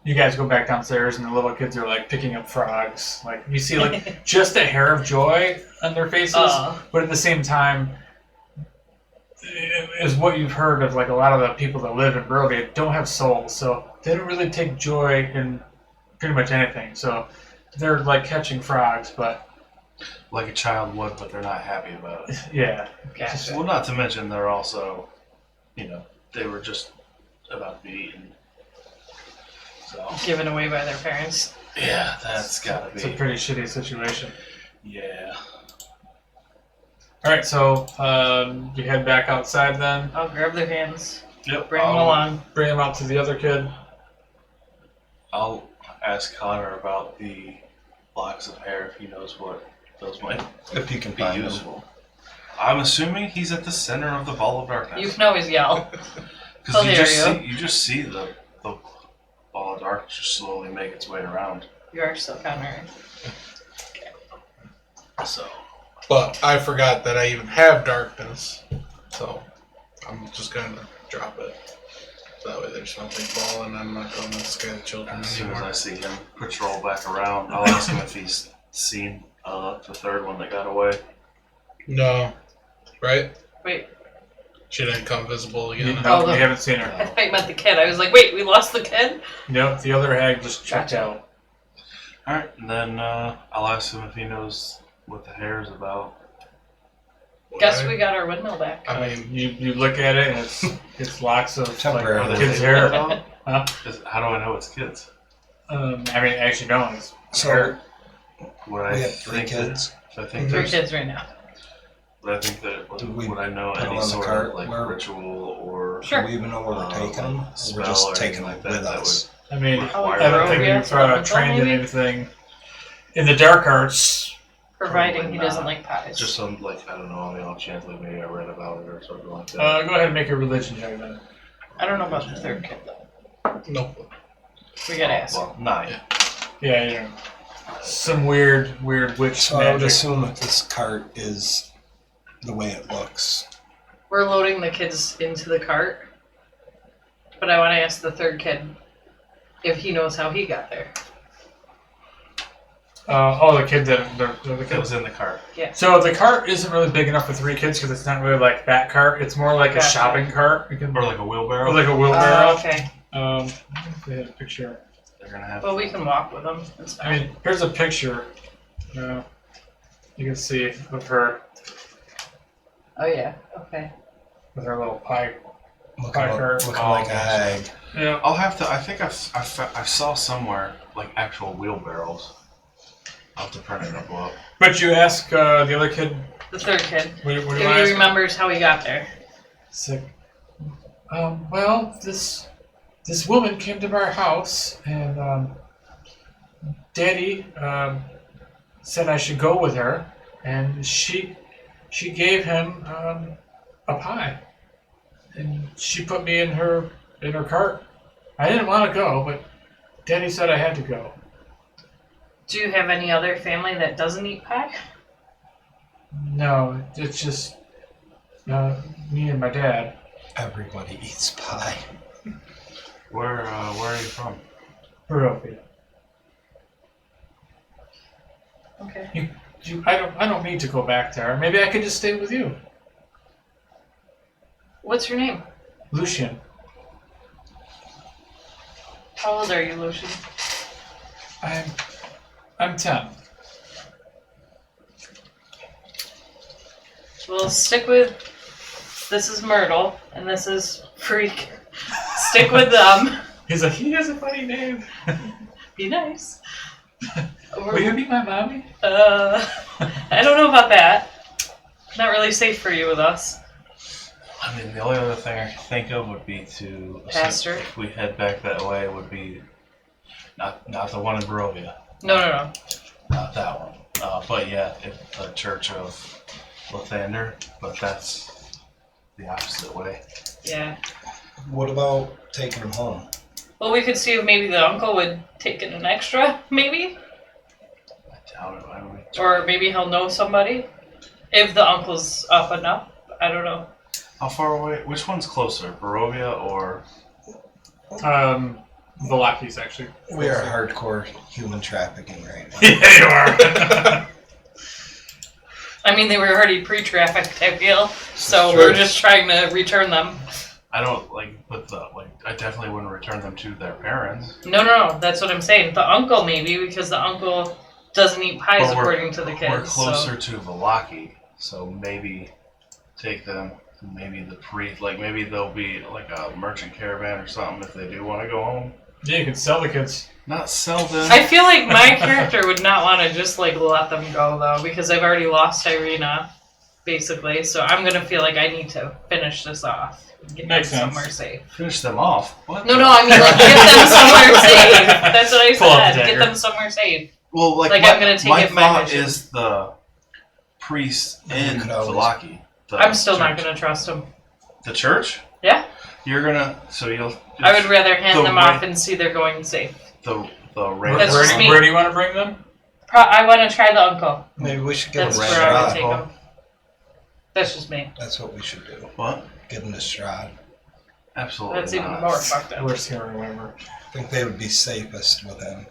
You guys go back downstairs, and the little kids are picking up frogs. You see just a hair of joy on their faces, but at the same time, is what you've heard of a lot of the people that live in Barovia don't have souls, so they don't really take joy in pretty much anything. So they're catching frogs, but Like a child would, but they're not happy about it. yeah. Gotcha. Well, not to mention they're also, they were just about to be eaten. So, Given away by their parents. yeah, that's gotta It's a be. pretty shitty situation. Yeah. All right, so you head back outside then. I'll grab their hands, Yep. bring them along. Bring them out to the other kid. I'll ask Connor about the locks of hair if he knows what those might If you can be find them. useful. I'm assuming he's at the center of the ball of darkness. You can always yell. Because he'll hear you just see the ball of darkness just slowly make its way around. You are so counter. So But I forgot that I even have darkness, so I'm just gonna drop it. That way there's nothing ball, and I'm not going to scare the children as soon as anymore. I see him patrol back around, I'll ask him if he's seen the third one that got away. No, right? Wait, She didn't come visible You, again. no, Oh, you haven't seen I her. thought you meant the kid. I was like, wait, we lost the kid? Nope, the other hag just checked Gotcha. out. Alright, and then I'll ask him if he knows what the hair is about. Guess we got our windmill back. I mean, You look at it, and it's locks of Temporarily. kids' hair. How do I know it's kids? Actually, no, it's So hair. Would I we have 3 think kids. That, I think Three there's. kids right now. Would I think that Do we would I know put 'em any on the sort cart? of Where- ritual or Sure. Do we even know where we're taking them? Or we're spell just or taking anything them like with that us? I mean, require I don't think Barovia, you've Elemental, trained in maybe? anything in the dark arts Providing he doesn't like pies. Just some, like, I don't know, on the off chance, like, maybe I read about it or something like that. Go ahead and make a religion check then. I don't know about the third kid though. Nope. We gotta ask. Well, 9. Yeah, you know. Some weird witch So I would magic. assume that this cart is the way it looks. We're loading the kids into the cart, but I want to ask the third kid if he knows how he got there. The kid that the It kid. was in the cart. So the cart isn't really big enough for 3 kids because it's not really like that cart. It's more like a Gotcha. shopping cart. You can, Or like a wheelbarrow. or like a wheelbarrow. Okay. They had a picture. They're gonna have Well, we can walk with them. It's fine. I mean, here's a picture. You can see of her Oh yeah. Okay. with her little pipe. Looking, Pie cart. looking like a hag. Yeah. I'll have to. I think I saw somewhere like actual wheelbarrows. I'll have to print it up. But you ask the other kid. The third kid. What do you If want to he ask? remembers how he got there. Sick. Well, this woman came to our house and Daddy said I should go with her, and she gave him a pie, and she put me in her cart. I didn't want to go, but Daddy said I had to go. Do you have any other family that doesn't eat pie? No, it's just me and my dad. Everybody eats pie. Where are you from? Barovia. Okay. I don't need to go back there. Maybe I could just stay with you, What's your name? Lucian. How old are you, Lucian? I'm 10. We'll stick with. This is Myrtle, and this is Freak. Stick with them. He's like, he has a funny name. Be nice. Will you be my mommy? I don't know about that. Not really safe for you with us. I mean, the only other thing I can think of would be to Pastor? if we head back that way, would be not the one in Barovia, No. not that one. But yeah, the Church of Lathander, but that's the opposite way. Yeah. What about taking him home? Well, we could see if maybe the uncle would take in an extra, maybe? I doubt it. I would. Or maybe he'll know somebody. If the uncle's up enough. I don't know. How far away? Which one's closer, Barovia or? The Lockies, actually. We are hardcore human trafficking right now. Yeah, you are. I mean, they were already pre-trafficked, I feel. So Sure. we're just trying to return them. I don't I definitely wouldn't return them to their parents. No. That's what I'm saying. The uncle, maybe, because the uncle doesn't eat pies But according to the kids. We're closer So. to Velaki, so maybe take them. Maybe the maybe there'll be like a merchant caravan or something if they do want to go home. Yeah, you could sell the kids. Not sell them. I feel like my character would not want to just like let them go though, because I've already lost Irina, basically. So I'm gonna feel like I need to finish this off. And get Makes them sense. somewhere safe. Finish them off. What? No, I mean like get them somewhere safe. That's what I Pull out the said. Get dagger. them somewhere safe. Well, Like, I'm gonna take my it my thought mission. is the priest in You could always- Velaki. I'm still not gonna trust them. The church? Yeah. You're gonna. So you'll. I would rather hand the them right- off and see they're going safe. The Where, That's where, just me. where do you want to bring them? I want to try the uncle. Maybe we should get That's him where I would Strahd. take them. That's just me. That's what we should do. What? Get him to Strahd. Absolutely. That's even not. more fucked up. Worst here or whatever. I think they would be safest with him.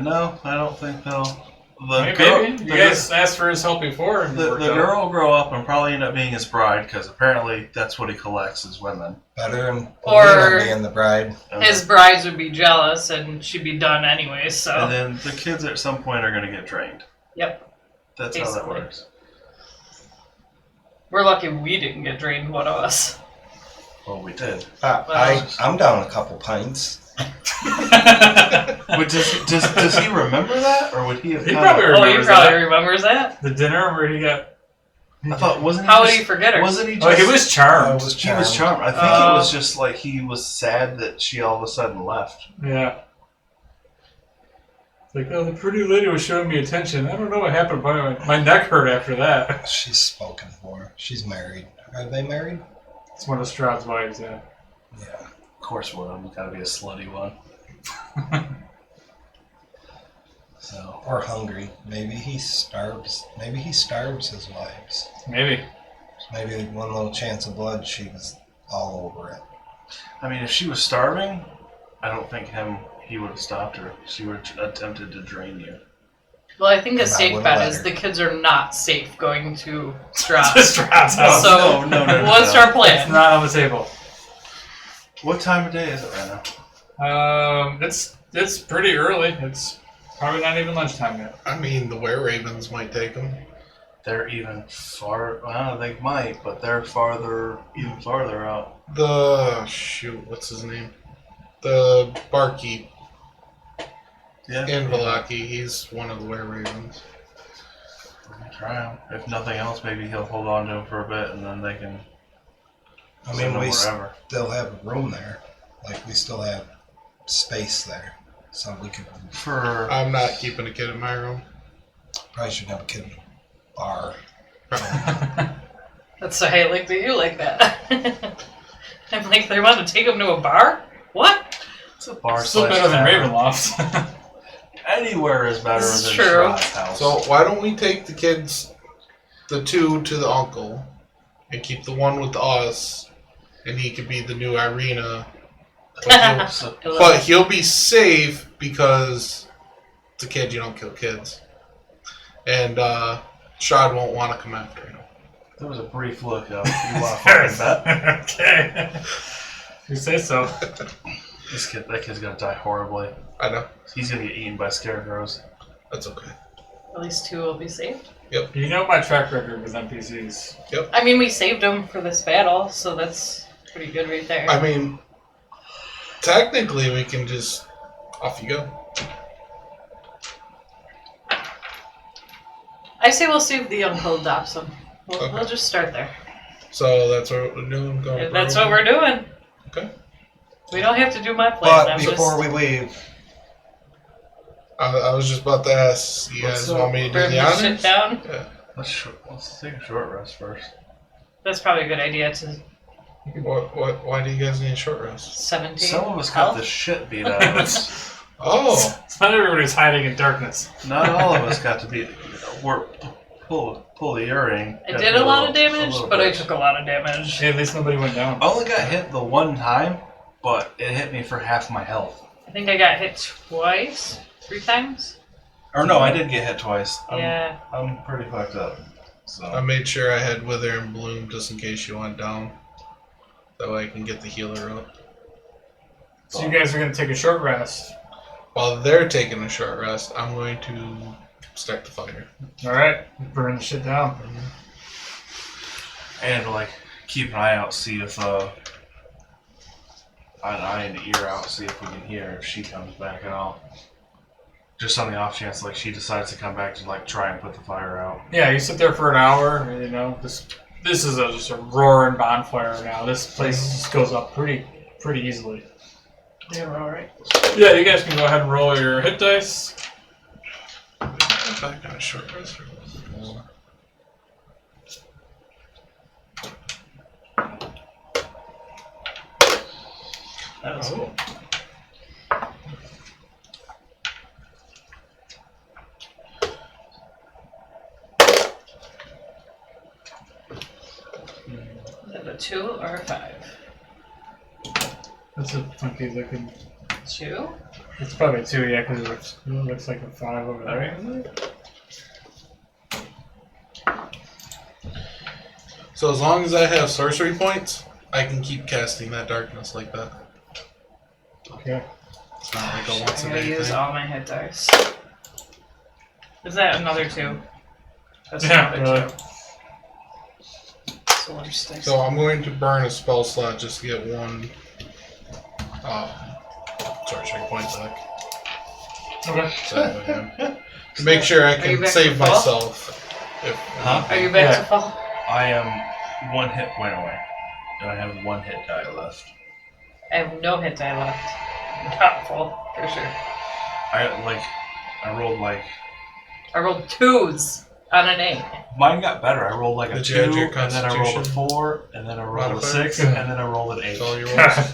No, I don't think they'll. Maybe. You guys asked for his help before. And it The worked out. girl will grow up and probably end up being his bride because apparently that's what he collects is women. Better than Or- Polina being the bride. His brides would be jealous, and she'd be done anyways. So And then the kids at some point are going to get trained. Yep. That's how that Basically. works. we're lucky we didn't get drained. One of us. Well, we did. I'm down a couple pints. But does he remember that, or would he have? He kinda- probably Oh, he remembers probably that. remembers that. The dinner where he got. I thought wasn't he? How would just- he forget her? Wasn't he? Just, Oh, he was charmed. I was He was charmed. I think Oh. it was just like he was sad that she all of a sudden left. Yeah. Like, oh, the pretty lady was showing me attention. I don't know what happened, but my neck hurt after that. She's spoken for. She's married. Are they married? It's one of Strahd's wives, yeah. Yeah. Of course, one of them gotta be a slutty one. So. Or hungry. Maybe he starves. Maybe he starves his wives. Maybe. Maybe one little chance of blood, she was all over it. I mean, if she was starving, I don't think he would have stopped her. She would have attempted to drain you. Well, I think a And I safe would've bet let is her. the kids are not safe going to Strahd. Strahd's house. So, no. what's our It's plan? not on the table. What time of day is it right now? It's pretty early. It's probably not even lunchtime yet. I mean, the were ravens might take them. They're even far. Well, they might, but they're even farther out. What's his name? The barkeep Yeah. in Valaki. He's one of the were ravens. Try him. If nothing else, maybe he'll hold on to him for a bit, and then they can. I mean, send him we wherever. still have room there. Like, we still have space there. So we could For I'm not keeping a kid in my room. probably should have a kid in the bar. That's so I like that you like that. I'm like, they want to take him to a bar? What? it's a bar. Still slash better than tavern. Ravenloft. Anywhere is better This is than true. Strahd's house. So why don't we take the kids, the two to the uncle, and keep the one with us, and he could be the new Irina. But he'll be safe because it's a kid. You don't kill kids, and Strahd won't want to come after him. There was a brief look up. You want to fucking bet? Okay. You say so. That kid's gonna die horribly. I know. He's gonna get eaten by scarecrows. That's okay. At least two will be saved. You know my track record with NPCs. I mean, we saved them for this battle, so that's pretty good right there. I mean, technically, we can just off you go. I say we'll see if the uncle adopts them. Okay. We'll just start there. So that's what we're doing. Going That's what we're doing. Okay. We don't have to do my plan. But I'm before just we leave, I was just about to ask. You guys want me to do burn the this shit honors? down. Yeah. Let's take a short rest first. That's probably a good idea to What? Why do you guys need a short rest? 17. Some of us got health. the shit beat out of us. Oh, It's not everybody's hiding in darkness. Not all of us got to be. Pull the earring. I Got did to a lot of a damage, little but I bit. took a lot of damage. Hey, at least nobody went down. I only got hit the one time, but it hit me for half my health. I think I got hit twice, 3 times. Or no, I did get hit twice. Yeah. I'm pretty fucked up. So I made sure I had Wither and Bloom just in case you went down. That way I can get the healer up. So you guys are going to take a short rest. While they're taking a short rest, I'm going to start the fire. Alright, burn the shit down. and like keep an eye out, see if an eye and ear out, see if we can hear if she comes back at all. Just on the off chance, like she decides to come back to like try and put the fire out. Yeah, you sit there for an hour, and, you know, this is just a roaring bonfire now. This place just goes up pretty easily. Yeah, we're alright. Yeah, you guys can go ahead and roll your hit dice. Back on a short rest. That's Oh. Is that a 2 or a 5? That's a funky looking. 2? It's probably a 2, yeah, because it looks like a 5 over there. So as long as I have sorcery points, I can keep casting that darkness like that. Okay. It's not like a once a I'm gonna day use thing. all my hit dice. Is that another 2? That's Yeah, another really. 2. So we'll just So I'm going to burn a spell slot just to get one sorcery point back. Okay. So, yeah. To make sure I Are you can back save to full? myself. If, Huh? Are you back Yeah. to full? I am 1 hit point away, and I have 1 hit die left. I have no hit die left. Not full, for sure. I like I rolled like... I rolled 2s on an 8. Mine got better. I rolled like a Did 2, you add your and then I rolled a Constitution 4, and then I rolled a modifier? 6, and then I rolled an 8. That's all your rolls?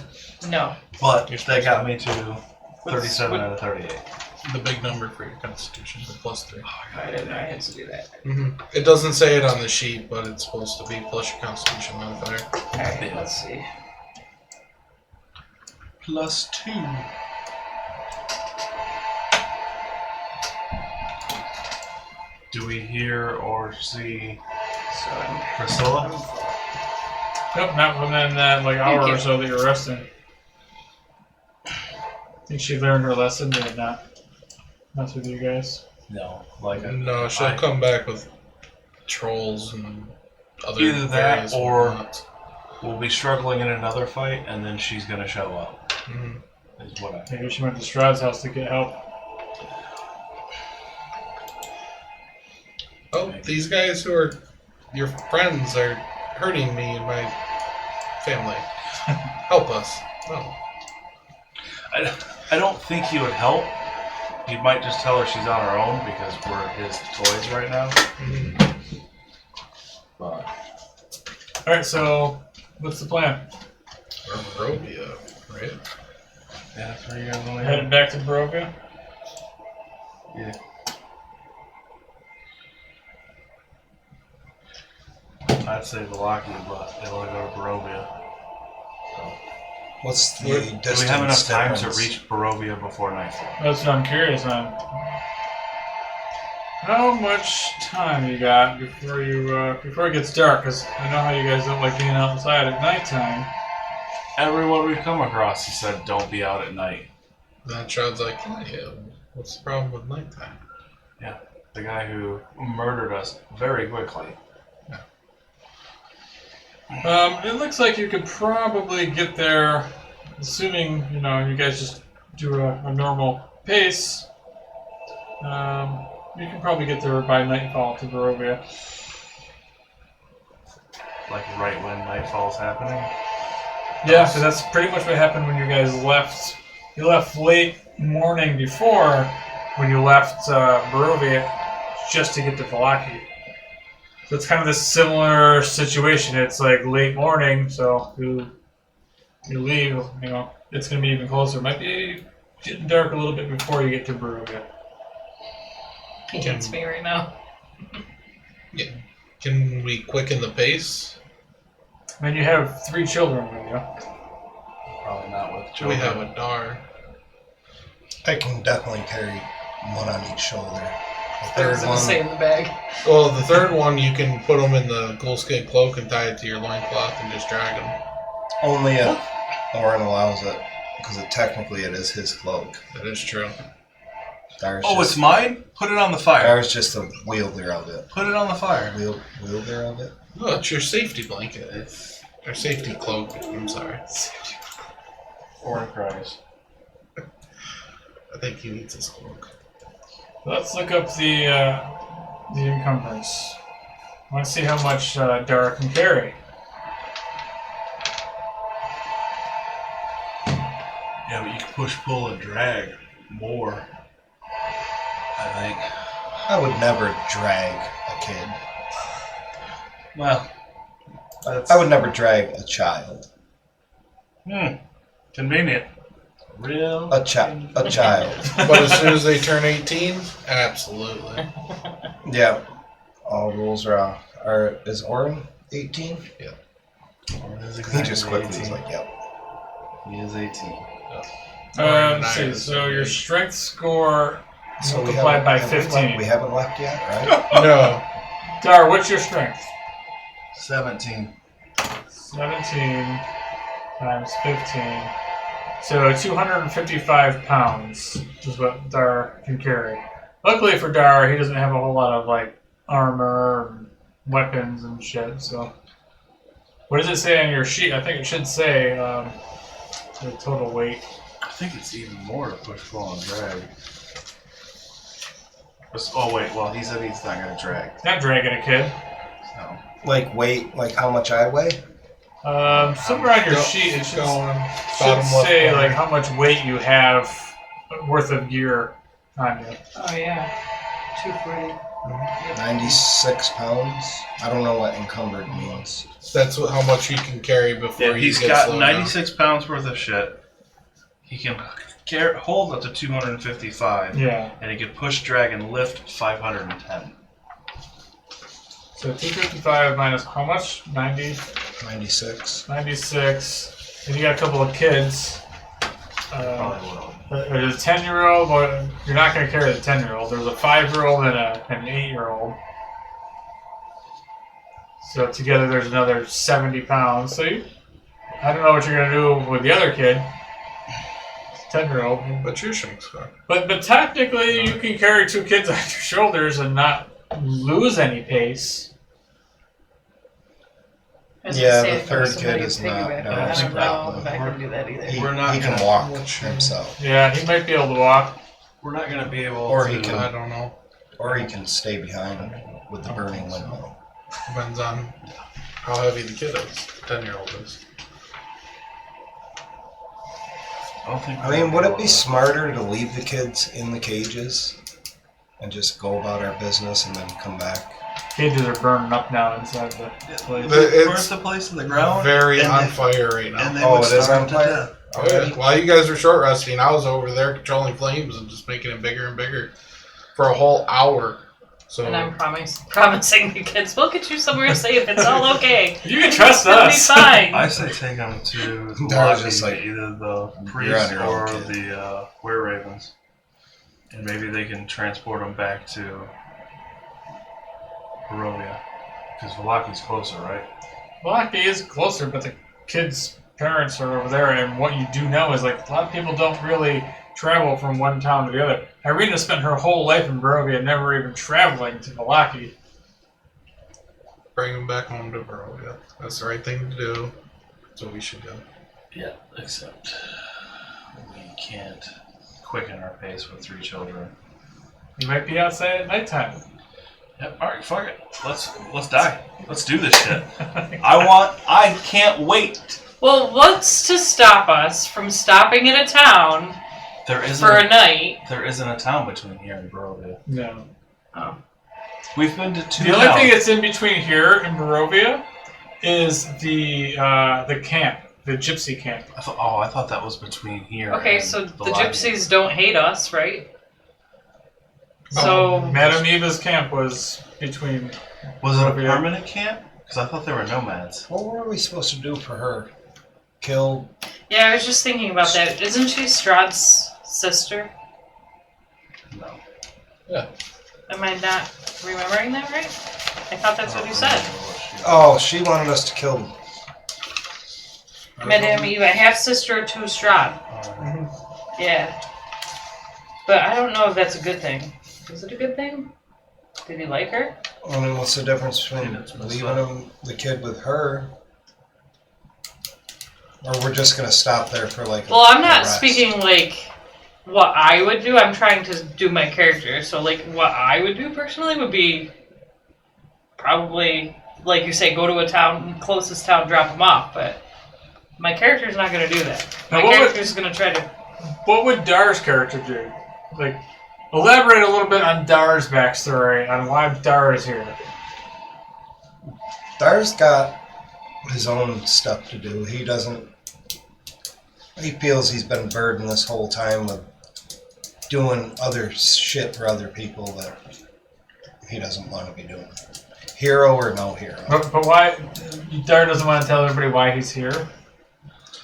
No. But You're that supposed got me to 37 out of 38. The big number for your Constitution, the +3. I didn't know I had to do that. It doesn't say it on the sheet, but it's supposed to be plus your Constitution modifier. Alright, let's see. +2. Do we hear or see So I'm Priscilla? Nope, not within that hour you. or so that you're resting. Think she learned her lesson? Did it not mess with you guys? No. No, she'll come back with trolls and other Either that various or- whatnots. We'll be struggling in another fight, and then she's gonna show up. Is what I. Maybe she went to Strahd's house to get help. Oh, these guys who are your friends are hurting me and my family. Help us. No. I don't think he would help. He might just tell her she's on her own because we're his toys right now. But Alright, so what's the plan? Or Barovia, right? yeah, that's where you guys want to Headed go. back to Barovia? Yeah. I'd say Velaki, but they want to go to Barovia. So, What's the do distance we have enough time to difference? reach Barovia before nightfall? That's what I'm curious on. How much time you got before it gets dark? Because I know how you guys don't like being outside at nighttime. Everyone we've come across has said don't be out at night. That Shroud's like, yeah, what's the problem with nighttime? The guy who murdered us very quickly. It looks like you could probably get there, assuming you guys just do a normal pace. You can probably get there by nightfall to Barovia. Like right when nightfall's happening. Yeah, so that's pretty much what happened when you guys left. You left late morning before when you left Barovia just to get to Velaki. So it's kind of this similar situation. It's like late morning, so you leave, it's going to be even closer. It might be getting dark a little bit before you get to Barovia. He hates me right now. Can we quicken the pace? I mean, you have 3 children with you. Probably not with We children. have a Dar. I can definitely carry one on each shoulder. The I was third gonna say one, in the bag. Well, the third one, you can put them in the ghoulskin cloak and tie it to your loincloth and just drag them. only if Orin allows it, because technically it is his cloak. That is true. Dar's Oh, just, it's mine? Put it on the fire. Dar's just a wielder of it. Put it on the fire. Wielder of it? No, it's your safety blanket. It's your safety cloak. I'm sorry. Orin cries. I think he needs his cloak. Let's look up the encumbrance. I want to see how much Dara can carry. Yeah, but you can push, pull, and drag more. I think. I would never drag a kid. Well, that's... I would never drag a child. Convenient. Real. A child. But as soon as they turn 18, absolutely. Yeah. All rules are off. Is Orin 18? Orin is He exactly just quickly 18. was like, yep. He is 18. Let's see. So your strength score multiplied by 15. We haven't left yet, right? No. Dara, what's your strength? 17. 17 times 15. So 255 pounds is what Dara can carry. Luckily for Dara, he doesn't have a whole lot of armor and weapons and shit. So what does it say on your sheet? I think it should say the total weight. I think it's even more to push, pull, and drag. Oh, wait. Well, he said he's not going to drag. It's not dragging a kid. So. Weight, how much I weigh? Somewhere on your Go- sheet, it should Bottom say left corner. how much weight you have worth of gear. on you. Oh yeah, 240. 96 pounds. I don't know what encumbered means. That's how much he can carry before Yeah, he he's gets got slowed 96 pounds worth of shit. He can hold up to 255. Yeah. And he can push, drag, and lift 510. So 255 minus how much? 90? 96. 96. And you got a couple of kids. Probably will. There's a 10-year-old, but you're not going to carry the 10-year-old. There's a 5-year-old and an 8-year-old. So together there's another 70 pounds. So I don't know what you're going to do with the other kid. 10-year-old. But you shouldn't start. But technically you can carry 2 kids on your shoulders and not lose any pace. Yeah, the third kid is not. I don't know if I can do that either. He We're can walk himself. Yeah, he might be able to walk. We're not going to be able Or to... he can- I don't know. Or he can stay behind with the burning windmill. Depends on how heavy the kid is. 10-year-old is. I don't think I mean, would it be smarter to leave the kids in the cages and just go about our business and then come back? Cages are burning up now inside the place. Where's the place in the ground? Very And on they- fire right now. And they Oh, would it is starve on to fire? death. Oh, yeah. While you guys were short resting, I was over there controlling flames and just making it bigger and bigger for a whole hour. So And I'm promising the kids, we'll get you somewhere safe. It's all okay. You can trust It'll be us. fine. I say take them to They're just like, either the you're priest on your own, or kid. the were-ravens. And maybe they can transport them back to Barovia. Because Valaki's closer, right? Valaki is closer, but the kids' parents are over there, and what you do know is like a lot of people don't really travel from one town to the other. Irina spent her whole life in Barovia, never even traveling to Valaki. bring them back home to Barovia. That's the right thing to do. That's what we should do. Yeah, except we can't quicken our pace with 3 children. You might be outside at nighttime. Yep, alright, fuck it. Let's die. Let's do this shit. I can't wait. Well, what's to stop us from stopping in a town There for a night? There isn't a town between here and Barovia. No. Oh. We've been to 2 The only towns. thing that's in between here and Barovia is the camp, the gypsy camp. I thought that was between here. Okay, and so the Valakia. gypsies don't hate us, right? So Madame Eva's camp was between. Was it a Barovia. permanent camp? Because I thought they were nomads. What were we supposed to do for her? Kill? yeah, I was just thinking about that. Isn't she Strahd's sister? No. Am I not remembering that right? I thought that's what you said. Oh, she wanted us to kill them. Madame Eva, half sister to Strahd. Yeah. But I don't know if that's a good thing. Is it a good thing? Did he like her? I mean, what's the difference between That's messed leaving up. the kid with her? Or we're just going to stop there for like Well, I'm not rest? speaking like what I would do. I'm trying to do my character. So, like, what I would do personally would be probably, like you say, go to a town, closest town, drop them off. But my character's not going to do that. My Now, what would- character's going to try to. What would Dar's character do? Like, elaborate a little bit on Dar's backstory, on why Dar is here. Dar's got his own stuff to do. He feels he's been burdened this whole time with doing other shit for other people that he doesn't want to be doing. Hero or no hero. But why? Dar doesn't want to tell everybody why he's here,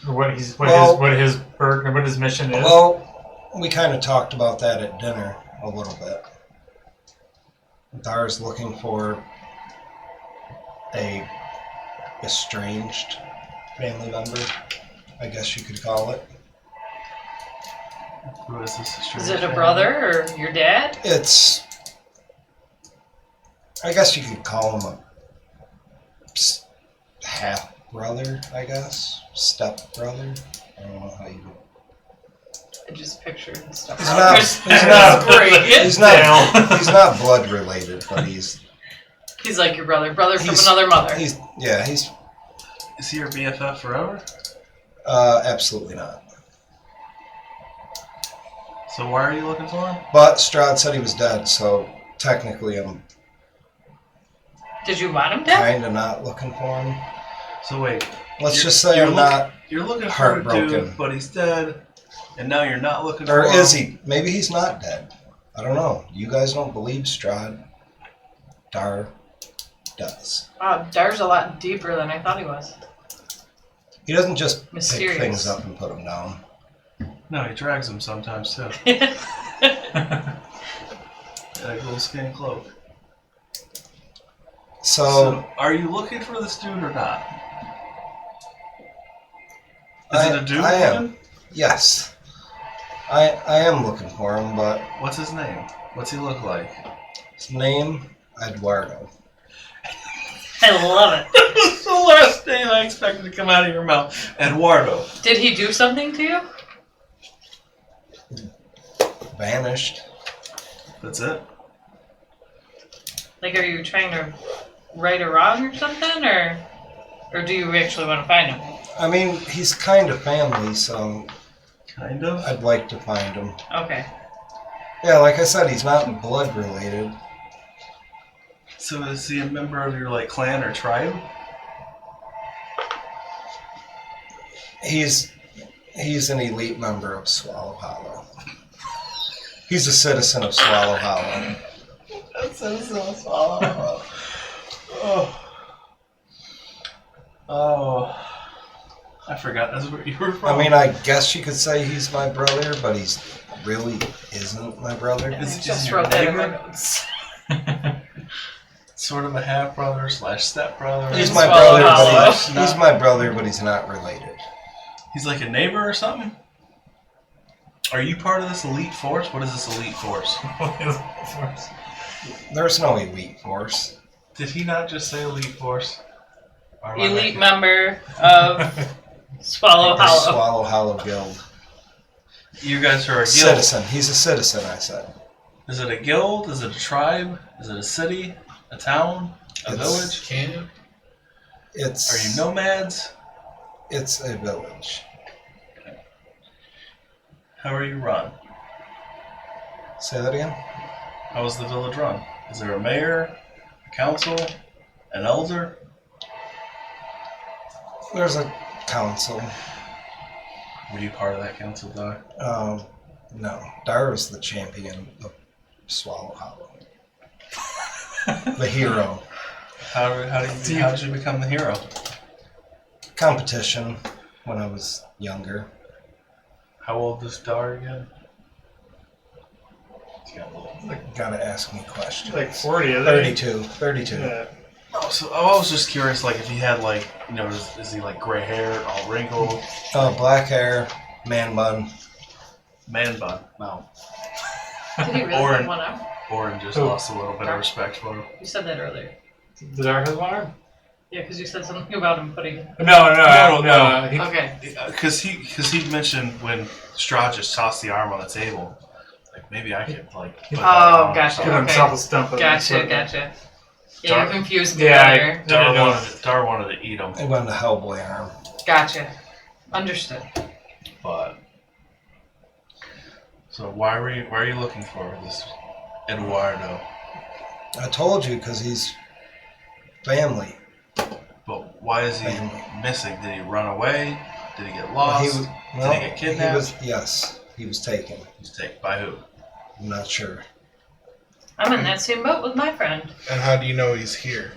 or what his burden, what his mission is. Well, we kind of talked about that at dinner a little bit. Dar's looking for a estranged family member, I guess you could call it. Who is this? Is it a brother or your dad? It's, I guess you could call him a half brother, I guess, step brother. I don't know how you. I just pictured and stuff. He's not. He's That's not. great. He's not. He's not blood related, but he's. He's like your brother from He's- another mother. He's. Is he your BFF forever? Absolutely not. So why are you looking for him? But Strahd said he was dead, so technically I'm Did you want him dead? kind of not looking for him. So wait. Let's just say I'm not. You're looking for a heartbroken. dude, but he's dead, and now you're not looking Or for him. is he? Maybe he's not dead. I don't know. You guys don't believe Strahd. Dar does. Wow, Dar's a lot deeper than I thought he was. He doesn't just Mysterious. pick things up and put them down. No, he drags him sometimes too. Like a little skin cloak. So are you looking for this dude or not? I- Is it a dude? I am. woman? yes, I am looking for him, but What's his name? What's he look like? his name Eduardo. I love it. That's the last name I expected to come out of your mouth. Eduardo. Did he do something to you? Vanished. That's it? Like, are you trying to right a wrong or something, or do you actually want to find him? I mean, he's kind of family, so Kind of. I'd like to find him. Okay. Yeah, like I said, he's not blood related. So is he a member of your like clan or tribe? He's an elite member of Swallow Hollow. He's a citizen of Swallow Hollow. That's so swallow. Oh. I forgot that's where you were from. I mean, I guess you could say he's my brother, but he's really isn't my brother. Is I it just your wrote that in my neighbor? notes. Sort of a half brother / step brother. He's In my Swallow brother, Hollow. but he's my brother, but he's not related. He's like a neighbor or something? Are you part of this elite force? What is this elite force? There's no elite force. Did he not just say elite force? Or am I Elite making- member of Swallow The Hollow. Swallow Hollow Guild. You guys are a guild. Citizen. He's a citizen, I said. Is it a guild? Is it a tribe? Is it a city? A town? A It's- village? Camp. It's. Are you nomads? It's a village. How are you run? Say that again? How is the village run? Is there a mayor, a council, an elder? There's a council. Were you part of that council, Doc? No. Dar is the champion of Swallow Hollow. The hero. How did you become the hero? Competition when I was younger. How old is Dar again? He's got a little. Gotta ask me questions. Like 40, isn't it? 32. Yeah. Oh, so I was just curious, like if he had like, you know, is he like gray hair, all wrinkled, Black hair, man bun. man bun? No, Did he really Orin. have one arm? Orin just Who? lost a little bit of respect for him. You said that earlier. The Dark has one arm? Yeah, because you said something about him putting. No. He, Okay. Because he mentioned when Strahd just tossed the arm on the table, like maybe I could like. Put that Oh, on or gotcha. something. Give himself a stump of Gotcha. Yeah, Dark- you confused me Yeah, earlier. Dar wanted to eat him, I went to Hellboy arm. Gotcha. Understood. but. So why are you looking for this Eduardo? I told you because he's family. But why is he Family. missing? Did he run away? Did he get He lost? was, Did he get kidnapped? Yes, he was taken. He's taken by who? I'm not sure. I'm in that same boat with my friend. And how do you know he's here?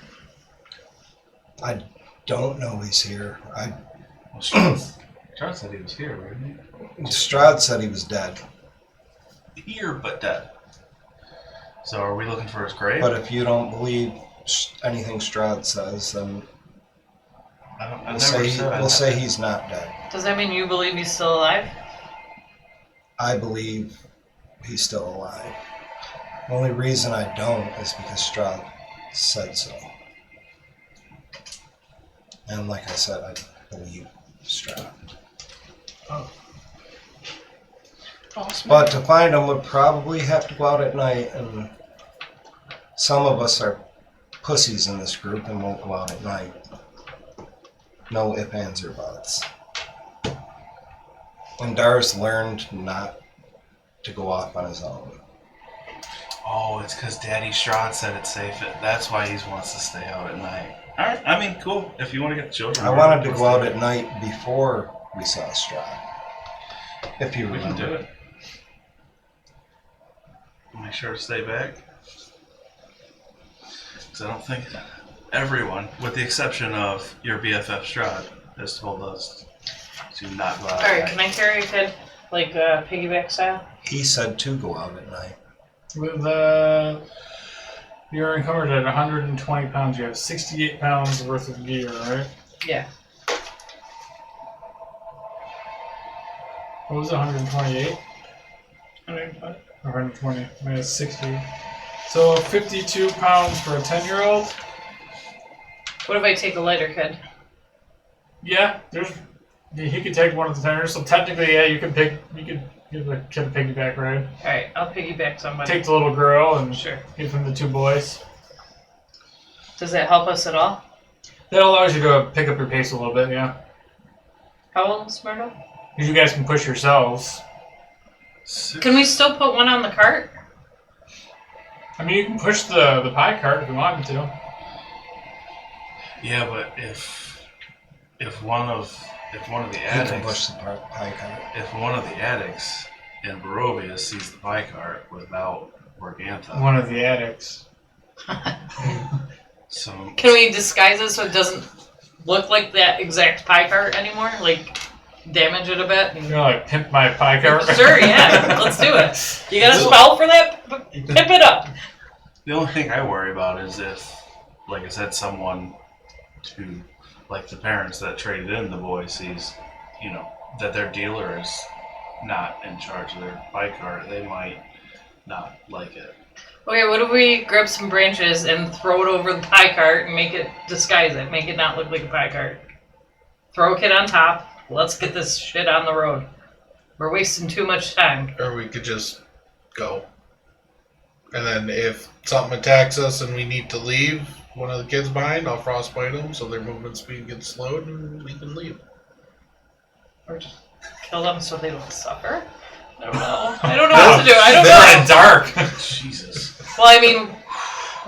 I don't know he's here. Well, Strahd said he was here, wasn't Strahd said he was dead. he? Here, but dead. So are we looking for his grave? But if you don't believe anything Strahd says, then I we'll say he's not dead. Does that mean you believe he's still alive? I believe he's still alive. The only reason I don't is because Strahd said so. And like I said, I believe Strahd. But to find him would probably have to go out at night, and some of us are pussies in this group and won't go out at night. No ifs, ands, or buts. And Dar's learned not to go off on his own. Oh, it's because Daddy Strahd said it's safe. That's why he wants to stay out at night. All right. I mean, cool. If you want to get the children. I wanted to go out at night before we saw Strahd. If you We remember. can do it. Make sure to stay back. Because I don't think everyone, with the exception of your BFF Strahd, has told us to not go out. Alright, can I carry a kid? Like piggyback style? He said to go out at night. With you're encumbered at 120 pounds. You have 68 pounds worth of gear, right? Yeah. What was it, 128? 120. 120 minus 60. So 52 pounds for a 10-year-old. What if I take a lighter kid? Yeah, he could take one of the 10-years. So technically, yeah, you could give the kid a piggyback ride. Alright, I'll piggyback somebody. Take the little girl and Sure. give him the 2 boys. Does that help us at all? That allows you to pick up your pace a little bit, yeah. How old is Myrtle? Because you guys can push yourselves. Can we still put one on the cart? I mean, you can push the pie cart if you wanted to. Yeah, but if one of the He can addicts, push the pie cart. if one of the addicts in Barovia sees the pie cart without Morgantha, One of the addicts. so Can we disguise it so it doesn't look like that exact pie cart anymore? Like, damage it a bit? You know, like pimp my pie cart. Sure, yeah. Let's do it. You got a spell for that? Pimp it up. the only thing I worry about is if, like I said, someone who, like the parents that traded in the boy sees, that their dealer is not in charge of their pie cart, they might not like it. Okay, what if we grab some branches and throw it over the pie cart and disguise it, make it not look like a pie cart? Throw a kid on top. Let's get this shit on the road. We're wasting too much time. Or we could just go. And then if something attacks us and we need to leave one of the kids behind, I'll frostbite them so their movement speed gets slowed and we can leave. Or just kill them so they don't suffer. I don't know. I don't know what to do. I don't They're in know. dark. Jesus. Well, I mean,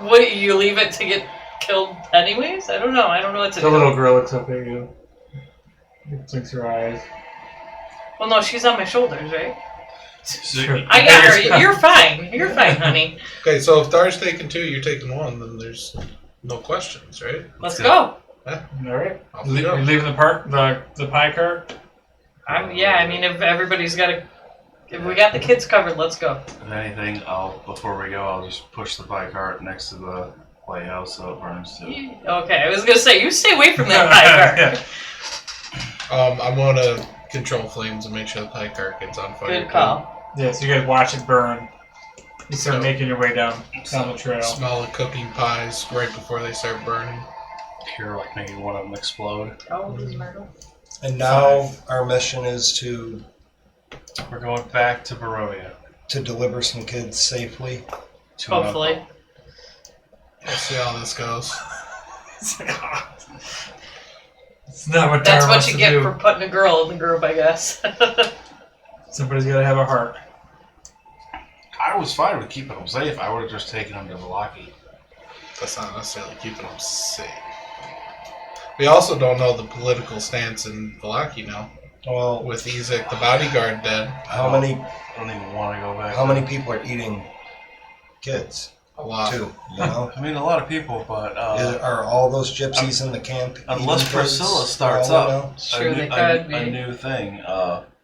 what, you leave it to get killed anyways? I don't know. I don't know what to The do. little girl looks up at you. Blinks her eyes. Well, no, she's on my shoulders, right? Sure. I got her. You're fine. You're fine, honey. Okay, so if Dar's taking 2, you're taking 1, then there's no questions, right? Let's go. All right. Off You we go. leaving the pie cart? Yeah, I mean, if everybody's got if we got the kids covered, let's go. If anything, before we go, I'll just push the pie cart next to the playhouse so it burns too. Okay, I was gonna say, you stay away from that pie cart. I'm going to control flames and make sure the pie cart gets on fire. Good call. Yeah, so you guys watch it burn. You start So- making your way down the trail. Smell the cooking pies right before they start burning. Hear like making one of them explode. How old is Myrtle? And now our mission is to We're going back to Barovia. deliver some kids safely. To Hopefully. We'll see how this goes. It's not what That's Dar what wants you to get do. for putting a girl in the group, I guess. Somebody's got to have a heart. I was fine with keeping them safe. I would have just taken them to Velaki. That's not necessarily keeping them safe. We also don't know the political stance in Velaki now. Well, With Ezek, the bodyguard, dead. how many I don't even want to go back. how many people are eating kids A lot. too? You know, I mean, a lot of people, but are all those gypsies in the camp? unless eating kids Priscilla for starts all we up know? Sure, they a could be. new thing.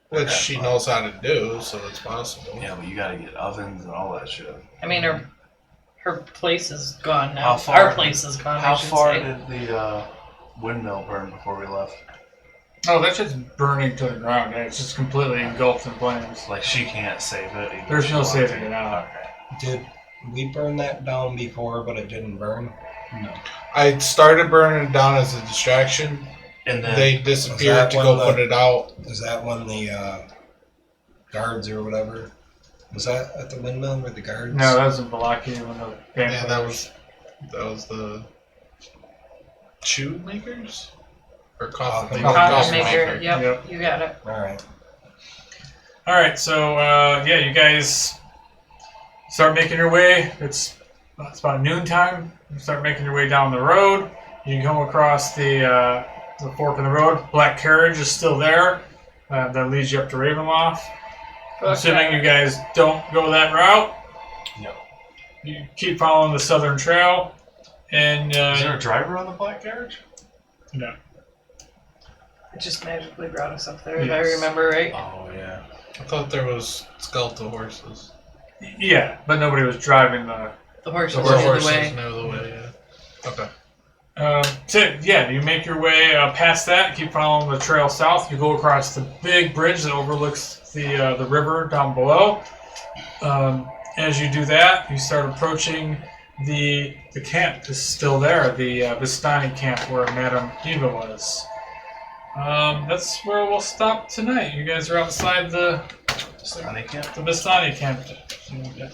Which she knows how to do, so it's possible. Yeah, but you got to get ovens and all that shit. I mean, her place is gone now. How far- Our place is gone, How I should far say. did the windmill burn before we left? Oh, that shit's burning to the ground. Yeah, it's just completely engulfed in flames. Like she can't save it. even There's if she no wanted saving to. it now. Okay. Did we burn that down before, but it didn't burn? No. I started burning it down as a distraction. And then They Was disappeared that to when go the- put it out. Is that when the guards or whatever? Was that at the windmill with the guards? No, that was in Velaki when the band Yeah, that was the shoe makers? Or coffin Coffin makers? Coffin Coffin maker. maker. Yep, Yep. you got it. All right. All right, so yeah, you guys start making your way. It's about noontime. You start making your way down the road. You come across the fork in the road. Black carriage is still there. That leads you up to Ravenloft. Assuming you guys don't go that route. No. You keep following the southern trail, and Is there a driver on the black carriage? no. It just magically brought us up there, if Yes. I remember right. Oh yeah. I thought there was skeletal horses. Yeah, but nobody was driving the. The horses The knew the horses way. know the way. Yeah. Okay. So yeah, you make your way past that. Keep following the trail south. You go across the big bridge that overlooks the river down below. As you do that, you start approaching the camp is still there. The Vistani camp where Madame Eva was. That's where we'll stop tonight. You guys are outside the Vistani camp? Vistani camp. So, yeah.